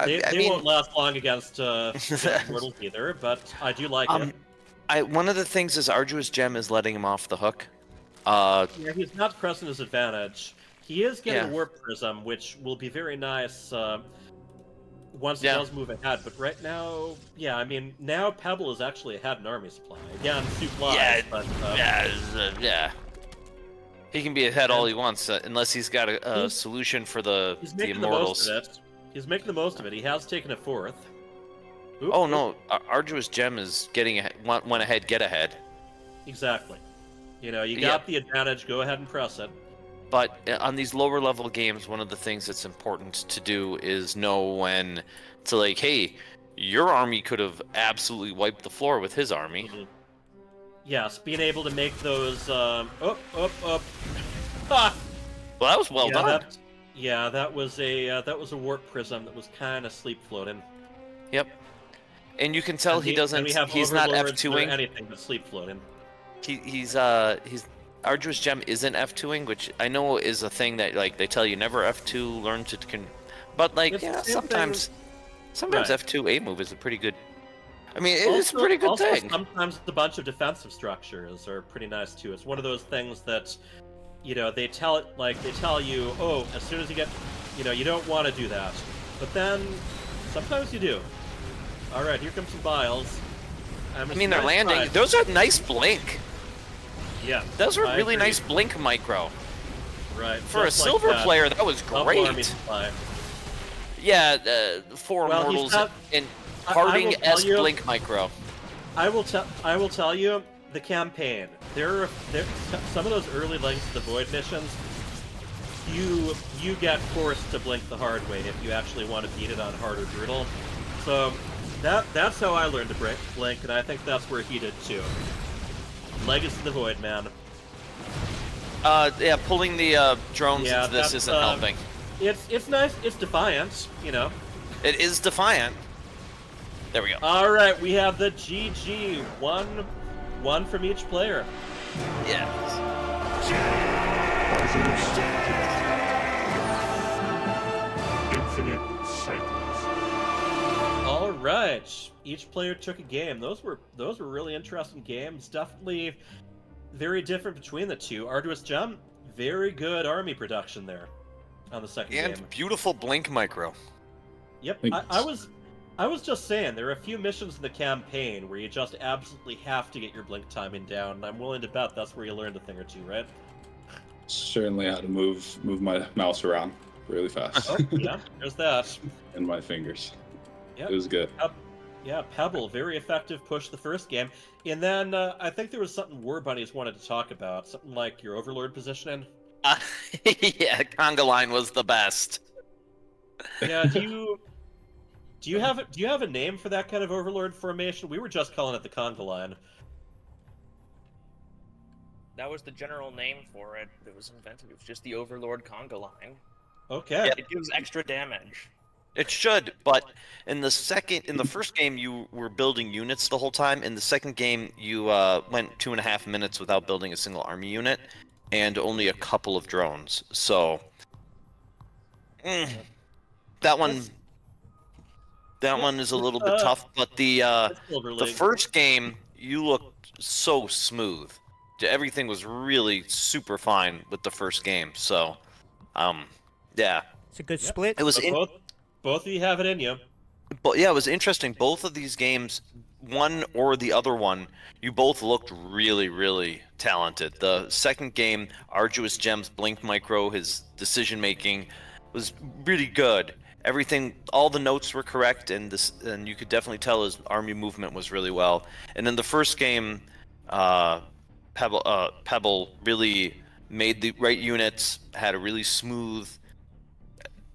They mean, won't last long against immortals either, but I do like it. One of the things is Arduous Gem is letting him off the hook. Yeah, he's not pressing his advantage. He is getting a Warp Prism, which will be very nice once he does move ahead. But right now, I mean, now Pebble is actually ahead in army supply. Again, soup lies, but... yeah. He can be ahead all he wants, unless he's got a solution for the immortals. He's making the most of it. He has taken a 4th. No, Arduous Gem is getting ahead, went ahead, get ahead. Exactly. You got the advantage. Go ahead and press it. But on these lower level games, one of the things that's important to do is know when to like, hey, your army could have absolutely wiped the floor with his army. Mm-hmm. Yes, being able to make those Ah! Well, that was well done. That was a warp prism that was kind of sleep floating. Yep. And you can tell he doesn't. He's not F2ing anything but sleep floating. He's Arduous Gem isn't F2ing, which I know is a thing that like they tell you never F2, learn to but like sometimes F2 A move is a pretty good. I mean, it's a pretty good thing. Sometimes a bunch of defensive structures are pretty nice too. It's one of those things that, they tell you, oh, as soon as you get, you don't want to do that, but then sometimes you do. All right, here comes some biles. I mean, they're landing. Those are nice blink. Yeah, those were really nice blink micro. Right. For a silver player, that was great. Yeah, 4 immortals and Harding S blink micro. I will tell you the campaign. There are some of those early Links to the Void missions. You get forced to blink the hard way if you actually want to beat it on hard or brutal. So that's how I learned to blink, and I think that's where he did too. Legacy of the Void, man. Yeah, pulling the drones into this isn't helping. It's nice. It's defiant, It is defiant. There we go. All right, we have the GG. One from each player. Yes. Infinite cycles. All right, each player took a game. Those were really interesting games. Definitely very different between the two. Arduous Gem, very good army production there on the second game. And beautiful blink micro. Yep, I was just saying, there are a few missions in the campaign where you just absolutely have to get your blink timing down, and I'm willing to bet that's where you learned a thing or two, right? Certainly how to move my mouse around really fast. Oh, yeah, there's that. And my fingers. Yep. It was good. Yeah, Pebble, very effective push the first game. And then I think there was something War Bunnies wanted to talk about, something like your Overlord positioning. Yeah, Conga line was the best. Yeah, do you have a name for that kind of Overlord formation? We were just calling it the Conga line. That was the general name for it that was invented. It was just the Overlord conga line. Okay. Yeah. It gives extra damage. It should, but in the first game, you were building units the whole time. In the second game, you went 2.5 minutes without building a single army unit, and only a couple of drones. So, that one is a little bit tough. But the first game, you looked so smooth. Everything was really super fine with the first game. So, yeah. It's a good split. It was both of you have it in you. But yeah, it was interesting. Both of these games, one or the other one, you both looked really, really talented. The second game, Arduous Gems, Blink Micro, his decision making was really good. Everything, all the notes were correct, and you could definitely tell his army movement was really well. And in the first game, Pebble really made the right units, had a really smooth,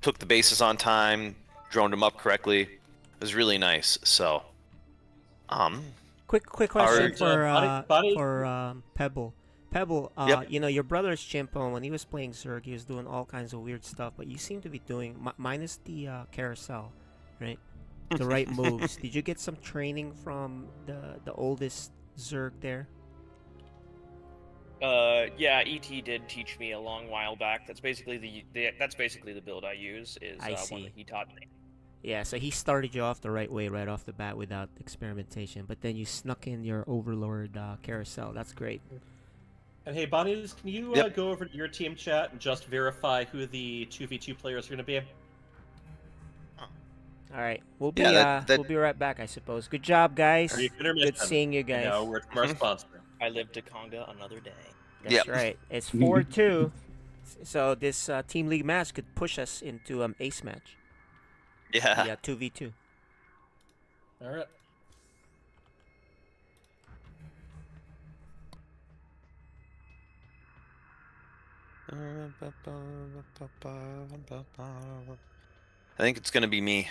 took the bases on time, droned them up correctly. It was really nice. So, quick question for Pebble. Pebble, Yep. you know, your brother's Chimpo, when he was playing Zerg, he was doing all kinds of weird stuff, but you seem to be doing, minus the carousel, right? The right moves. Did you get some training from the oldest Zerg there? Yeah, ET did teach me a long while back. That's basically the build I use. I one see. that he taught me. Yeah, so he started you off the right way right off the bat without experimentation, but then you snuck in your Overlord carousel. That's great. And hey, Bonnies, can you go over to your team chat and just verify who the 2v2 players are going to be? All right, we'll be we'll be right back, I suppose. Good job, guys. Good seeing you guys. No, we're from our sponsor. I live to conga another day. That's right. It's 4-2. So this team league match could push us into ace match. Yeah. Yeah, 2v2. All right. I think it's gonna be me.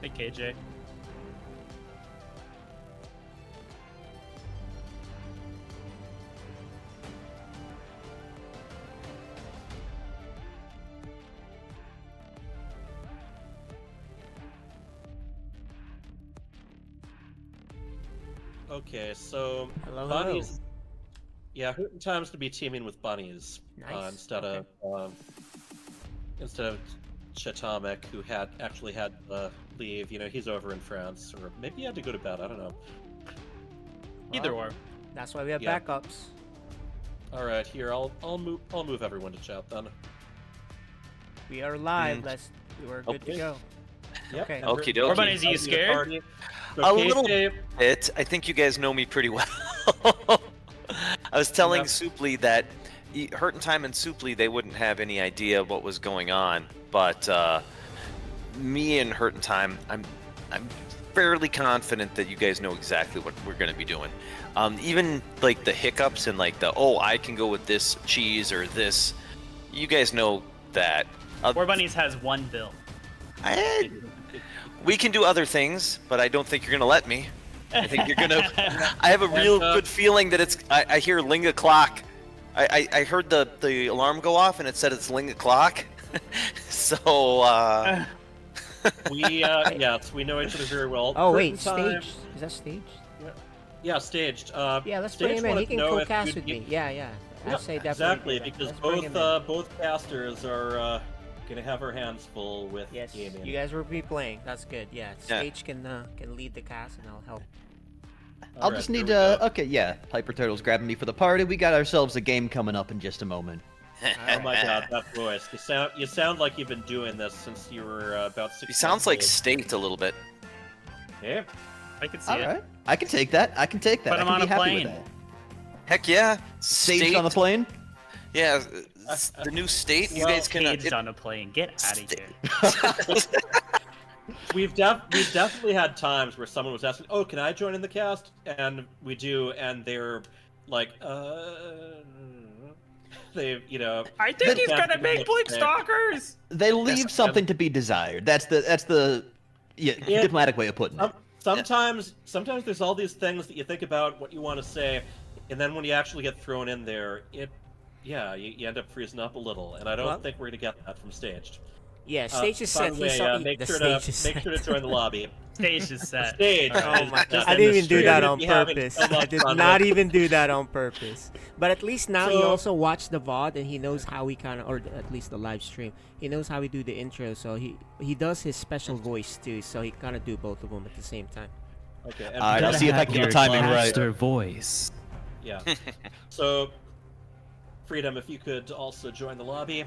Hey, KJ. Okay, so Hello. Bunnies. Yeah, Hooten Times to be teaming with Bunnies Nice. instead of Chatomic, who actually had leave. You know, he's over in France, or maybe he had to go to bed. I don't know. Either or. That's why we have Yeah. backups. All right, here I'll move everyone to chat then. We are live. We're good to Okay. go. Yep. Okay. Okie dokie. Bunnies, are you scared? A little bit. I think you guys know me pretty well. I was telling Supli that Hurt in Time and Supli, they wouldn't have any idea what was going on, but me and Hurt in Time, I'm fairly confident that you guys know exactly what we're going to be doing. Even like the hiccups and like I can go with this cheese or this, you guys know that. War Bunnies has one build. We can do other things, but I don't think you're gonna let me. I think you're gonna. I have a real good feeling that I hear Linga Clock I heard the alarm go off and it said it's Ling o'clock. So We yes, we know each other very well. Oh Curtain wait, time- staged. Is that staged? Yeah, staged. Yeah, let's bring Staged him in. He wanted to can know if co-cast you'd with be- me. Yeah. Yeah, I'd say definitely. exactly, do that. because Let's bring him in. both casters are gonna have our hands full with Yes, gaming. you guys will be playing. That's good. Yeah, Stage can lead the cast, and I'll help. I'll just need to. Okay, yeah. Hyper Turtle's grabbing me for the party. We got ourselves a game coming up in just a moment. Oh my god, that voice! You sound like you've been doing this since you were about 6. he sounds like State a little bit. Yeah, I can see All it. right, I can take that. I can take that. Put I him can on be a happy plane. with that. Heck yeah, Staged on the plane. Yeah, the new State. You guys can. Caged on a plane. Get out of here. we've definitely had times where someone was asking, "Oh, can I join in the cast?" And we do, and they're like, they, I think he's can't gonna think make of Blink it. Stalkers. They leave something to be desired. That's the diplomatic way of putting it. Sometimes there's all these things that you think about what you want to say, and then when you actually get thrown in there, you end up freezing up a little. And I don't think we're gonna get that from Staged. Yeah, Stage is by set. the way, make sure to join the lobby. Stage is set. Stage. Oh my Just god! I in didn't the even do stream that if on you haven't purpose. come I up did on not it. even do that on purpose. But at least now he So- also watched the VOD and he knows how we kind of, or at least the live stream. He knows how we do the intro, so he does his special voice too. So he kind of do both of them at the same time. Okay. All right, I'll see if I can get the timing right. voice. Yeah. So, Freedom, if you could also join the lobby.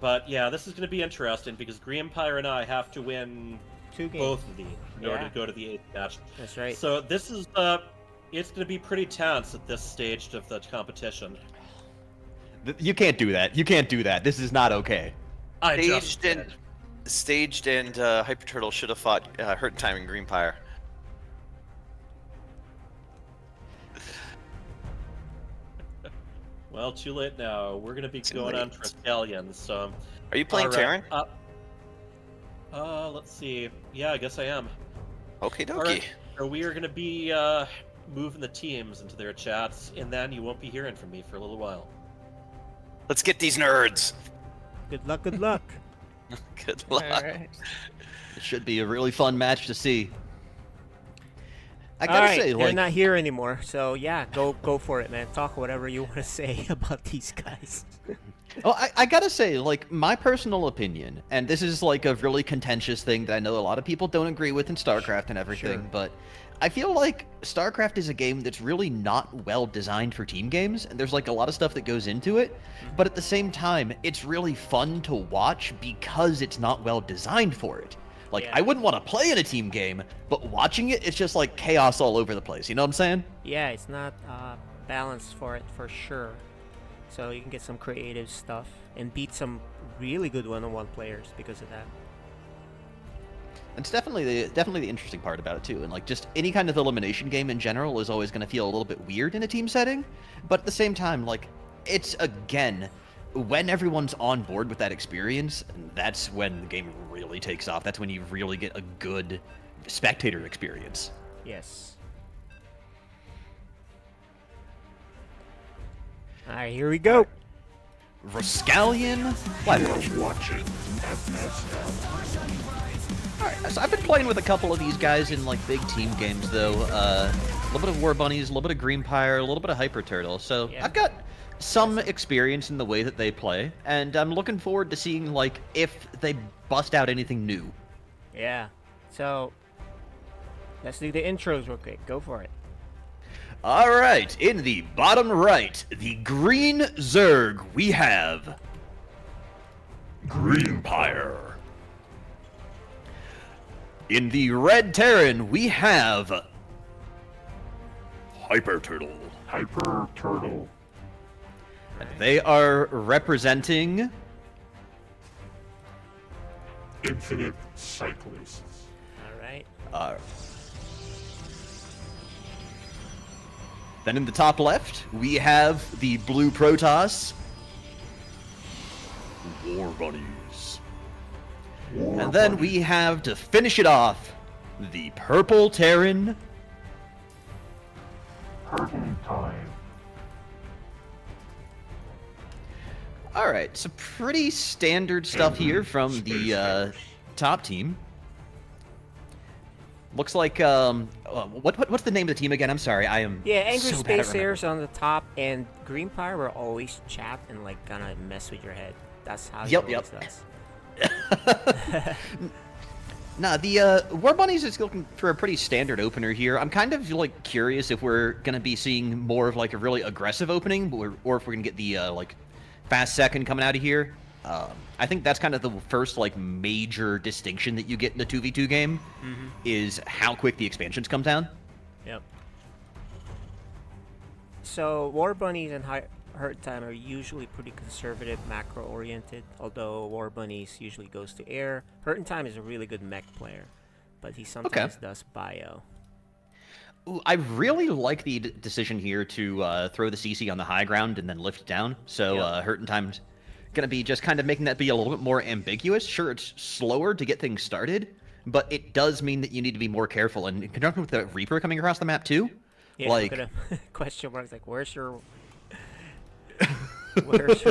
But yeah, this is going to be interesting because Greenpire and I have to win 2 games both of these in order to go to the 8th match. That's right. So this is it's going to be pretty tense at this stage of the competition. You can't do that. You can't do that. This is not okay. Staged and Hyper Turtle should have fought Hurt Time and Greenpire. Well, too late now. We're going to be going on Triskelion, so... Are you playing Terran? Terran? Let's see. Yeah, I guess I am. Okay, dokie. Alright, so we are going to be moving the teams into their chats, and then you won't be hearing from me for a little while. Let's get these nerds. Good luck. Good luck. Good luck. It should be a really fun match to see. I All gotta right, say, they're like, not here anymore, so yeah, go for it, man. Talk whatever you want to say about these guys. well, I gotta say, like, my personal opinion, and this is like a really contentious thing that I know a lot of people don't agree with in StarCraft and everything, but I feel like StarCraft is a game that's really not well designed for team games, and there's like a lot of stuff that goes into it, but at the same time, it's really fun to watch because it's not well designed for it. Like, I wouldn't want to play in a team game, but watching it, it's just like chaos all over the place. You know what I'm saying? Yeah, it's not balanced for it for sure. So you can get some creative stuff and beat some really good one-on-one players because of that. It's definitely the interesting part about it too, and like just any kind of elimination game in general is always going to feel a little bit weird in a team setting, but at the same time, like, it's again, when everyone's on board with that experience, that's when the game really takes off. That's when you really get a good spectator experience. Yes. All right, here we go. Rascallion. Watching Alright, so I've been playing with a couple of these guys in like big team games though. A little bit of War Bunnies, a little bit of Greenpire, a little bit of Hyper Turtle. So I've got some experience in the way that they play, and I'm looking forward to seeing like if they bust out anything new. Yeah. So let's do the intros real quick. Go for it. Alright, in the bottom right, the green Zerg, we have Greenpire. In the red Terran, we have Hyper Turtle. Hyper Turtle. They are representing Infinite Cyclists. All right. Then in the top left, we have the blue Protoss. War Bunnies. And then we have, to finish it off, the purple Terran. Curtain time. All right, so pretty standard stuff here from the top team. Looks like what's the name of the team again? I'm sorry, I am Yeah, Angry so bad at Spacers on the top, and Greenpire will always chat and like gonna mess with your head. That's how he always does. Nah, the War Bunnies is looking for a pretty standard opener here. I'm kind of like curious if we're gonna be seeing more of like a really aggressive opening, or if we're gonna get the like fast second coming out of here. I think that's kind of the first like major distinction that you get in a 2v2 game, is how quick the expansions come down. Yep. So War Bunnies and Hurt Time are usually pretty conservative, macro-oriented, although War Bunnies usually goes to air. Hurt Time is a really good mech player, but he sometimes does bio. Ooh, I really like the decision here to throw the CC on the high ground and then lift down. So Hurt Time's going to be just kind of making that be a little bit more ambiguous. Sure, it's slower to get things started, but it does mean that you need to be more careful. And in conjunction with the Reaper coming across the map too, Yeah, like... look at him. Question marks like, where's your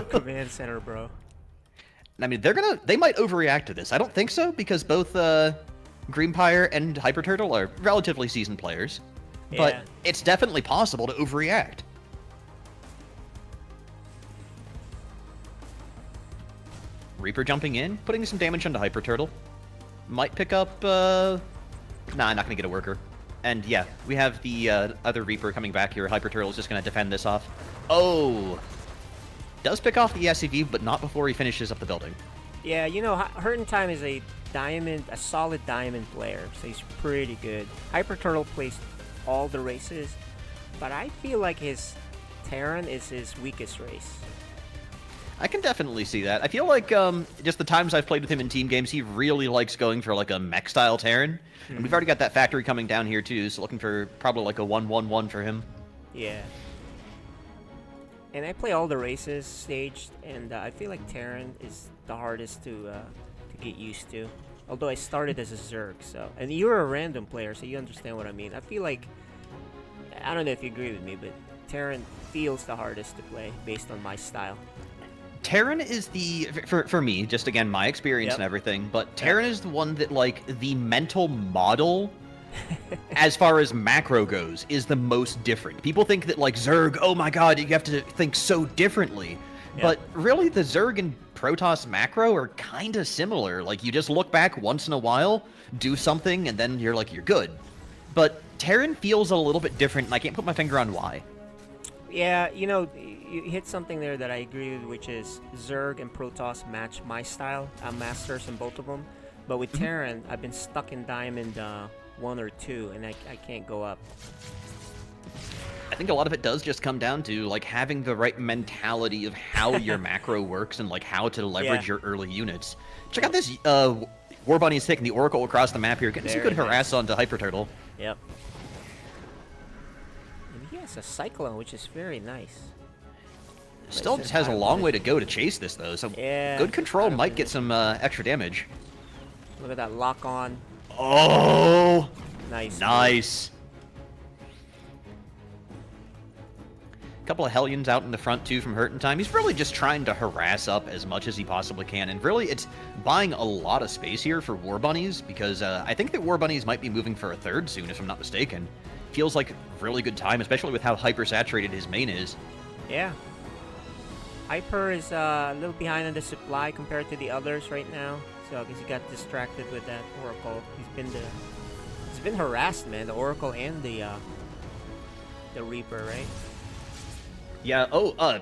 command center, bro? I mean, they might overreact to this. I don't think so, because both Greenpire and Hyper Turtle are relatively seasoned players. But Yeah. it's definitely possible to overreact. Reaper jumping in, putting some damage onto Hyper Turtle. Might pick up, nah, not gonna get a worker. And yeah, we have the other Reaper coming back here. Hyper Turtle is just gonna defend this off. Oh! Does pick off the SCV, but not before he finishes up the building. Yeah, you know, Hurt Time is a solid diamond player, so he's pretty good. Hyper Turtle plays all the races, but I feel like his Terran is his weakest race. I can definitely see that. I feel like just the times I've played with him in team games, he really likes going for like a mech-style Terran. And we've already got that factory coming down here too, so looking for probably like a 1-1-1 for him. Yeah. And I play all the races staged, and I feel like Terran is the hardest to get used to. Although I started as a Zerg, so... And you're a random player, so you understand what I mean. I feel like... I don't know if you agree with me, but Terran feels the hardest to play, based on my style. Terran is the... For me, just again, my experience and everything, but Terran is the one that, like, the mental model... as far as macro goes, is the most different. People think that, like, Zerg, oh my god, you have to think so differently. But really, the Zerg and Protoss macro are kind of similar. Like, you just look back once in a while, do something, and then you're like, you're good. But Terran feels a little bit different, and I can't put my finger on why. Yeah, you know, you hit something there that I agree with, which is Zerg and Protoss match my style. I'm masters in both of them. But with Terran, I've been stuck in Diamond 1 or 2, and I can't go up. I think a lot of it does just come down to, like, having the right mentality of how your macro works and, like, how to leverage your early units. Check out this War Bunny is taking the Oracle across the map here, getting some good harass onto Hyper Turtle. Yep. And he has a Cyclone, which is very nice. Still just has a long way to go to chase this, though, so good control might get some extra damage. Look at that lock on. Oh! Nice. Nice. Couple of Hellions out in the front, too, from Hurt Time. He's really just trying to harass up as much as he possibly can, and really, it's buying a lot of space here for War Bunnies, because I think that War Bunnies might be moving for a third soon, if I'm not mistaken. Feels like a really good time, especially with how hyper-saturated his main is. Yeah. Hyper is a little behind on the supply compared to the others right now, so I guess he got distracted with that Oracle. He's been harassed, man, the Oracle and the Reaper, right? Yeah,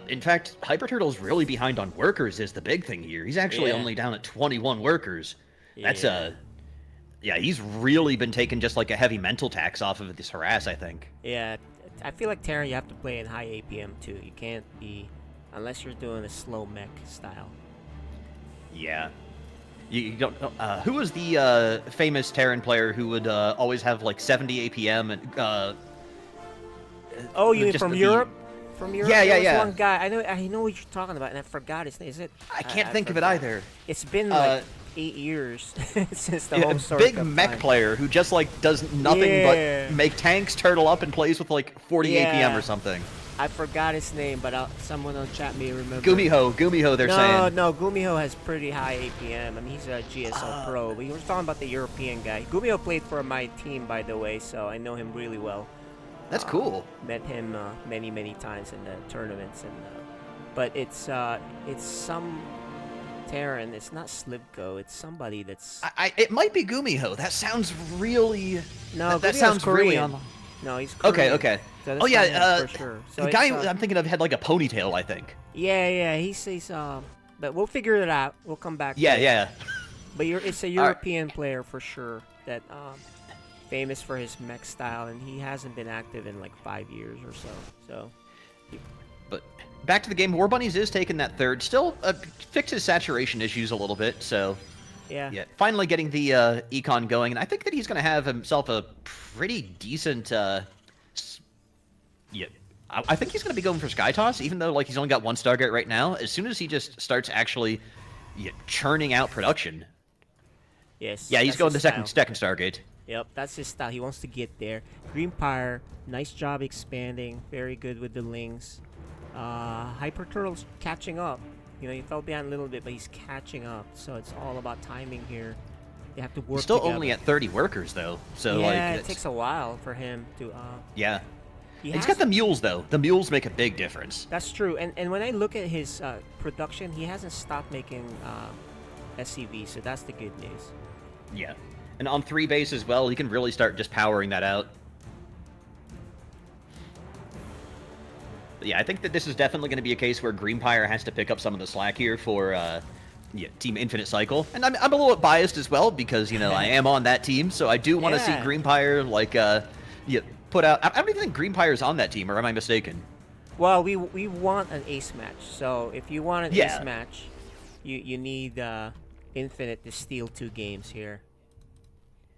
in fact, Hyper Turtle's really behind on workers is the big thing here. He's actually only down at 21 workers. That's yeah, he's really been taking just like a heavy mental tax off of this harass, I think. Yeah, I feel like Terran, you have to play in high APM too. You can't be, unless you're doing a slow mech style. Yeah. You don't know, who was the famous Terran player who would always have like 70 APM and oh, you mean from Europe? From Europe? Yeah, there yeah. was one guy. I know what you're talking about, and I forgot his name. Is it? I can't think of it either. It's been like 8 years since the home story. Big mech player who just like does nothing but make tanks turtle up and plays with like 40 APM or something. I forgot his name, but someone on chat may remember. Gumiho, they're saying. No, Gumiho has pretty high APM. I mean, he's a GSL pro, but he was talking about the European guy. Gumiho played for my team, by the way, so I know him really well. That's cool. Met him many times in the tournaments, and but it's some Terran. It's not Slivko. It's somebody that's. It might be Gumiho. That sounds really. No, that Gumiho's sounds Korean. really on. No, he's Korean. Okay. So Oh yeah, for sure. So the guy I'm thinking of had like a ponytail, I think. Yeah, he's but we'll figure it out. We'll come back. Yeah. But it's a European player for sure that famous for his mech style, and he hasn't been active in like 5 years or so. So. But back to the game, War Bunnies is taking that third. Still fixes saturation issues a little bit, so. Yeah. Finally getting the econ going, and I think that he's going to have himself a pretty decent. I think he's going to be going for Sky Toss, even though like he's only got 1 Stargate right now. As soon as he just starts actually churning out production. Yes. Yeah, he's going to second Stargate. Yep, that's his style. He wants to get there. Greenpire, nice job expanding. Very good with the Lings. Hyper Turtle's catching up. You know, he fell behind a little bit, but he's catching up. So it's all about timing here. They have to work He's still together. only at 30 workers, though. So yeah, like, it takes a while for him to. Yeah. He's got the mules, though. The mules make a big difference. That's true. And when I look at his production, he hasn't stopped making SCV, so that's the good news. Yeah. And on 3 base as well, he can really start just powering that out. But yeah, I think that this is definitely going to be a case where Greenpire has to pick up some of the slack here for Team Infinite Cycle. And I'm a little bit biased as well because, you know, I am on that team, so I do want to see Greenpire, like, put out... I don't even think Greenpire's on that team, or am I mistaken? Well, we want an ace match, so if you want an ace match, you need Infinite to steal 2 games here.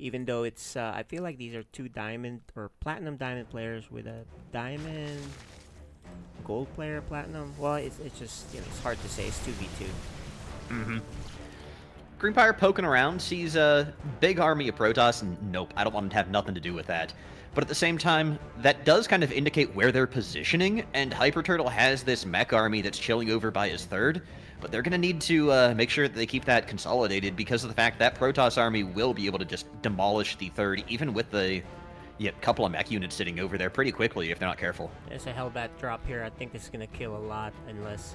Even though it's... I feel like these are 2 diamond or platinum diamond players with a diamond... gold player, platinum. Well, it's just, you know, it's hard to say. It's 2v2. Mm-hmm. Greenpire poking around, sees a big army of Protoss, and nope, I don't want him to have nothing to do with that. But at the same time, that does kind of indicate where they're positioning, and Hyper Turtle has this mech army that's chilling over by his third, but they're going to need to make sure that they keep that consolidated because of the fact that Protoss army will be able to just demolish the third, even with the couple of mech units sitting over there pretty quickly if they're not careful. There's a Hellbat drop here. I think this is going to kill a lot unless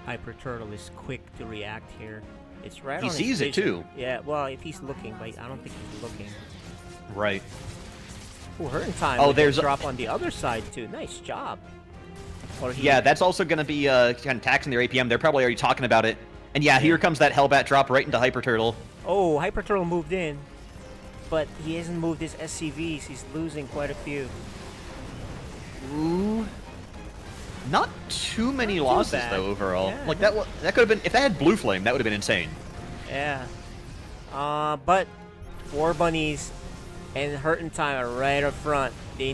Hyper Turtle is quick to react here. It's right on his sees it, vision. too. Yeah, well, if he's looking, but I don't think he's looking. Right. Oh, Hurt in Time. Oh, there's a drop on the other side, too. Nice job. Or yeah, that's also going to be kind of taxing their APM. They're probably already talking about it. And yeah, here comes that Hellbat drop right into Hyper Turtle. Oh, Hyper Turtle moved in. But he hasn't moved his SCVs. He's losing quite a few. Ooh. Not too many losses, bad. though, overall. Yeah, like, that could have been... If they had Blue Flame, that would have been insane. Yeah. But 4 bunnies and Hurt in Time are right up front. They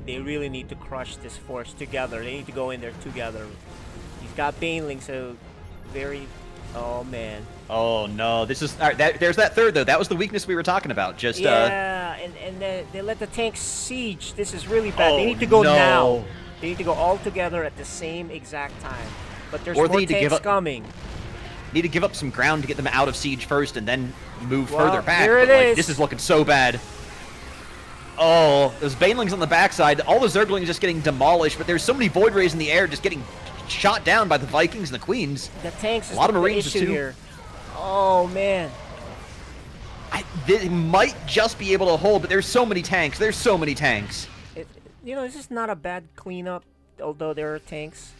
really need to crush this force together. They need to go in there together. He's got Baneling, so very... Oh, man. Oh, no. This is... All right, there's that third, though. That was the weakness we were talking about. Just, yeah, and they let the tanks siege. This is really bad. They need to go now. They need to go all together at the same exact time. But there's more tanks coming. Need to give up some ground to get them out of siege first and then move further back. Here it is. This is looking so bad. Oh, those Banelings on the backside. All the Zerglings just getting demolished, but there's so many Void Rays in the air just getting shot down by the Vikings and the Queens. The tanks is a lot of the Marines issue too. Here. Oh, man. They might just be able to hold, but there's so many tanks. There's so many tanks. You know, this is not a bad cleanup, although there are tanks.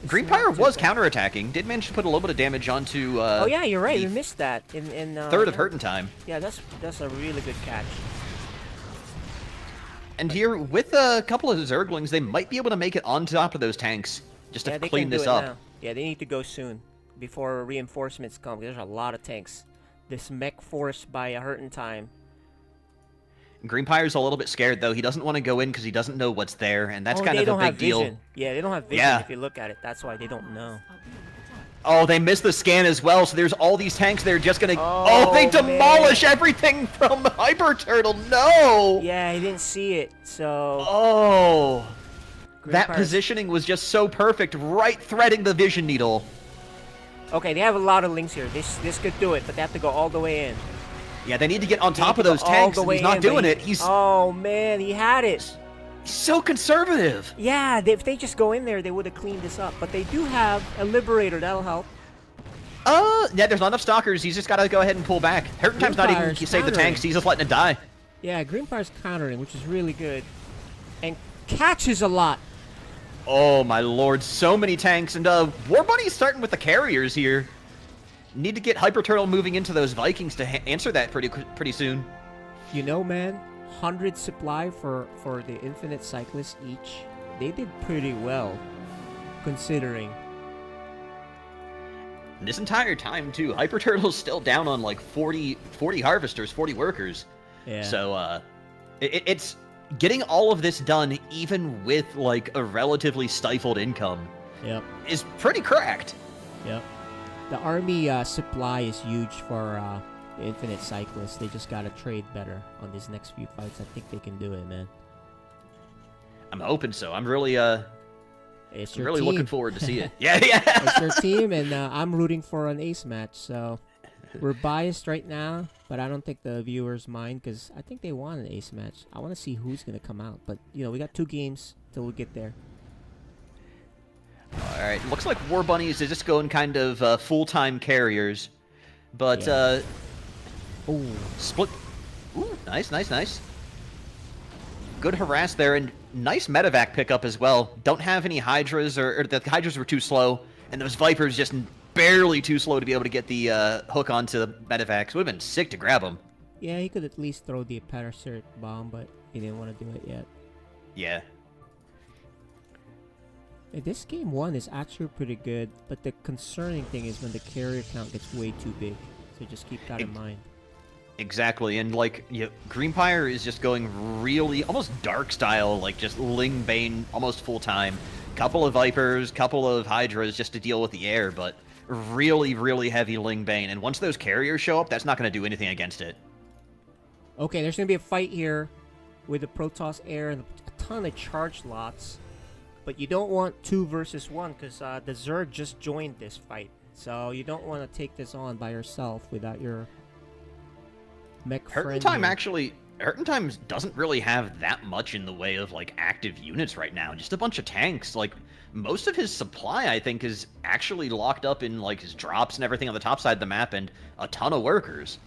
Greenpire was counterattacking. Did manage to put a little bit of damage onto. Oh yeah, you're right. We missed that in third of Hurt in Time. Yeah, that's a really good catch. And here, with a couple of Zerglings, they might be able to make it on top of those tanks just to clean this up. Now. Yeah, they need to go soon before reinforcements come. There's a lot of tanks. This mech force by a Hurt in Time. Greenpire's a little bit scared, though. He doesn't want to go in because he doesn't know what's there, and that's kind of a big deal. Vision. Yeah, they don't have vision if you look at it. That's why they don't know. Oh, they missed the scan as well, so there's all these tanks that are just going to... Oh, they demolish everything from Hyper Turtle. No! Yeah, he didn't see it, so... Oh. That positioning was just so perfect, right threading the vision needle. Okay, they have a lot of links here. This could do it, but they have to go all the way in. Yeah, they need to get on top of those tanks, and he's not doing it. He's Oh man, he had it. He's so conservative. Yeah, if they just go in there, they would have cleaned this up. But they do have a Liberator. That'll help. Yeah, there's not enough stalkers. He's just got to go ahead and pull back. Hurting Time's not even save the tanks. He's just letting it die. Yeah, Greenfire's countering, which is really good. And catches a lot. Oh, my lord. So many tanks. And War Bunny's starting with the carriers here. Need to get Hyper Turtle moving into those Vikings to answer that pretty soon. You know, man, 100 supply for the Infinite Cyclists each. They did pretty well, considering. And this entire time, too, Hyper Turtle's still down on like 40 harvesters, 40 workers. Yeah. So, it's getting all of this done, even with like a relatively stifled income. Yep. Is pretty cracked. Yep. The army supply is huge for the Infinite Cyclists. They just gotta trade better on these next few fights. I think they can do it, man. I'm hoping so. I'm really It's your really team. looking forward to see it. Yeah, yeah. It's your team, and I'm rooting for an ace match. So we're biased right now, but I don't think the viewers mind because I think they want an ace match. I want to see who's gonna come out, but you know we got 2 games till we get there. All right, looks like War Bunnies is just going kind of full-time carriers, but ooh, split. Ooh, nice, nice, nice. Good harass there, and nice medevac pickup as well. Don't have any Hydras, or the Hydras were too slow, and those Vipers just barely too slow to be able to get the hook onto the medevacs. Would have been sick to grab them. Yeah, he could at least throw the parasite bomb, but he didn't want to do it yet. Yeah. This game 1 is actually pretty good, but the concerning thing is when the carrier count gets way too big. So just keep that in mind. Exactly, and like, Greenfire is just going really, almost dark style, like just Ling Bane almost full time. Couple of Vipers, couple of Hydras just to deal with the air, but really, really heavy Ling Bane. And once those carriers show up, that's not going to do anything against it. Okay, there's going to be a fight here with the Protoss Air and a ton of charge lots. But you don't want 2 versus 1 because the Zerg just joined this fight. So you don't want to take this on by yourself without your mech friend. Hurting Time doesn't really have that much in the way of like active units right now. Just a bunch of tanks. Like most of his supply, I think, is actually locked up in like his drops and everything on the top side of the map, and a ton of workers.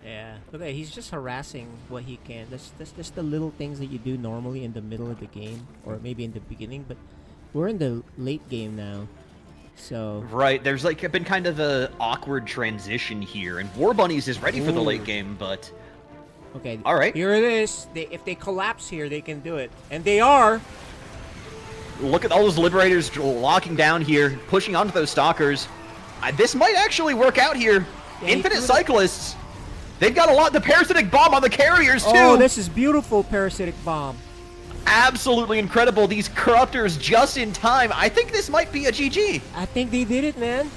Yeah, okay, he's just harassing what he can. That's the little things that you do normally in the middle of the game, or maybe in the beginning, but we're in the late game now, so... Right, there's like been kind of a awkward transition here, and War Bunnies is ready for the late game, but... Okay, alright. Here it is. If they collapse here, they can do it. And they are! Look at all those Liberators locking down here, pushing onto those Stalkers. This might actually work out here. Yeah, Infinite Cyclists... They've got a lot. The parasitic bomb on the carriers, too. Oh, this is beautiful, parasitic bomb. Absolutely incredible. These corruptors just in time. I think this might be a GG. I think they did it, man.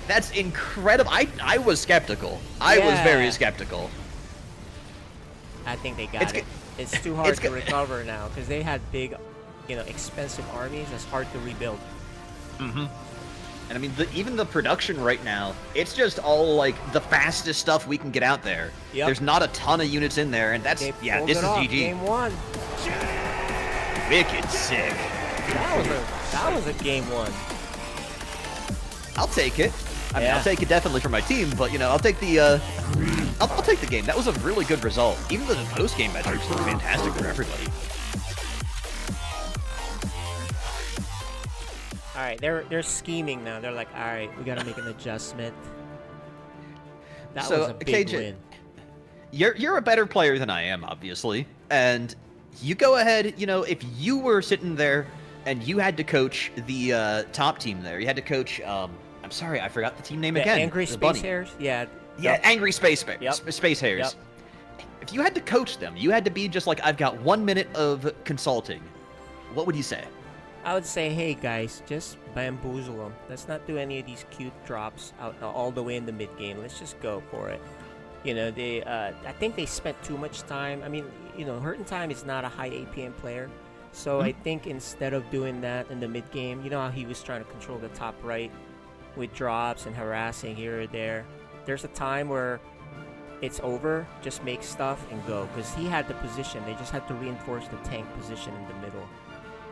That's incredible. I was skeptical. I was very skeptical. I think they got it. It's too hard to recover now because they had big, expensive armies. That's hard to rebuild. Mm-hmm. And I mean, even the production right now, it's just all like the fastest stuff we can get out there. Yep. There's not a ton of units in there, and that's this is GG. Game 1. Wicked sick. That was a game 1. I'll take it. I mean, I'll take it definitely for my team, but I'll take the I'll take the game. That was a really good result. Even the post-game metrics were fantastic for everybody. All right, they're scheming now. They're like, all right, we gotta make an adjustment. That was a big win. You're a better player than I am, obviously, and you go ahead. If you were sitting there and you had to coach the top team there, you had to coach. I'm sorry, I forgot the team name again. Angry Space Hares. Yeah. Yeah, Angry Space Hares. Yep. If you had to coach them, you had to be just like, I've got 1 minute of consulting. What would you say? I would say, hey guys, just bamboozle them. Let's not do any of these cute drops out all the way in the mid game. Let's just go for it. I think they spent too much time. I mean, Hurting Time is not a high APM player, So I think instead of doing that in the mid game, you know how he was trying to control the top right with drops and harassing here or there. There's a time where it's over, just make stuff and go, because he had the position. They just had to reinforce the tank position in the middle.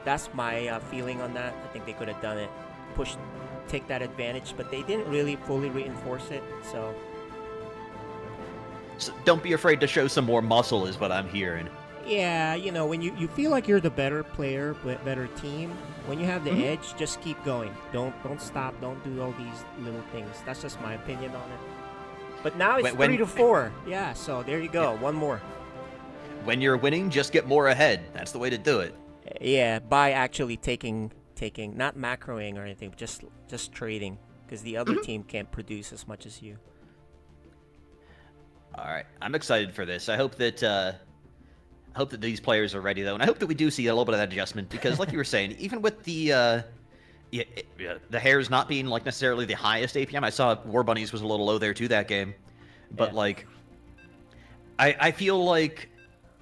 That's my feeling on that. I think they could have done it, take that advantage, but they didn't really fully reinforce it. So don't be afraid to show some more muscle, is what I'm hearing. yeah, you know, when you feel like you're the better player, better team, when you have the edge, just keep going. Don't stop. Don't do all these little things. That's just my opinion on it. But now it's 3-4. Yeah, so there you go. Yeah. One more. When you're winning, just get more ahead. That's the way to do it. Yeah, by actually taking not macroing or anything, but just trading, because the other team can't produce as much as you. All right, I'm excited for this. I hope that these players are ready though, and I hope that we do see a little bit of that adjustment, because like you were saying, even with the hairs not being like necessarily the highest APM, I saw War Bunnies was a little low there too that game, but like I feel like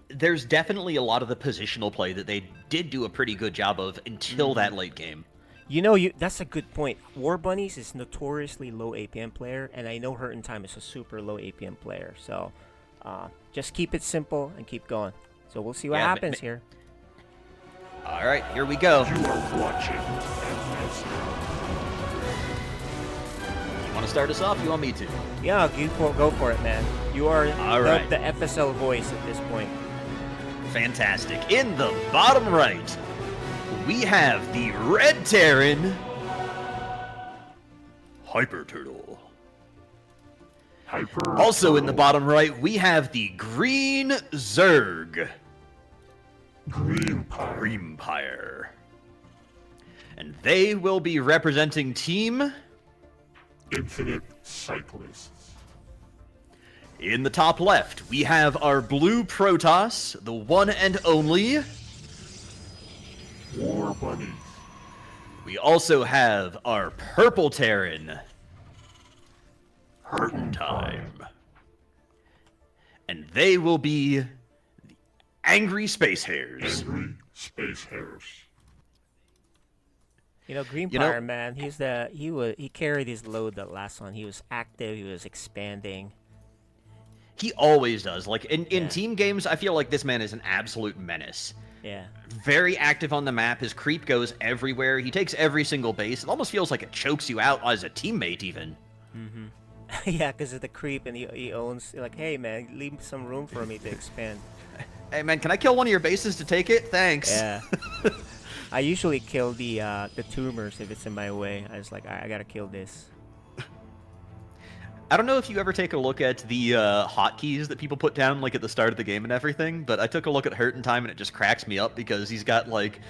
there's definitely a lot of the positional play that they did do a pretty good job of until that late game. You know, that's a good point. War Bunnies is notoriously low APM player, and I know Hurt in Time is a super low APM player. So just keep it simple and keep going. So we'll see what happens here. All right, here we go. You are watching You want to start us off? You want me to? Yeah, go for it, man. You are right. the FSL voice at this point. Fantastic. In the bottom right, we have the Red Terran Hyper Turtle. Also in the bottom right, we have the Green Zerg. Greenpire. And they will be representing Team Infinite Cyclists. In the top left, we have our blue Protoss, the one and only War Bunnies. We also have our purple Terran, Hurt in Time. And they will be the Angry Space Hares. Angry Space Hares. You know, Greenpire, man, he carried his load that last one. He was active, he was expanding. He always does. Like in team games, I feel like this man is an absolute menace. Yeah. Very active on the map. His creep goes everywhere. He takes every single base. It almost feels like it chokes you out as a teammate, even. Mm-hmm. Yeah, because of the creep, and he owns, like, hey, man, leave some room for me to expand. Hey, man, can I kill one of your bases to take it? Thanks. Yeah. I usually kill the tumors if it's in my way. I was like, I gotta kill this. I don't know if you ever take a look at the hotkeys that people put down like at the start of the game and everything, but I took a look at Hurt in Time and it just cracks me up because he's got like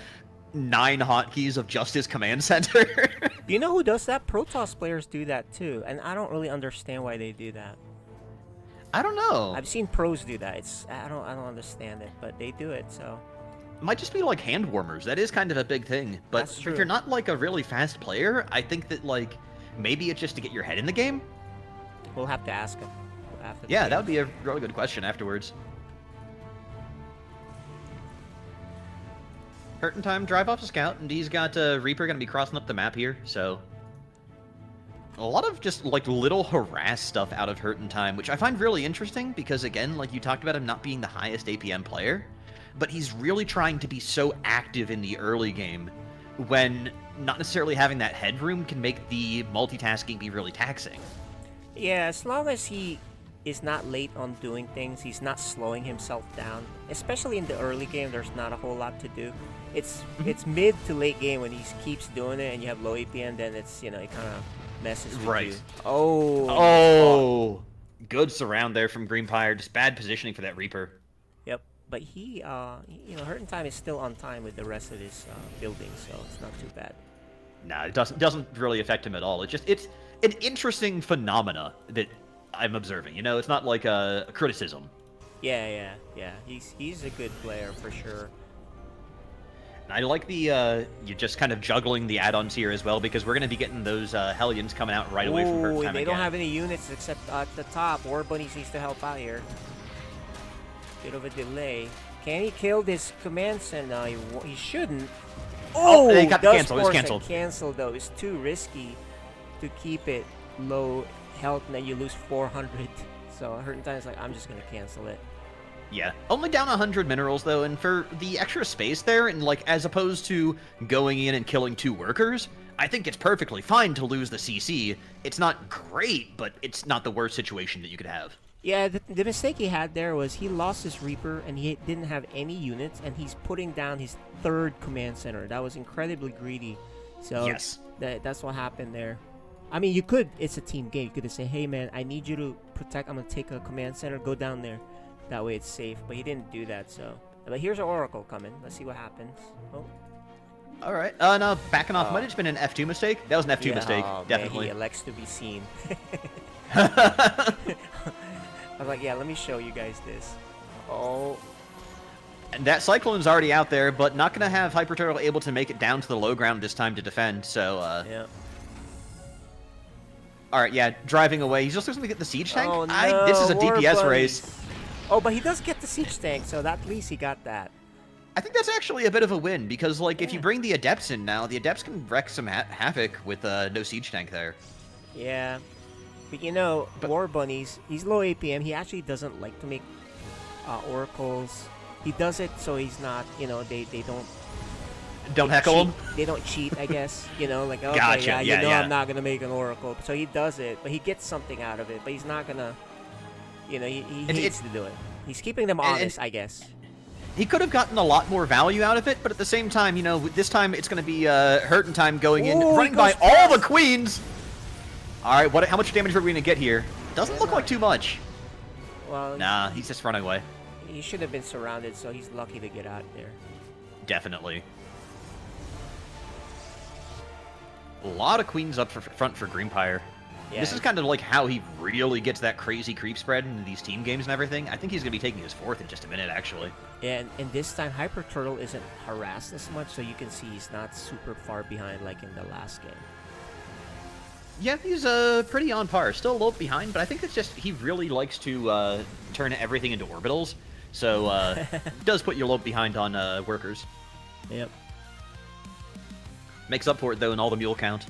9 hotkeys of just his command center. You know who does that? Protoss players do that too, and I don't really understand why they do that. I don't know. I've seen pros do that. I don't understand it, but they do it. So might just be like hand warmers. That is kind of a big thing. But if you're not like a really fast player, I think that like maybe it's just to get your head in the game. We'll have to ask him. Yeah, that would be a really good question afterwards. Hurt in Time, drive off a scout, and he's got Reaper going to be crossing up the map here, so a lot of just like little harass stuff out of Hurt in Time, which I find really interesting because again, like you talked about him not being the highest APM player, but he's really trying to be so active in the early game when not necessarily having that headroom can make the multitasking be really taxing. Yeah, as long as he is not late on doing things, he's not slowing himself down. Especially in the early game, there's not a whole lot to do. It's mid to late game when he keeps doing it and you have low APM, then it's, you know, it kind of messes with you. Oh, good surround there from Greenpire. Just bad positioning for that Reaper. Yep, but he, you know, Hurt in Time is still on time with the rest of his building, so it's not too bad. Nah, it doesn't really affect him at all. It's an interesting phenomena that I'm observing. You know, it's not like a criticism. Yeah. He's a good player for sure. And I like the you're just kind of juggling the add-ons here as well because we're going to be getting those Hellions coming out right away from Hurt in Time. They don't have any units except at the top. War Bunnies needs to help out here. Bit of a delay. Can he kill this command center? No, he shouldn't. Oh, Oh, he got the does cancel. It was force a canceled. cancel though. It's too risky to keep it low health, and then you lose 400. So Hurt Time's like, I'm just gonna cancel it. Yeah, only down 100 minerals though, and for the extra space there, and like as opposed to going in and killing 2 workers, I think it's perfectly fine to lose the CC. It's not great, but it's not the worst situation that you could have. Yeah, the mistake he had there was he lost his Reaper and he didn't have any units, and he's putting down his 3rd command center. That was incredibly greedy. So yes, that's what happened there. I mean, you could, it's a team game. You could have said, hey man, I need you to protect, I'm going to take a command center, go down there. That way it's safe, but he didn't do that, so. But here's an Oracle coming. Let's see what happens. Oh. All right. No, backing off might have just been an F2 mistake. That was an F2 mistake, definitely. Man, he elects to be seen. I was like, yeah, let me show you guys this. Oh. And that Cyclone's already out there, but not going to have Hyper Turtle able to make it down to the low ground this time to defend, so, Yeah. Alright, yeah, driving away. He's just going to get the siege tank? Oh, no, this is a War DPS Bunnies. race. Oh, but he does get the siege tank, so at least he got that. I think that's actually a bit of a win, because, like, if you bring the Adepts in now, the Adepts can wreck some havoc with no siege tank there. Yeah. But, you know, War Bunnies, he's low APM. He actually doesn't like to make oracles. He does it so he's not, you know, they don't heckle him? They don't cheat, I guess. You know, like, okay, Gotcha. yeah, Yeah. I'm not going to make an oracle. So he does it, but he gets something out of it. But he's not going to, you know, he hates to do it. He's keeping them honest, I guess. He could have gotten a lot more value out of it, but at the same time, you know, this time it's going to be Hurtin' Time going in, running by all the queens! Alright, how much damage are we going to get here? Doesn't look like too much. Well, nah, he's just running away. He should have been surrounded, so he's lucky to get out there. Definitely. A lot of queens up front for Greenpire. Yeah. This is kind of like how he really gets that crazy creep spread in these team games and everything. I think he's going to be taking his 4th in just a minute, actually. Yeah, and this time Hyper Turtle isn't harassed as much, so you can see he's not super far behind like in the last game. Yeah, he's pretty on par. Still a little behind, but I think it's just he really likes to turn everything into orbitals. So does put you a little behind on workers. Yep. Makes up for it though in all the mule count.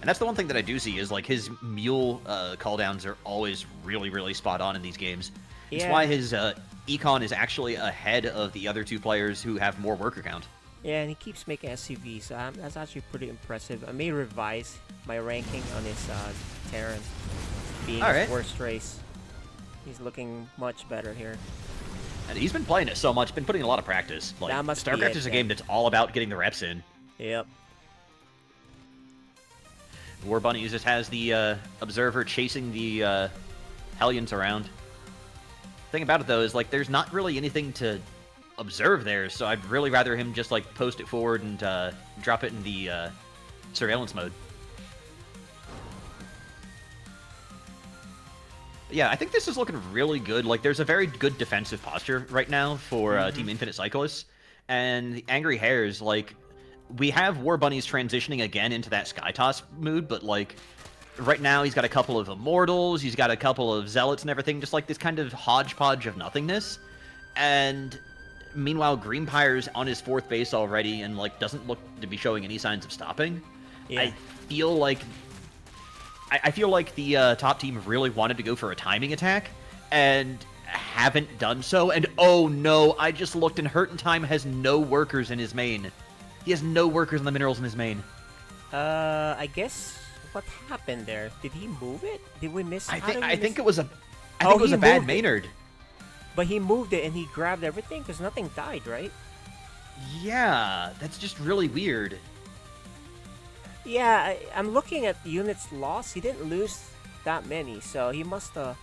And that's the one thing that I do see is like his mule calldowns are always really, really spot on in these games. It's why his econ is actually ahead of the other 2 players who have more worker count. Yeah, and he keeps making SCV, so that's actually pretty impressive. I may revise my ranking on his Terran being his worst race. He's looking much better here. And he's been playing it so much, been putting a lot of practice. Like, that must be StarCraft it, is a game that's all about getting the reps in. Yep. War Bunny just has the Observer chasing the Hellions around. Thing about it, though, is like there's not really anything to observe there, so I'd really rather him just like post it forward and drop it in the surveillance mode. Yeah, I think this is looking really good. Like, there's a very good defensive posture right now for Team Infinite Cyclists. And the Angry Hares, like, we have War Bunnies transitioning again into that Sky Toss mood, but, like, right now he's got a couple of Immortals, he's got a couple of Zealots and everything, just like this kind of hodgepodge of nothingness. And meanwhile, Greenpire's on his 4th base already and, like, doesn't look to be showing any signs of stopping. Yeah. I feel like the top team really wanted to go for a timing attack and haven't done so. And oh no, I just looked and Hurtin' Time has no workers in his main. He has no workers in the minerals in his main. I guess what happened there? Did he move it? Did we miss? I think it was a bad Maynard. But he moved it and he grabbed everything because nothing died, right? Yeah, that's just really weird. Yeah, I'm looking at units lost. He didn't lose that many, so he must have.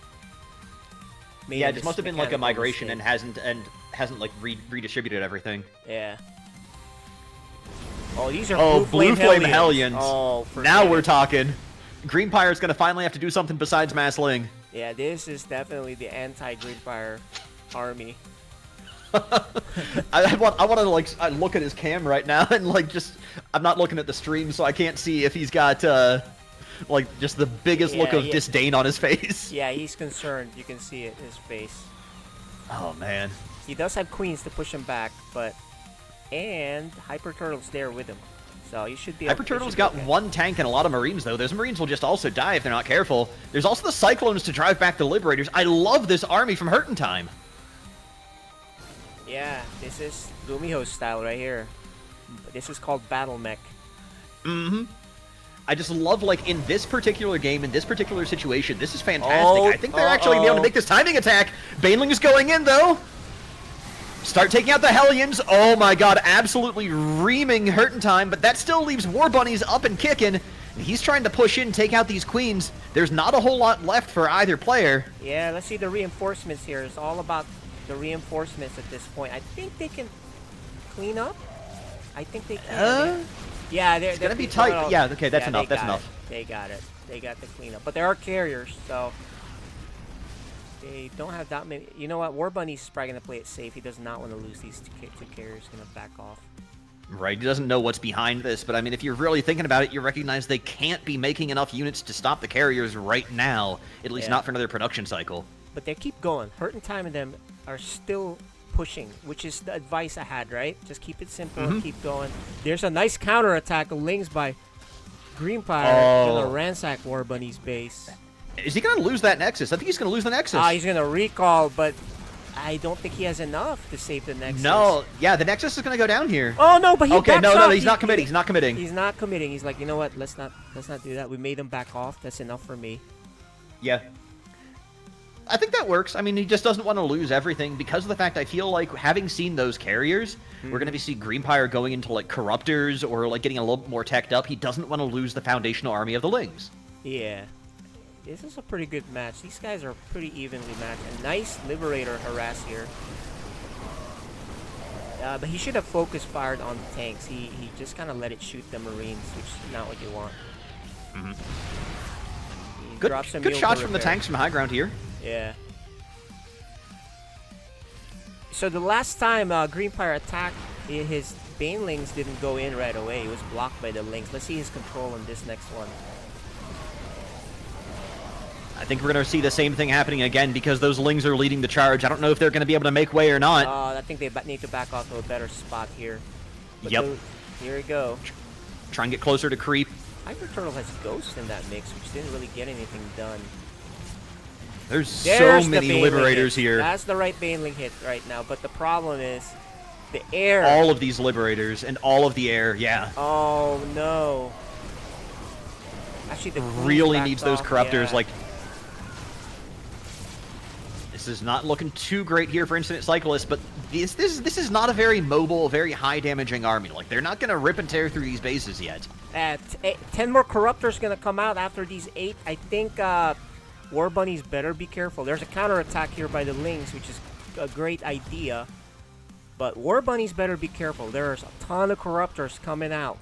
Yeah, it just must have been like a migration mistake. and hasn't like redistributed everything. Yeah. Oh, these are Blue Flame Hellions. Oh, now we're talking. Greenpire's gonna finally have to do something besides Mass Ling. Yeah, this is definitely the anti-Greenfire army. I want to like look at his cam right now and like just I'm not looking at the stream, so I can't see if he's got like just the biggest look of disdain on his face. Yeah, he's concerned. You can see it in his face. Oh man. He does have queens to push him back, but and Hyper Turtle's there with him, so you should be. Hyper Turtle's got one tank and a lot of Marines though. Those Marines will just also die if they're not careful. There's also the Cyclones to drive back the Liberators. I love this army from Hurtin' Time. Yeah, this is Lumiho style right here. This is called Battle Mech. Mm-hmm. I just love, like, in this particular game, in this particular situation, this is fantastic. I think they're actually going to be able to make this timing attack. Baneling is going in, though. Start taking out the Hellions. Oh, my God, absolutely reaming Hurtin' Time, but that still leaves War Bunnies up and kicking. And he's trying to push in, take out these queens. There's not a whole lot left for either player. Yeah, let's see the reinforcements here. It's all about the reinforcements at this point. I think they can clean up. I think they can. Yeah, they're gonna be tight. Well, yeah, okay, that's enough. That's enough. They got it. They got the cleanup. But there are carriers, so they don't have that many. You know what? War Bunny's probably gonna play it safe. He does not want to lose these two carriers. Gonna back off. Right, he doesn't know what's behind this, but I mean, if you're really thinking about it, you recognize they can't be making enough units to stop the carriers right now, at least not for another production cycle. But they keep going. Hurtin' Time and them are still pushing, which is the advice I had, right? Just keep it simple and keep going. There's a nice counterattack of Lings by Greenfire. Gonna ransack War Bunny's base. Is he gonna lose that Nexus? I think he's gonna lose the Nexus. He's gonna recall, but I don't think he has enough to save the Nexus. No, yeah, the Nexus is gonna go down here. Oh no, but he backs no, off. he's not committing. He's not committing. He's not committing. He's like, you know what? Let's not do that. We made him back off. That's enough for me. Yeah. I think that works. I mean, he just doesn't want to lose everything because of the fact I feel like having seen those carriers, we're going to see Greenfire going into like Corruptors or like getting a little more teched up. He doesn't want to lose the foundational army of the Lings. Yeah. This is a pretty good match. These guys are pretty evenly matched. A nice Liberator harass here. But he should have focus fired on the tanks. He just kind of let it shoot the Marines, which is not what you want. Good shots from the tanks from high ground here. Yeah. So the last time Greenfire attacked, his Banelings didn't go in right away. He was blocked by the Lings. Let's see his control in this next one. I think we're going to see the same thing happening again because those Lings are leading the charge. I don't know if they're going to be able to make way or not. I think they need to back off to a better spot here. But yep. Here we go. Try and get closer to creep. Hyper Turtle has Ghost in that mix, which didn't really get anything done. There's so many Liberators here. That's the right Baneling hit right now, but the problem is the air. All of these Liberators and all of the air, yeah. Oh, no. Actually, the really needs those Corruptors, yeah. like... This is not looking too great here for Infinite Cyclists, but this is not a very mobile, very high-damaging army. Like, they're not going to rip and tear through these bases yet. 10 more Corruptors going to come out after these 8. I think War Bunnies better be careful. There's a counterattack here by the Lings, which is a great idea. But War Bunnies better be careful. There's a ton of Corruptors coming out.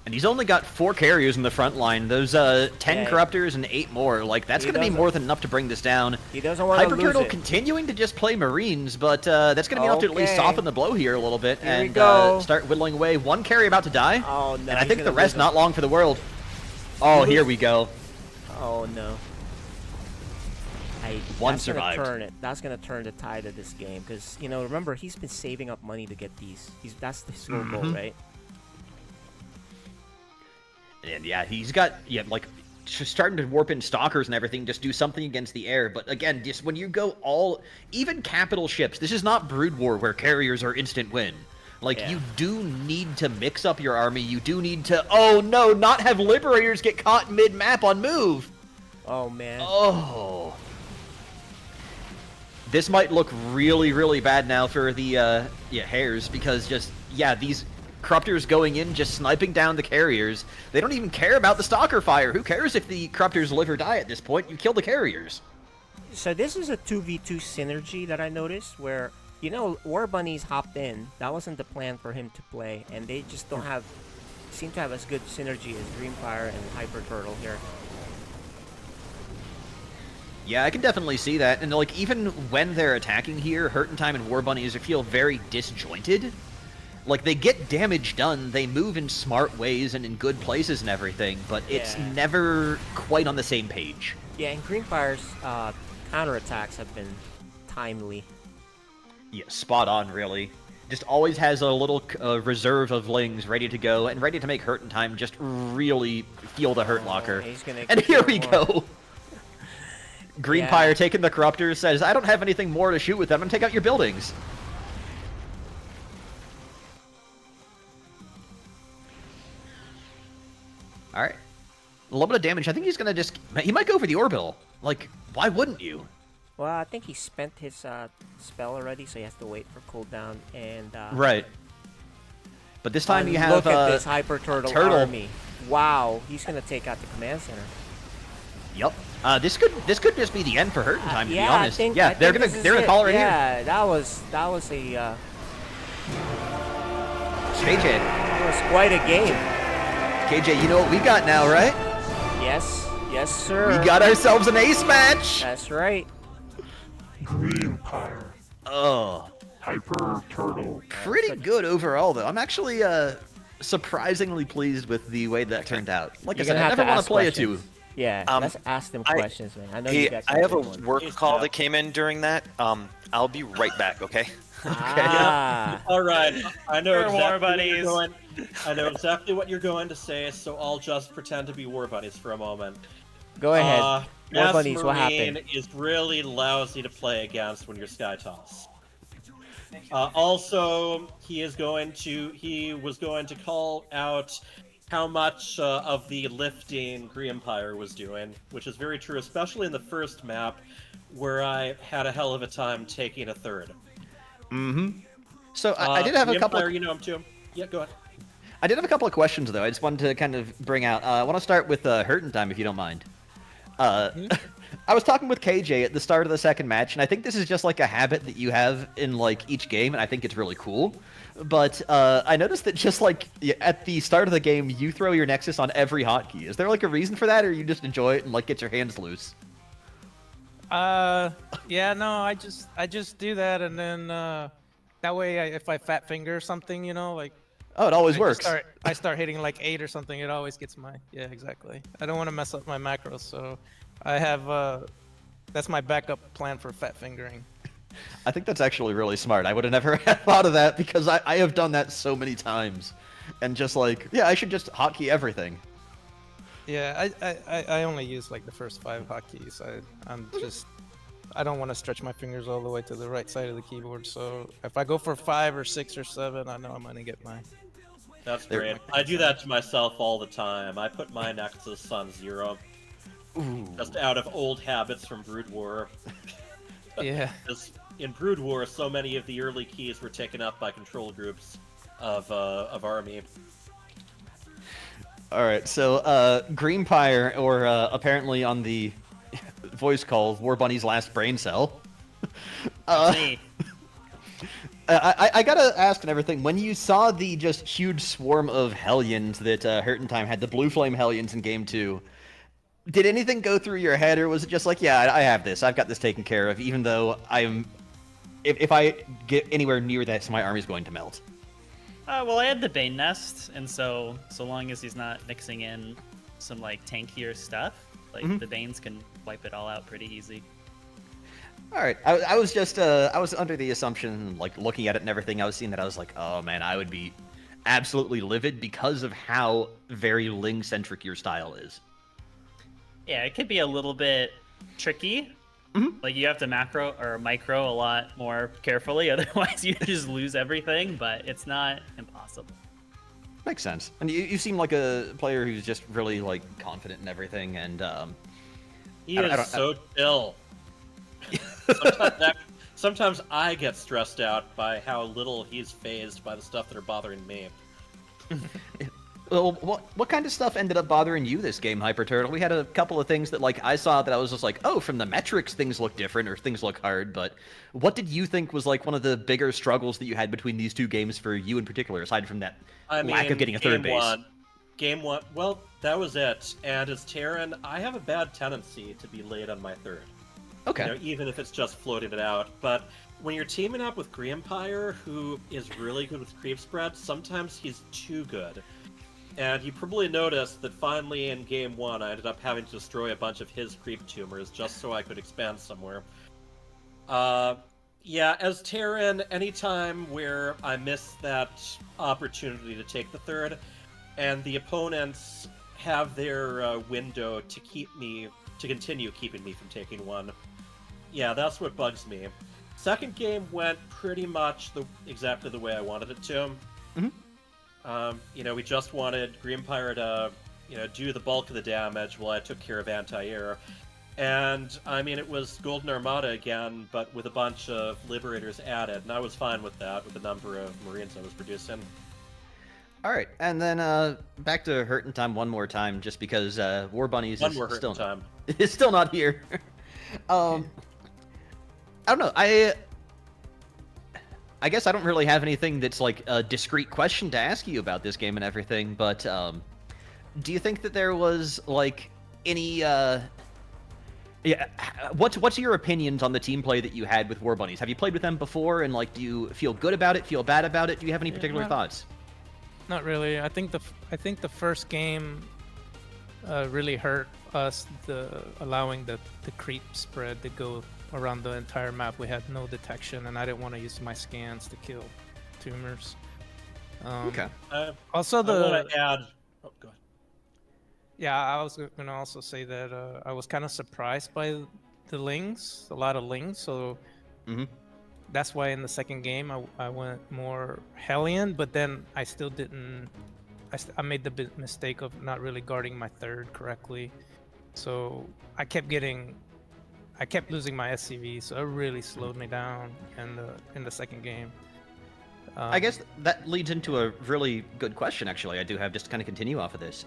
And he's only got 4 carriers in the front line. Those 10 Corruptors and 8 more. Like, that's going to be more than enough to bring this down. He doesn't want to lose Hyper Turtle it. continuing to just play Marines, but that's going to be enough to at least soften the blow here a little bit and start whittling away. One carry about to die. Oh, no. And I think the rest not long for the world. Oh, here we go. Oh, no. One survived. That's gonna turn the tide of this game because remember he's been saving up money to get these. That's the slow goal, right? And yeah, he's got like just starting to warp in Stalkers and everything. Just do something against the air. But again, just when you go even capital ships, this is not Brood War where carriers are instant win. Like you do need to mix up your army. You do need to not have Liberators get caught mid map on move. Oh man. Oh. This might look really, really bad now for the Hares because these Corruptors going in, just sniping down the carriers. They don't even care about the Stalker fire. Who cares if the Corruptors live or die at this point? You kill the carriers. So this is a 2v2 synergy that I noticed where, War Bunnies hopped in. That wasn't the plan for him to play, and they just seem to have as good synergy as Dreamfire and Hyper Turtle here. Yeah, I can definitely see that. And, like, even when they're attacking here, Hurtin' Time and War Bunnies feel very disjointed. Like, they get damage done, they move in smart ways and in good places and everything, but it's never quite on the same page. Yeah, and Greenfire's counterattacks have been timely. Yeah, spot on, really. Just always has a little reserve of lings ready to go and ready to make Hurt in Time just really feel the Hurt Locker. And here we go! Greenpire taking the Corruptors says, I don't have anything more to shoot with them, and take out your buildings. Alright. A little bit of damage. I think he's gonna just... He might go for the Orbital. Like, why wouldn't you? Well, I think he spent his spell already, so he has to wait for cooldown. And right. But this time you have look at this Hyper Turtle army. Wow, he's gonna take out the command center. Yep. This could just be the end for Hurt in Time, to be honest. I think they're gonna call it here. Yeah, that was a KJ. It was quite a game. KJ, you know what we got now, right? Yes, sir. We got ourselves an ace match. That's right. Greenpire. Oh. Hyper Turtle. Pretty good overall, though. I'm actually surprisingly pleased with the way that turned out. Like I said, I never want to play a 2. Yeah, let's ask them questions, man. I know you guys. I have a work call that came in during that. I'll be right back, okay? Ah. All right. I know We're war exactly buddies. I know exactly what you're going to say, so I'll just pretend to be war buddies for a moment. Go ahead. War Mass buddies, what Marine happened? is really lousy to play against when you're Sky Toss. Also, he was going to call out how much of the lifting Greenpire was doing, which is very true, especially in the first map, where I had a hell of a time taking a third. Mm-hmm. So I did have a couple. You know him too. Yeah, go ahead. I did have a couple of questions though. I just wanted to kind of bring out. I want to start with Hurt in Time, if you don't mind. I was talking with KJ at the start of the second match, and I think this is just like a habit that you have in like each game, and I think it's really cool. But I noticed that just like at the start of the game, you throw your Nexus on every hotkey. Is there like a reason for that, or you just enjoy it and like get your hands loose? Yeah, no, I just do that, and then that way, if I fat finger something, you know, like. Oh, it always works. I start hitting like 8 or something. It always gets my exactly. I don't want to mess up my macros, so I have that's my backup plan for fat fingering. I think that's actually really smart. I would have never thought of that because I have done that so many times, and just like I should just hotkey everything. Yeah, I only use like the first 5 hotkeys. I don't want to stretch my fingers all the way to the right side of the keyboard. So if I go for 5 or 6 or 7, I know I'm gonna get mine. That's great. I do that to myself all the time. I put my Nexus on 0. Ooh. Just out of old habits from Brood War. Yeah. Because in Brood War, so many of the early keys were taken up by control groups of army. All right, so Greenpire, or apparently on the voice call, War Bunny's last brain cell. I gotta ask and everything, when you saw the just huge swarm of Hellions that Hurt in Time had, the Blue Flame Hellions in Game 2, did anything go through your head, or was it just like, yeah, I have this, I've got this taken care of, even though if I get anywhere near that, my army's going to melt? Well, I had the Bane Nest, and so long as he's not mixing in some like tankier stuff, like the Banes can wipe it all out pretty easy. All right, I was just I was under the assumption, like looking at it and everything, I was seeing that, I was like, oh man, I would be absolutely livid because of how very Ling centric your style is. Yeah, it could be a little bit tricky. Like you have to macro or micro a lot more carefully, otherwise you just lose everything. But it's not impossible. Makes sense. And you seem like a player who's just really like confident in everything, and he is so chill. Sometimes I get stressed out by how little he's phased by the stuff that are bothering me. Well, what kind of stuff ended up bothering you this game, Hyper Turtle? We had a couple of things that like I saw that I was just like, oh, from the metrics things look different or things look hard, but what did you think was like one of the bigger struggles that you had between these two games for you in particular, aside from that lack of getting a third base? Game one, well, that was it. And as Terran, I have a bad tendency to be late on my third. Okay. You know, even if it's just floating it out. But when you're teaming up with Greenpire, who is really good with creep spread, sometimes he's too good. And you probably noticed that finally in Game 1, I ended up having to destroy a bunch of his creep tumors just so I could expand somewhere. Yeah, as Terran, anytime where I miss that opportunity to take the third, and the opponents have their window to continue keeping me from taking one, yeah, that's what bugs me. Second game went pretty much exactly the way I wanted it to. We just wanted Greenpire to, do the bulk of the damage while I took care of anti-air. And, it was Golden Armada again, but with a bunch of Liberators added, and I was fine with that, with the number of Marines I was producing. All right, and then back to Hurtin' Time one more time, just because War Bunnies is still not here. I don't know. I guess I don't really have anything that's like a discrete question to ask you about this game and everything, but do you think that there was like any? What's your opinions on the team play that you had with War Bunnies? Have you played with them before, and like, do you feel good about it? Feel bad about it? Do you have any particular thoughts? Not really. I think the first game really hurt us, allowing the creep spread to go around the entire map. We had no detection, and I didn't want to use my scans to kill tumors. Okay. Also, I want to add. Oh, go ahead. Yeah, I was going to also say that I was kind of surprised by the lings, a lot of lings. So that's why in the second game I went more Hellion, but then I still didn't. I made the mistake of not really guarding my third correctly, so I kept losing my SCV, so it really slowed me down in the second game. I guess that leads into a really good question, actually. I do have, just to kind of continue off of this.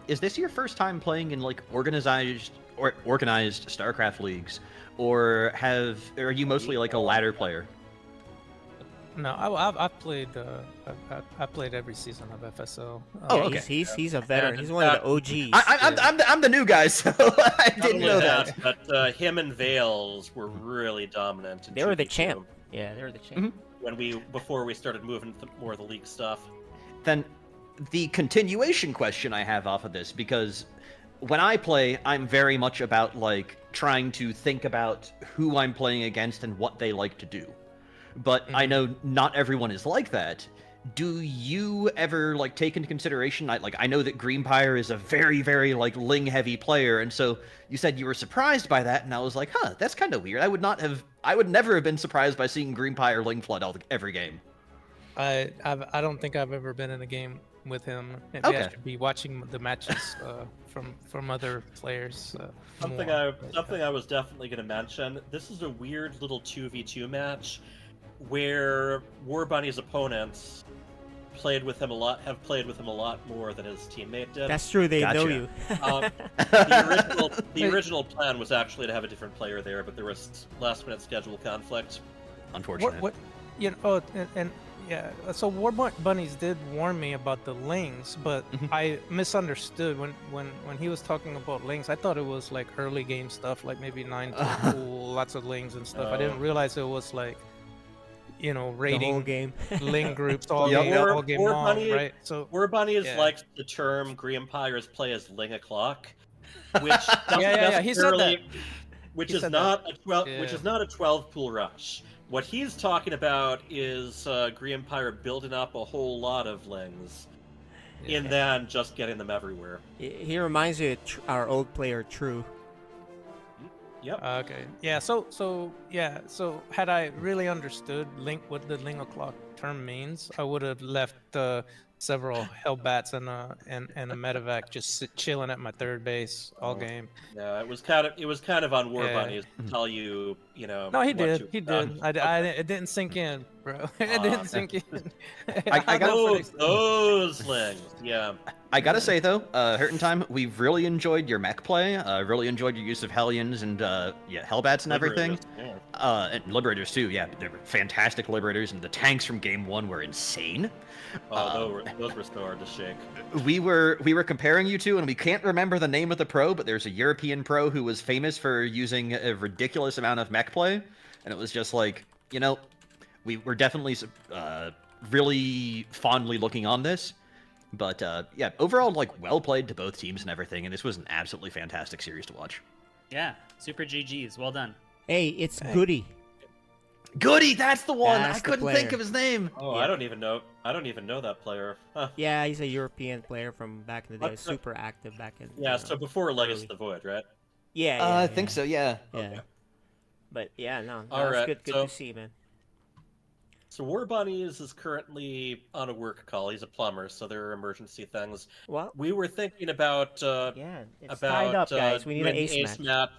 Is this your first time playing in like organized StarCraft leagues, or are you mostly like a ladder player? No, I've played. I played every season of FSL. Oh, okay. He's a veteran. He's one of the OGs. I'm the new guy, so I didn't know that. But him and Vales were really dominant. They were the champ. Yeah, they were the champ. Before we started moving to more of the league stuff. Then the continuation question I have off of this, because when I play, I'm very much about like trying to think about who I'm playing against and what they like to do. But I know not everyone is like that. Do you ever like take into consideration? I know that Greenpire is a very, very like Ling heavy player, and so you said you were surprised by that, and I was like, huh, that's kind of weird. I would never have been surprised by seeing Greenpire Ling flood every game. I don't think I've ever been in a game with him. Maybe I should be watching the matches from other players. Something I was definitely going to mention. This is a weird little 2v2 match where War Bunny's opponents have played with him a lot more than his teammate did. That's true. They know you. The original plan was actually to have a different player there, but there was last-minute schedule conflict. Unfortunate. So War Bunnies did warn me about the lings, but I misunderstood when he was talking about lings. I thought it was like early game stuff, like maybe 9 pool, lots of lings and stuff. I didn't realize it was like, raiding the whole game. Ling groups all game long, right? So War Bunnies likes the term Greenpire's play as Ling o'clock, which he said that. Which is not a 12 pool rush. What he's talking about is Greenpire building up a whole lot of Lings, and then just getting them everywhere. He reminds me of our old player True. Yep. Okay. Yeah. So had I really understood what the Ling o'clock term means, I would have left several Hellbats and a medevac just chilling at my third base all game. Yeah, it was kind of on War Bunnies to tell you, No, he did. He did. It didn't sink in, bro. It didn't sink in. I got those Lings. Yeah. I gotta say though, Hurtin' Time, we've really enjoyed your mech play. Really enjoyed your use of Hellions and Hellbats and everything. And Liberators too. Yeah, they were fantastic Liberators, and the tanks from Game 1 were insane. Those were so hard to shake. We were comparing you two, and we can't remember the name of the pro, but there's a European pro who was famous for using a ridiculous amount of mech play, and it was just like, we were definitely really fondly looking on this. But overall, well played to both teams and everything, and this was an absolutely fantastic series to watch. Yeah, super GGs, well done. Hey, it's Goody. Goody, that's the one. That's I the couldn't think player. of his name. Oh, Yeah. I don't even know that player. Huh. Yeah, he's a European player from back in the day. What's the- Super active back in. Yeah, so before Legacy of the Void, right? Yeah, yeah. I think so. Yeah. Yeah. Okay. But yeah, no, All that's right, good. Good so- to see, man. So War Bunnies is currently on a work call. He's a plumber, so there are emergency things. Well, we were thinking about yeah, it's about tied up, guys. We need an doing ace match. match.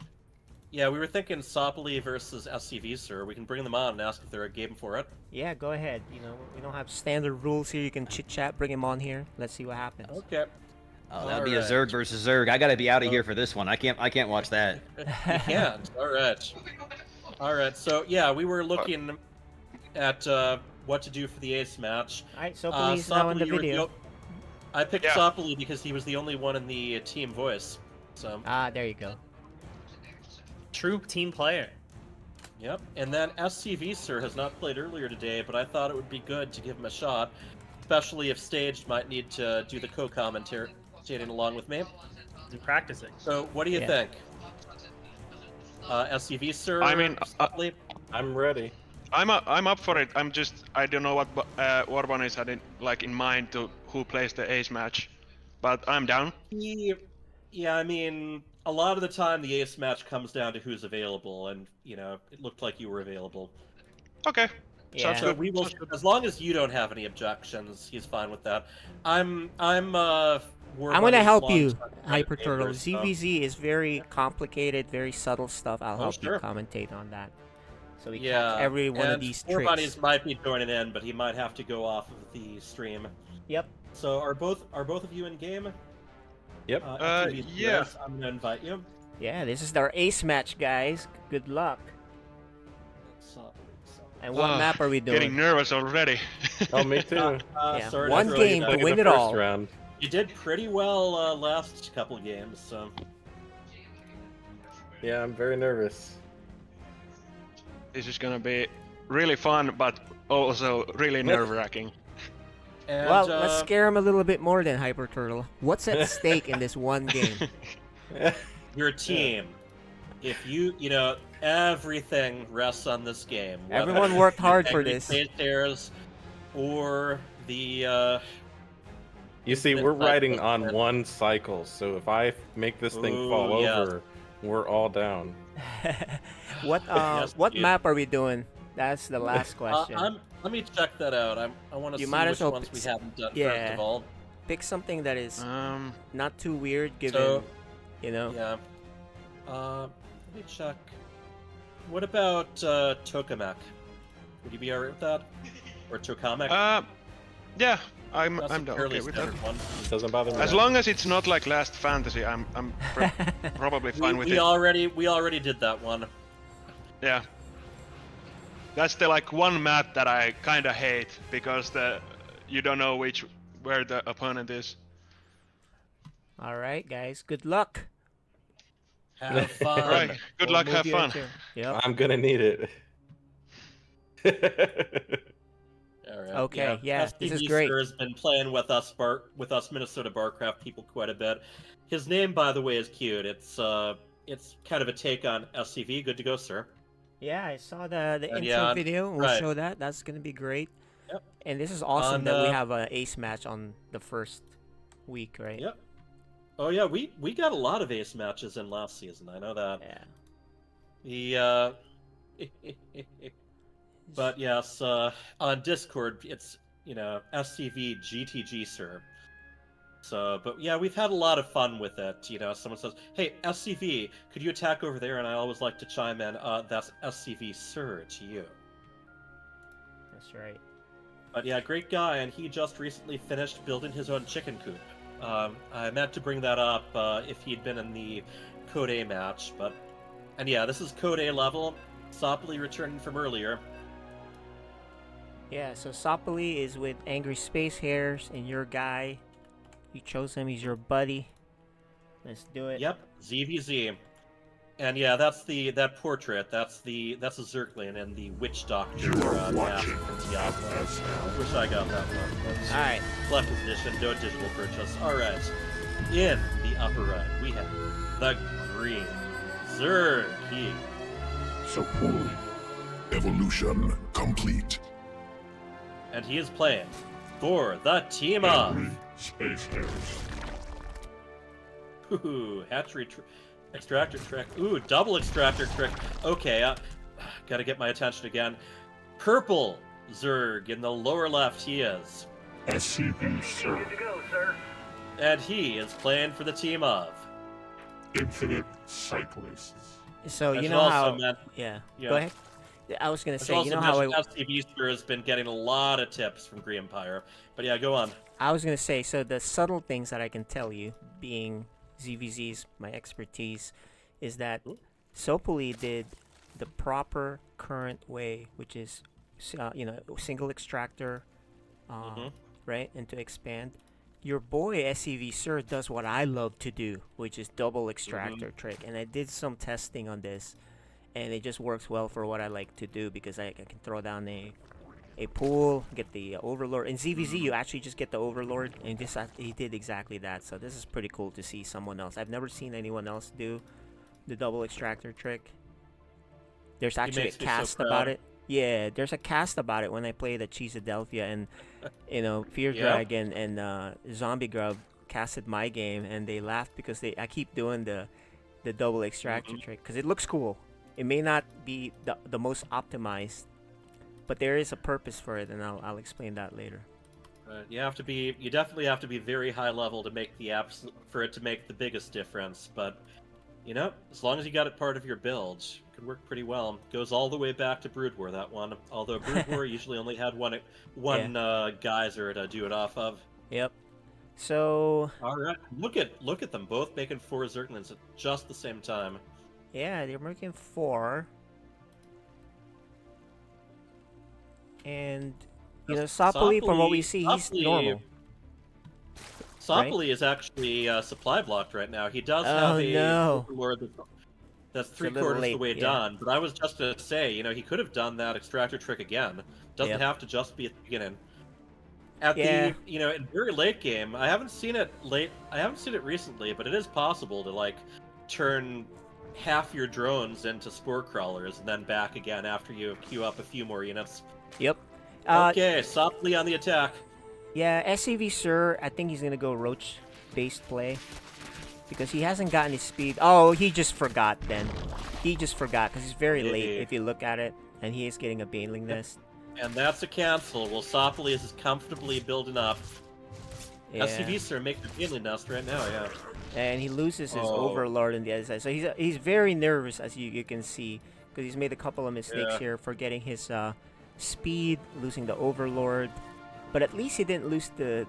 Yeah, we were thinking Sopoli versus SCV, sir. We can bring them on and ask if they're a game for it. Yeah, go ahead. You know, we don't have standard rules here. You can chit chat, bring him on here. Let's see what happens. Okay. Oh, that'd be a Zerg versus Zerg. I gotta be out of here for this one. I can't watch that. You can't. All right. All right. So yeah, we were looking at what to do for the ace match. All right, Sopoli's now in the Sopoli, you were video. I picked Sopoli because he was the only one in the team voice. So. There you go. True team player. Yep. And then SCV Sir has not played earlier today, but I thought it would be good to give him a shot, especially if Staged might need to do the co-commentating along with me. And practicing. So, what do you think? SCV Sir? I mean, Sopoli? I'm ready. I'm up for it. I don't know what War Bunnies had in mind to who plays the ace match, but I'm down. Yeah, I mean, a lot of the time the ace match comes down to who's available, and it looked like you were available. Okay. Sounds good. We will, as long as you don't have any objections, he's fine with that. I'm gonna help you, Hyper Turtle. ZVZ is very complicated, very subtle stuff. I'll help you commentate on that. So we catch every one of these War tricks. Bunnies might be joining in, but he might have to go off of the stream. Yep. So are both of you in game? Yep. Yeah. Yes, I'm gonna invite you. Yeah, this is our ace match, guys. Good luck. And what map are we doing? Getting nervous already. Oh, me too. Yeah, Sorry one game to win it all. Round. You did pretty well last couple games, so. Yeah, I'm very nervous. This is gonna be really fun, but also really nerve-wracking. And, Well, let's scare him a little bit more than Hyper Turtle. What's at stake in this one game? Your team. If everything rests on this game. whether Everyone worked hard for angry this. naysayers or the. You see, we're riding on one cycle, so if I make this thing fall yes. over, we're all down. What map are we doing? That's the last question. Let me check that out. I want to see might which as well ones we haven't done yeah. first of all. Pick something that is not too weird, given So, Yeah. Let me check. What about Tokamak? Would you be alright with that? Or Tokamak? Yeah, I'm That's a down. fairly Okay with that. standard one. Doesn't bother me. As long as it's not like Last Fantasy, I'm probably fine with we it. already did that one. Yeah. That's the one map that I kind of hate because you don't know where the opponent is. All right, guys. Good luck. Have fun. All right. Good luck. Have fun. Yep. I'm gonna need it. All right. Okay, yeah, this is SPV great. Sir has been playing with us Minnesota Barcraft people quite a bit. His name, by the way, is cute. It's kind of a take on SCV. Good to go, sir. Yeah, I saw the intro yeah, video. We'll right. show that. That's gonna be great. Yep. And this is awesome that we have an ace match on the first week, right? Yep. Oh yeah, we got a lot of ace matches in last season. I know that. Yeah. But yes, on Discord it's SCV GTG sir. So, but yeah, we've had a lot of fun with it. Someone says, "Hey, SCV, could you attack over there?" And I always like to chime in, "That's SCV sir to you." That's right. But yeah, great guy, and he just recently finished building his own chicken coop. I meant to bring that up if he'd been in the Code A match, and yeah, this is Code A level. Sopoli returning from earlier. Yeah, so Sopoli is with Angry Space Hairs and your guy. You chose him, he's your buddy. Let's do it. Yep, ZVZ. And yeah, that portrait. That's a Zergling and the Witch Doctor mask from Diablo. Wish I got that one. All right. Collector's edition, no digital purchase. All right. In the upper right, we have the green Zerg. So poorly. Evolution complete. And he is playing for the team of... Space Harris. Ooh, hatchery extractor trick. Ooh, double extractor trick. Okay, gotta get my attention again. Purple Zerg in the lower left, he is. SCV, sir. Good to go, sir. And he is playing for the team of... Infinite Cyclists. So I you should know also how? men- Yeah. yeah. Go ahead. I was gonna I should say, you also know how mention FCB Sir has been getting a lot of tips from Green Empire. But yeah, go on. I was gonna say, so the subtle things that I can tell you, being ZVZ's my expertise, is that Sopoli did the proper current way, which is, single extractor, right, and to expand. Your boy SCV Sir does what I love to do, which is double extractor trick, and I did some testing on this, and it just works well for what I like to do because I can throw down a pool, get the overlord. In ZVZ, you actually just get the overlord, and he did exactly that. So this is pretty cool to see someone else. I've never seen anyone else do the double extractor trick. There's actually a cast about it. Yeah, there's a cast about it when I played at Cheesadelphia, and Fear Dragon and Zombie Grub casted my game, and they laughed because I keep doing the double extractor trick because it looks cool. It may not be the most optimized, but there is a purpose for it, and I'll explain that later. You definitely have to be very high level to make for it to make the biggest difference. But as long as you got it part of your build, it could work pretty well. Goes all the way back to Brood War, that one. Although Brood War usually only had one geyser to do it off of. Yep. So. All right, look at them both making 4 Zerglings at just the same time. Yeah, they're making 4. And Sopoli, from what we see, he's normal. Sopoli is actually supply blocked right now. He does have a overlord that's 3/4 the way done. But I was just gonna say, he could have done that extractor trick again. Doesn't have to just be at the beginning. At the in very late game, I haven't seen it recently, but it is possible to turn half your drones into spore crawlers and then back again after you queue up a few more units. Yep. Okay, Sopoli on the attack. Yeah, SCV Sir, I think he's gonna go roach-based play because he hasn't gotten his speed. Oh, he just forgot then. He just forgot because he's very late if you look at it, and he is getting a Baneling Nest. And that's a cancel. Well, Sopoli is comfortably building up. Yeah. SCV Sir make the Baneling Nest right now, yeah. And he loses his Overlord on the other side, so he's very nervous, as you can see, because he's made a couple of mistakes here, forgetting his speed, losing the Overlord. But at least he didn't lose the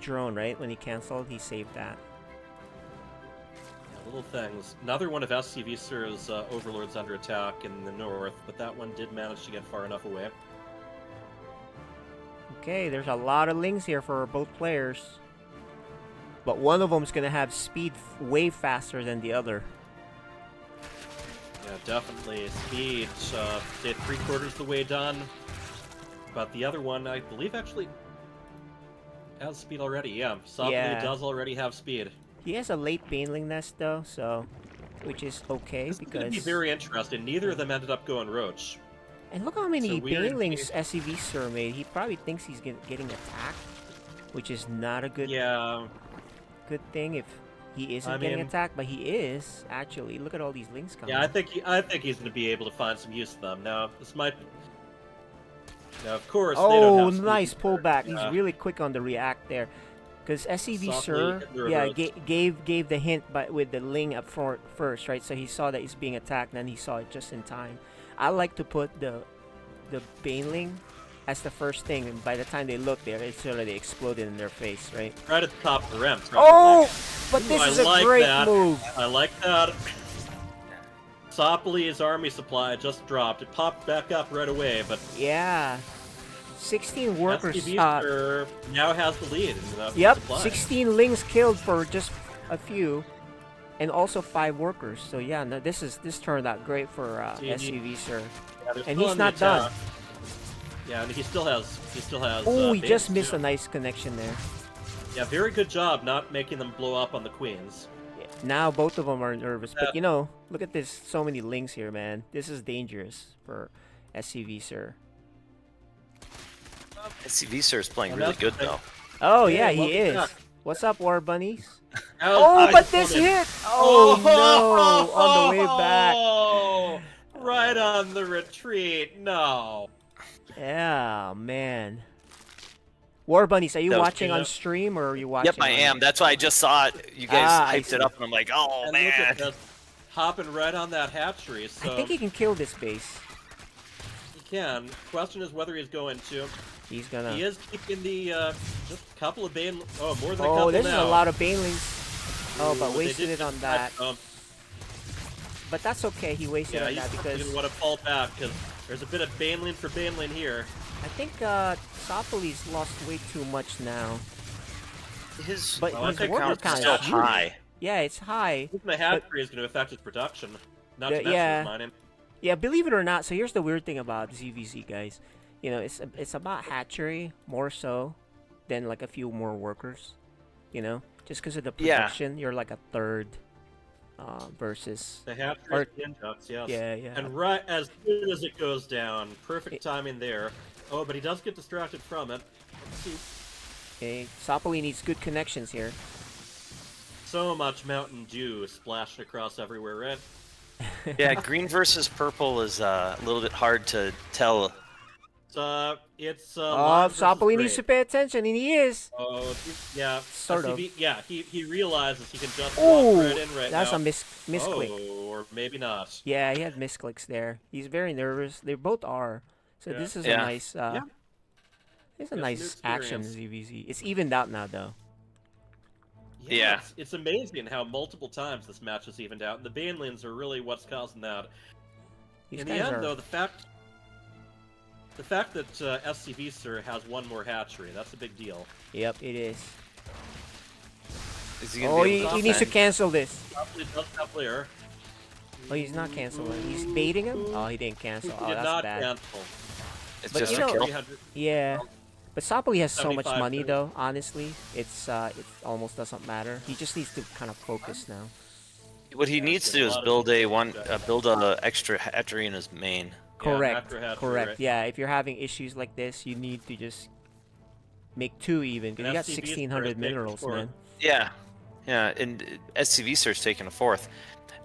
drone, right? When he canceled, he saved that. Yeah, little things. Another one of SCV Sir's Overlords under attack in the north, but that one did manage to get far enough away. Okay, there's a lot of lings here for both players. But one of them's going to have speed way faster than the other. Yeah, definitely. Speed, say 3/4 the way done. But the other one, I believe, actually has speed already. Yeah, Sopoli does already have speed. He has a late Baneling Nest, though, which is okay This is because... going to be very interesting. Neither of them ended up going Roach. And look how many Banelings SCV Sir made. He probably thinks he's getting attacked, which is not a good good thing if he isn't getting attacked, but he is, actually. Look at all these lings coming. Yeah, I think he's going to be able to find some use for them. Now, this might... Now, of course, they don't have nice pullback. He's really quick on the react there. Because SCV Sir, gave the hint with the ling up front first, right? So he saw that he's being attacked, and then he saw it just in time. I like to put the Baneling as the first thing, and by the time they look there, it's already exploded in their face, right? Right at the top of the rim. But this is a great move. I like that. Sopoli's army supply just dropped. It popped back up right away, but... Yeah. 16 workers. SCV now has the lead. Yep, supply. 16 lings killed for just a few, and also 5 workers. So yeah, no, this turned out great for SCV Sir. Yeah, and he's not done. Yeah, and he still has. Oh, he just missed a nice connection there. Yeah, very good job not making them blow up on the queens. Yeah, now both of them are nervous, but look at this. So many lings here, man. This is dangerous for SCV Sir. SCV Sir is playing And really that's good the thing. though. Oh Hey, yeah, he welcome is. back. What's up, War Bunnies? Oh, Oh, but this hit! Oh no! On the way back. Oh, right on the retreat. No. Yeah, man. War Bunnies, are you That was watching good. on stream or are you watching? Yep, I on... am. That's why I just saw it. You guys I hyped it see. up, and I'm like, oh And man. look at this, hopping right on that hatchery. So I think he can kill this base. he can. Question is whether he's going to. He's gonna. He is keeping the just a couple of Bane. Oh, more than a couple Oh, this now. is a lot of Banelings. Oh, but Ooh, they wasted did it on get that. jump. But that's okay. He wasted Yeah, on he's that because... because didn't want to fall back because there's a bit of Baneling for Baneling here. I think Sopoli's lost way too much now. His But Well, I his think worker count's count still is huge. high. Yeah, it's high. Even the hatchery is going to affect his production. Not to Yeah, mention yeah. his mining. Yeah, believe it or not. So here's the weird thing about ZVZ, guys. You know, it's about hatchery more so than like a few more workers. You know, just because of the Yeah. production, you're like a third versus. The hatchery Or- is the inducts, yes. Yeah, yeah. And right as soon as it goes down, perfect timing there. Oh, but he does get distracted from it. Let's see. Okay, Sopoli needs good connections here. So much Mountain Dew splashed across everywhere, right? Yeah, green versus purple is a little bit hard to tell. It's Oh, lime versus Sopoli needs to grape. pay attention, and he is. Oh, yeah. Sort of. Yeah, he realizes he can just walk Ooh, right in right that's now. a misclick. Oh, or maybe not. Yeah, he had misclicks there. He's very nervous. They both are. So Yeah. this is Yeah. a nice. Yeah. It's a It's a new nice action experience. ZVZ. It's evened out now, though. Yeah. It's amazing how multiple times this match has evened out. And the Banelings are really what's causing that. These In the guys end, are. though, the fact that SCV Sir has one more hatchery, that's a big deal. Yep, it is. Is he gonna Oh, be he, able to he needs to defend? cancel this. Probably does have Lear. Oh, he's not canceling. He's baiting him. Oh, he didn't cancel. He Oh, did that's not bad. cancel. It's But just you a know- kill. 300. Yeah. But Sopoli has so much 75 money, to- though. Honestly, it almost doesn't matter. He just needs to kind of focus now. What he needs to do is build a extra hatchery in his main. Correct. macro hatchery, Correct. right? Yeah. If you're having issues like this, you need to just make two even. Cause you got SCV is 1,600 making minerals, four. man. Yeah, yeah, and SCV Sir's taking a fourth,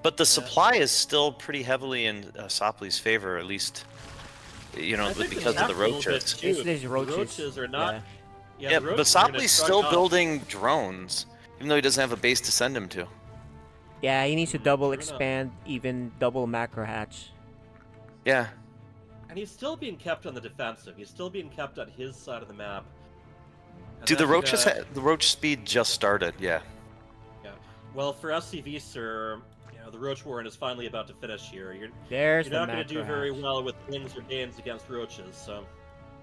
but the supply is still pretty heavily in Sopli's favor, at least, you know, I think because of the a little bit, roaches. too. It's these The roaches. roaches are not. Yeah. Yeah, the but roaches are gonna Sopli's shrug still off. building drones, even though he doesn't have a base to send him to. Yeah, he needs to double Fair enough. expand, even double macro hatch. Yeah, And he's still being kept on the defensive. He's still being kept on his side of the map. And dude, the that's, roaches, the roach speed just started. Yeah, Yeah. Well, for SCV Sir, you know, the Roach Warren is finally about to finish here. You're There's not the going to macro do very hatch. well with wings or Danes against roaches, so.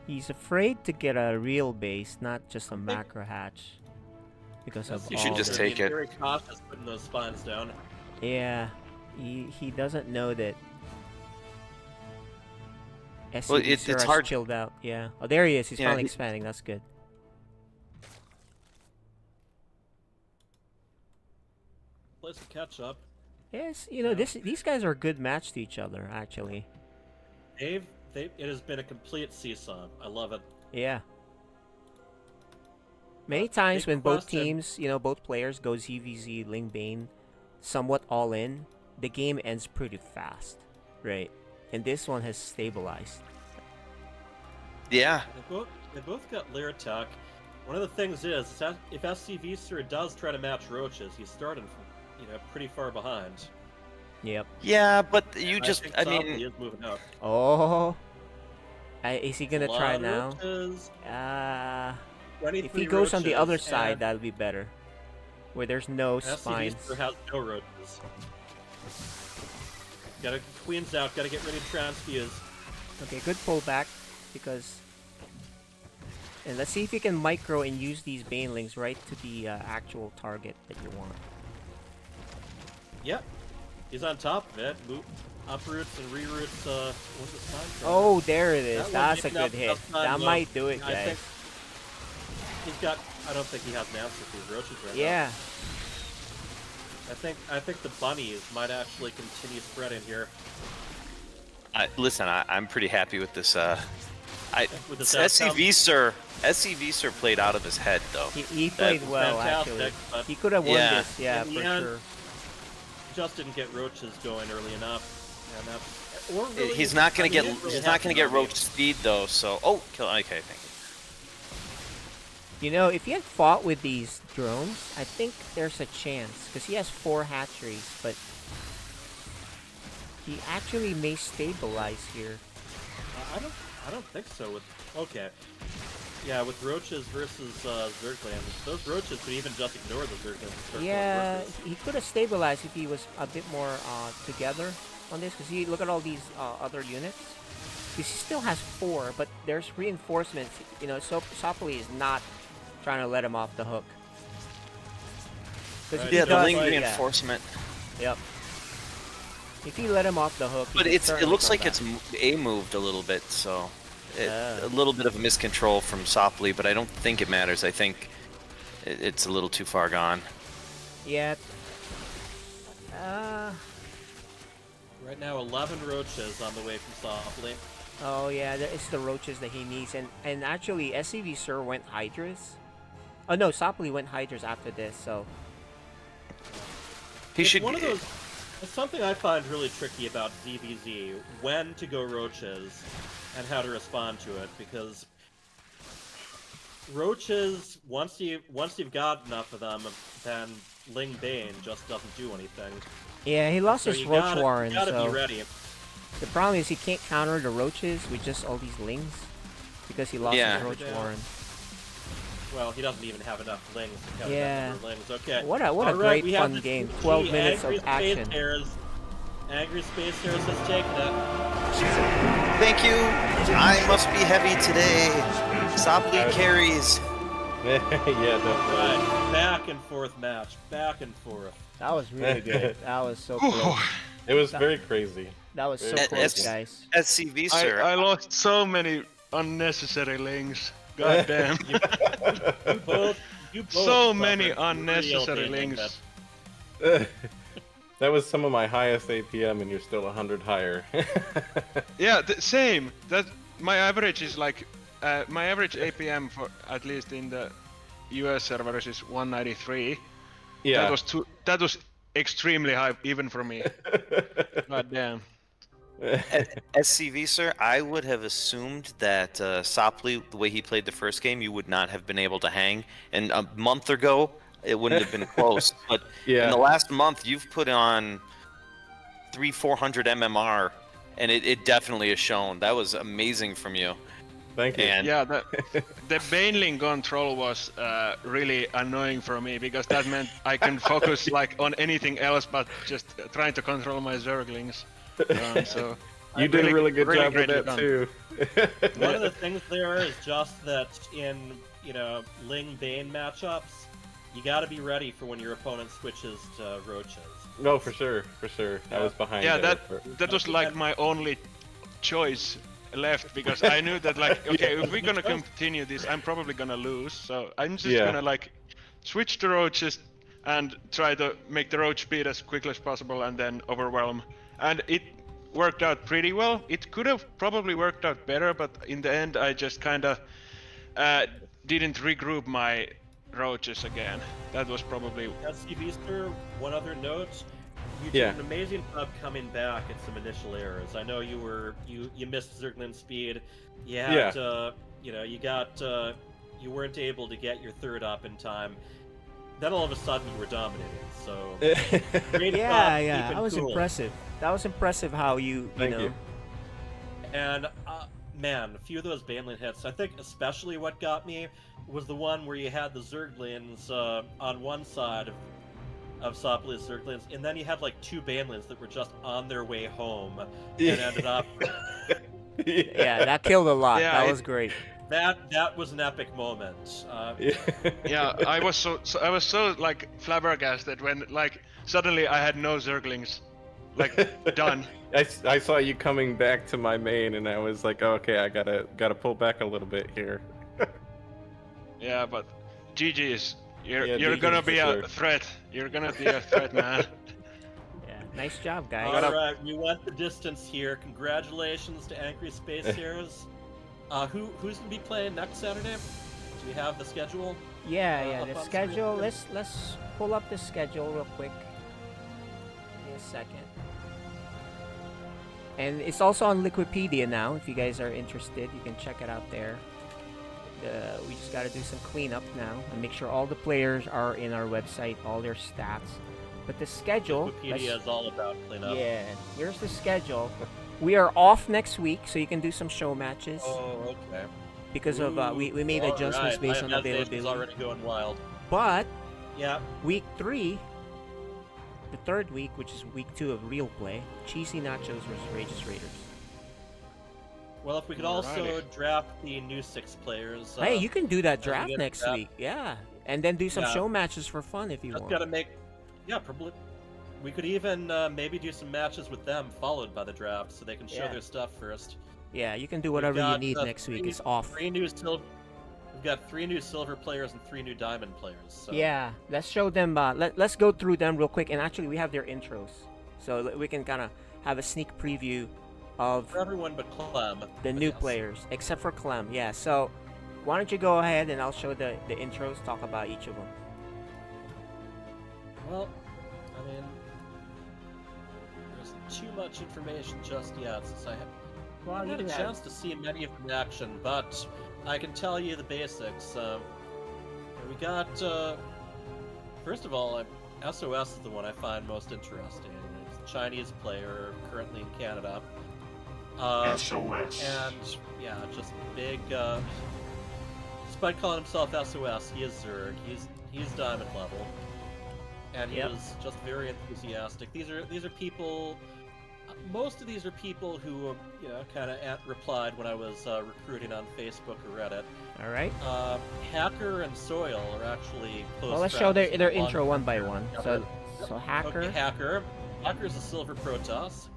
He's afraid to get a real base, not just a macro hatch. Because of You should all just the- take being it. very cautious putting those spines down. Yeah, he doesn't know that. SCV Well, it's Sir has hard- chilled out. Yeah. Oh, there he is. He's Yeah, finally he- expanding. That's good. Plays a catch up. Yes, you know these guys are a good match to each other, actually. It has been a complete seesaw. I love it. Yeah. Many times big when both question. teams, you know, both players go ZVZ, Ling Bane, somewhat all in, the game ends pretty fast, right? And this one has stabilized. yeah. They both got Lear attack. One of the things is that if SCV Sir does try to match roaches, he's starting from, pretty far behind. Yep. Yeah, but you I just, think I Sopley mean, is moving up. Oh. Is he gonna A lot try of now? roaches, If 23 he goes on the other roaches, side, and that'll be better. Where there's no SCV spines. Sir has no roaches. Gotta Queen's out. Gotta get ready to transfuse. Okay, good pullback because. And let's see if you can micro and use these banelings right to the actual target that you want. Yep. He's on top of it. Uproots and reroutes. What's the spine from? Oh, there it is. That one That's a maybe not good hit. the best time, That though. might do it, I guys. think he's got. I don't think he has an answer for these roaches right now. Yeah. I think the bunnies might actually continue spreading here. Listen, I'm pretty happy with this. With this outcome. SCV Sir played out of his head though. He played well, fantastic, actually. but He could have won Yeah. this, yeah, In for the end, sure. Just didn't get roaches going early enough. And that's, or really, He's not gonna I mean, get he didn't really he's have not gonna to get dominate. roach speed though. So kill. Okay, thank you. You know, if he had fought with these drones, I think there's a chance. Because he has 4 hatcheries, but he actually may stabilize here. I don't think so. Yeah, with roaches versus Zerglings, those roaches could even just ignore the Zerglings and start Yeah, going workers. he could have stabilized if he was a bit more together on this. Because look at all these other units. He still has 4, but there's reinforcements. You know, so Sopley is not trying to let him off the hook. If he Yeah, the does, Ling yeah. reinforcement. Yep. If he let him off the hook, he But can it certainly looks come like back. it's moved a little bit, so a little bit of a miscontrol from Sopley, but I don't think it matters. I think it's a little too far gone. Yeah. Right now, 11 roaches on the way from Softly. Oh yeah, it's the roaches that he needs, and actually SCV Sir went Hydras. Oh no, Sopley went Hydras after this, so he should. One of those. It's something I find really tricky about ZVZ: when to go roaches, and how to respond to it, because roaches, once you've got enough of them, then Ling Bane just doesn't do anything. yeah, he lost So his you Roach gotta, Warren. You gotta So be ready. the problem is he can't counter the roaches with just all these Lings because he lost his Roach Warren. Well, he doesn't even have enough Lings to count Yeah. that number of Lings. Okay. What a All right, great we have fun the game. 2G 12 minutes Angry of action. Space Harris. Angry Space Harris has taken it. Thank you. I must be heavy today. Sopley carries. Yeah, definitely. Right, back and forth match, back and forth. That was really good. That was so close. It was very crazy. That was so Very close, crazy. guys. SCV Sir. I lost so many unnecessary links. God damn. You both so many suffered unnecessary real damage. links. That was some of my highest APM, and you're still 100 higher. Yeah, same. That my average is like my average APM for at least in the US servers is 193. Yeah. That was extremely high even for me. God damn. SCV Sir, I would have assumed that Sopley, the way he played the first game, you would not have been able to hang. And a month ago, it wouldn't have been close. But Yeah. in the last month, you've put on 300-400 MMR, and it definitely has shown. That was amazing from you. Thank you. And Yeah, the Baneling control was really annoying for me because that meant I can focus like on anything else but just trying to control my Zerglings. So You did a really good job with greatly that done. too. One of the things there is just that in, Ling Bane matchups, you gotta be ready for when your opponent switches to roaches. No, for sure, for sure. I was behind. Yeah, there that was like my only choice left because I knew that like okay, if we're gonna continue this, I'm probably gonna lose. So I'm just gonna like switch to roaches and try to make the roach speed as quickly as possible and then overwhelm. And it worked out pretty well. It could have probably worked out better, but in the end I just kind of didn't regroup my roaches again. That was probably. SCV Sir, one other note. You Yeah. did an amazing job coming back at some initial errors. I know you missed Zerglin speed. You had you weren't able to get your third up in time. Then all of a sudden you were dominating. So great job Yeah, keeping that was cool. impressive. That was impressive how you Thank know. you. And man, a few of those Banelin hits. I think especially what got me was the one where you had the Zerglings on one side of Sopley's Zerglings, and then you had like 2 Banelins that were just on their way home and ended up. Yeah, that killed a lot. Yeah, that it- was great. That was an epic moment. Yeah, I was so like flabbergasted when like suddenly I had no Zerglings, like done. I saw you coming back to my main, and I was like, oh, okay, I gotta pull back a little bit here. Yeah, but GG's. You're Yeah, gonna GGs be for a sure. threat. You're gonna be a threat, man. Yeah. Nice job, guys. All right, we went the distance here. Congratulations to Angry Space Heroes. Who's gonna be playing next Saturday? Do we have the schedule? Yeah, up the on schedule. screen? Let's pull up the schedule real quick. Give me a second. And it's also on Liquipedia now. If you guys are interested, you can check it out there. We just got to do some cleanup now and make sure all the players are in our website, all their stats. But the schedule. Wikipedia is all about cleanup. Yeah, here's the schedule. We are off next week, so you can do some show matches. Oh, okay. Because of we made All adjustments right. based My on imagination's availability. already going wild. But Yeah. week 3, the third week, which is week 2 of real play, Cheesy Nachos versus Rageous Raiders. Well, if we could also draft the new 6 players. Hey, you can do that as we draft get next draft. week, yeah, and then do some Yeah. show matches for fun if you Just want. gotta make. Yeah, probably. We could even maybe do some matches with them, followed by the draft, so they can show Yeah. their stuff first. Yeah, you can do We've whatever you got, need next week. It's off. We've got 3 new silver players and 3 new diamond players. So. Yeah, let's show them. Let's go through them real quick, and actually we have their intros, so that we can kind of have a sneak preview of For everyone but Clem. the new players, except for Clem. Yeah, so why don't you go ahead and I'll show the intros, talk about each of them. Well, I mean, there's too much information just yet since I haven't had a chance to see many of them in action, but I can tell you the basics. We got, first of all, SOS is the one I find most interesting. It's a Chinese player, currently in Canada. SOS. And, yeah, just big, despite calling himself SOS, he is Zerg. He's diamond level. And he is just very enthusiastic. These are people. Most of these are people who, kind of replied when I was recruiting on Facebook or Reddit. All right. Hacker and Soil are actually close. Well, let's show friends. their intro one by one. So Hacker. Okay, Hacker. Hacker's a silver Protoss.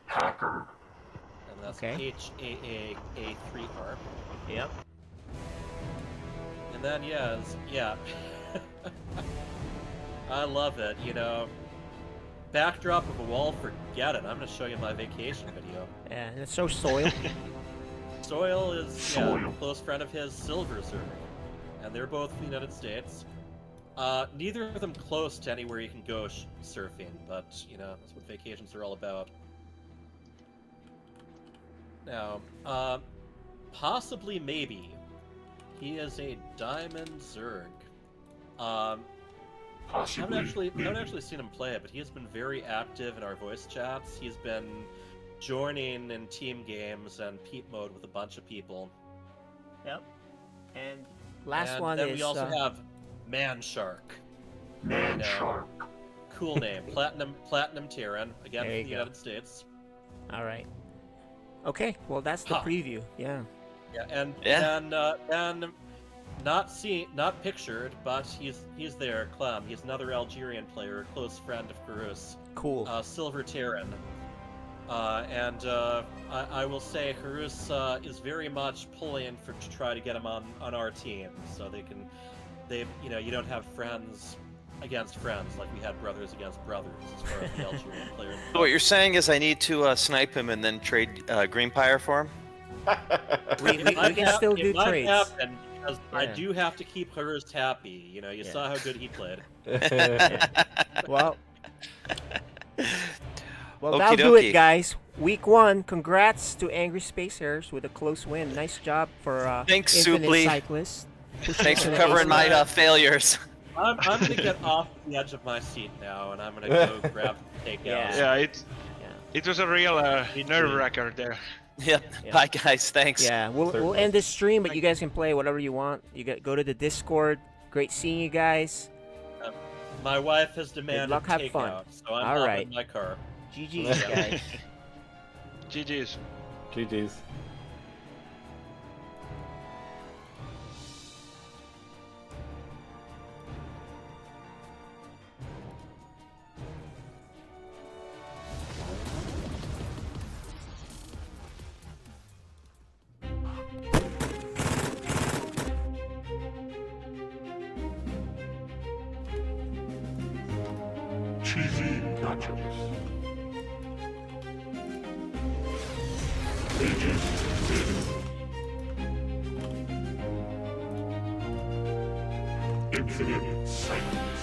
Hacker. And that's Okay. HAA3R. Yep. And then yeah. I love it, Backdrop of a wall, forget it. I'm gonna show you my vacation video. Yeah, and so Soil. Soil is Soil. a close friend of his, Silver Zerg. And they're both in the United States. Neither of them close to anywhere you can go surfing, but, that's what vacations are all about. Now, possibly, maybe, he is a Diamond Zerg. I haven't actually seen him play it, but he has been very active in our voice chats. He's been joining in team games and peep mode with a bunch of people. Yep. And last and one then is we also have Man Shark. Man Shark. Cool name, Platinum Terran, again There from you the go. United States. All right. Okay, well that's the preview. Yeah. Yeah, and not pictured, but he's there. Clem. He's another Algerian player, a close friend of Harus. Cool. Silver Terran. I will say Harus is very much pulling to try to get him on our team, so you don't have friends against friends like we had brothers against brothers as far as the Algerian players. So what you're saying is I need to snipe him and then trade Green Pyre for him? We can still do it might trades. happen because I Yeah. do have to keep Harus happy. You saw how good he played. Well, Okie that'll do it, dokie. guys. Week 1, congrats to Angry Space Harriers with a close win. Nice job for Thanks, Infinite Supli. Cyclist. Thanks for covering my failures. I'm gonna get off the edge of my seat now, and I'm gonna go grab the takeout. Yeah, it was a real nerve-wracker there. Yep. Bye, guys. Thanks. Yeah, we'll end this stream, but you guys can play whatever you want. Go to the Discord. Great seeing you guys. My wife has demanded luck, have takeout, fun. so I'm All off right. in my car. GG's, guys. GG's. GG's. Cheesy nachos. Agent Infinite Cycles.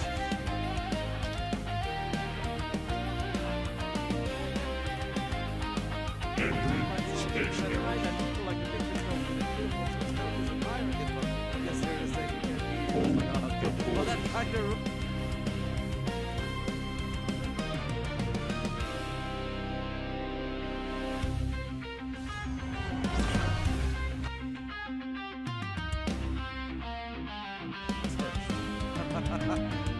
Well, that's kind of.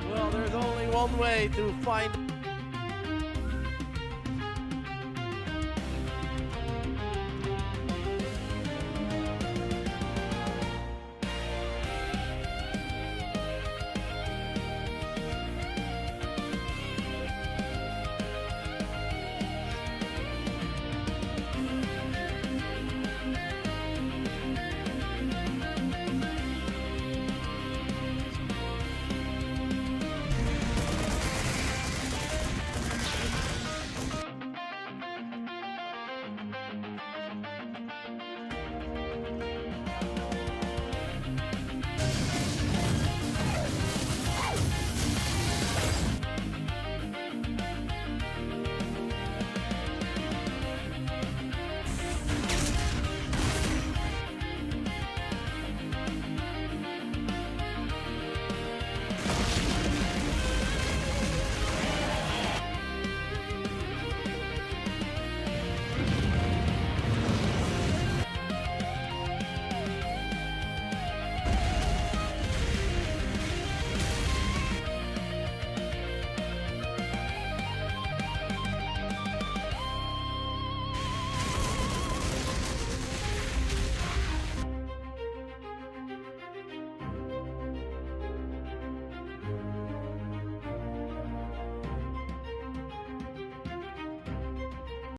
Well, there's only one way to find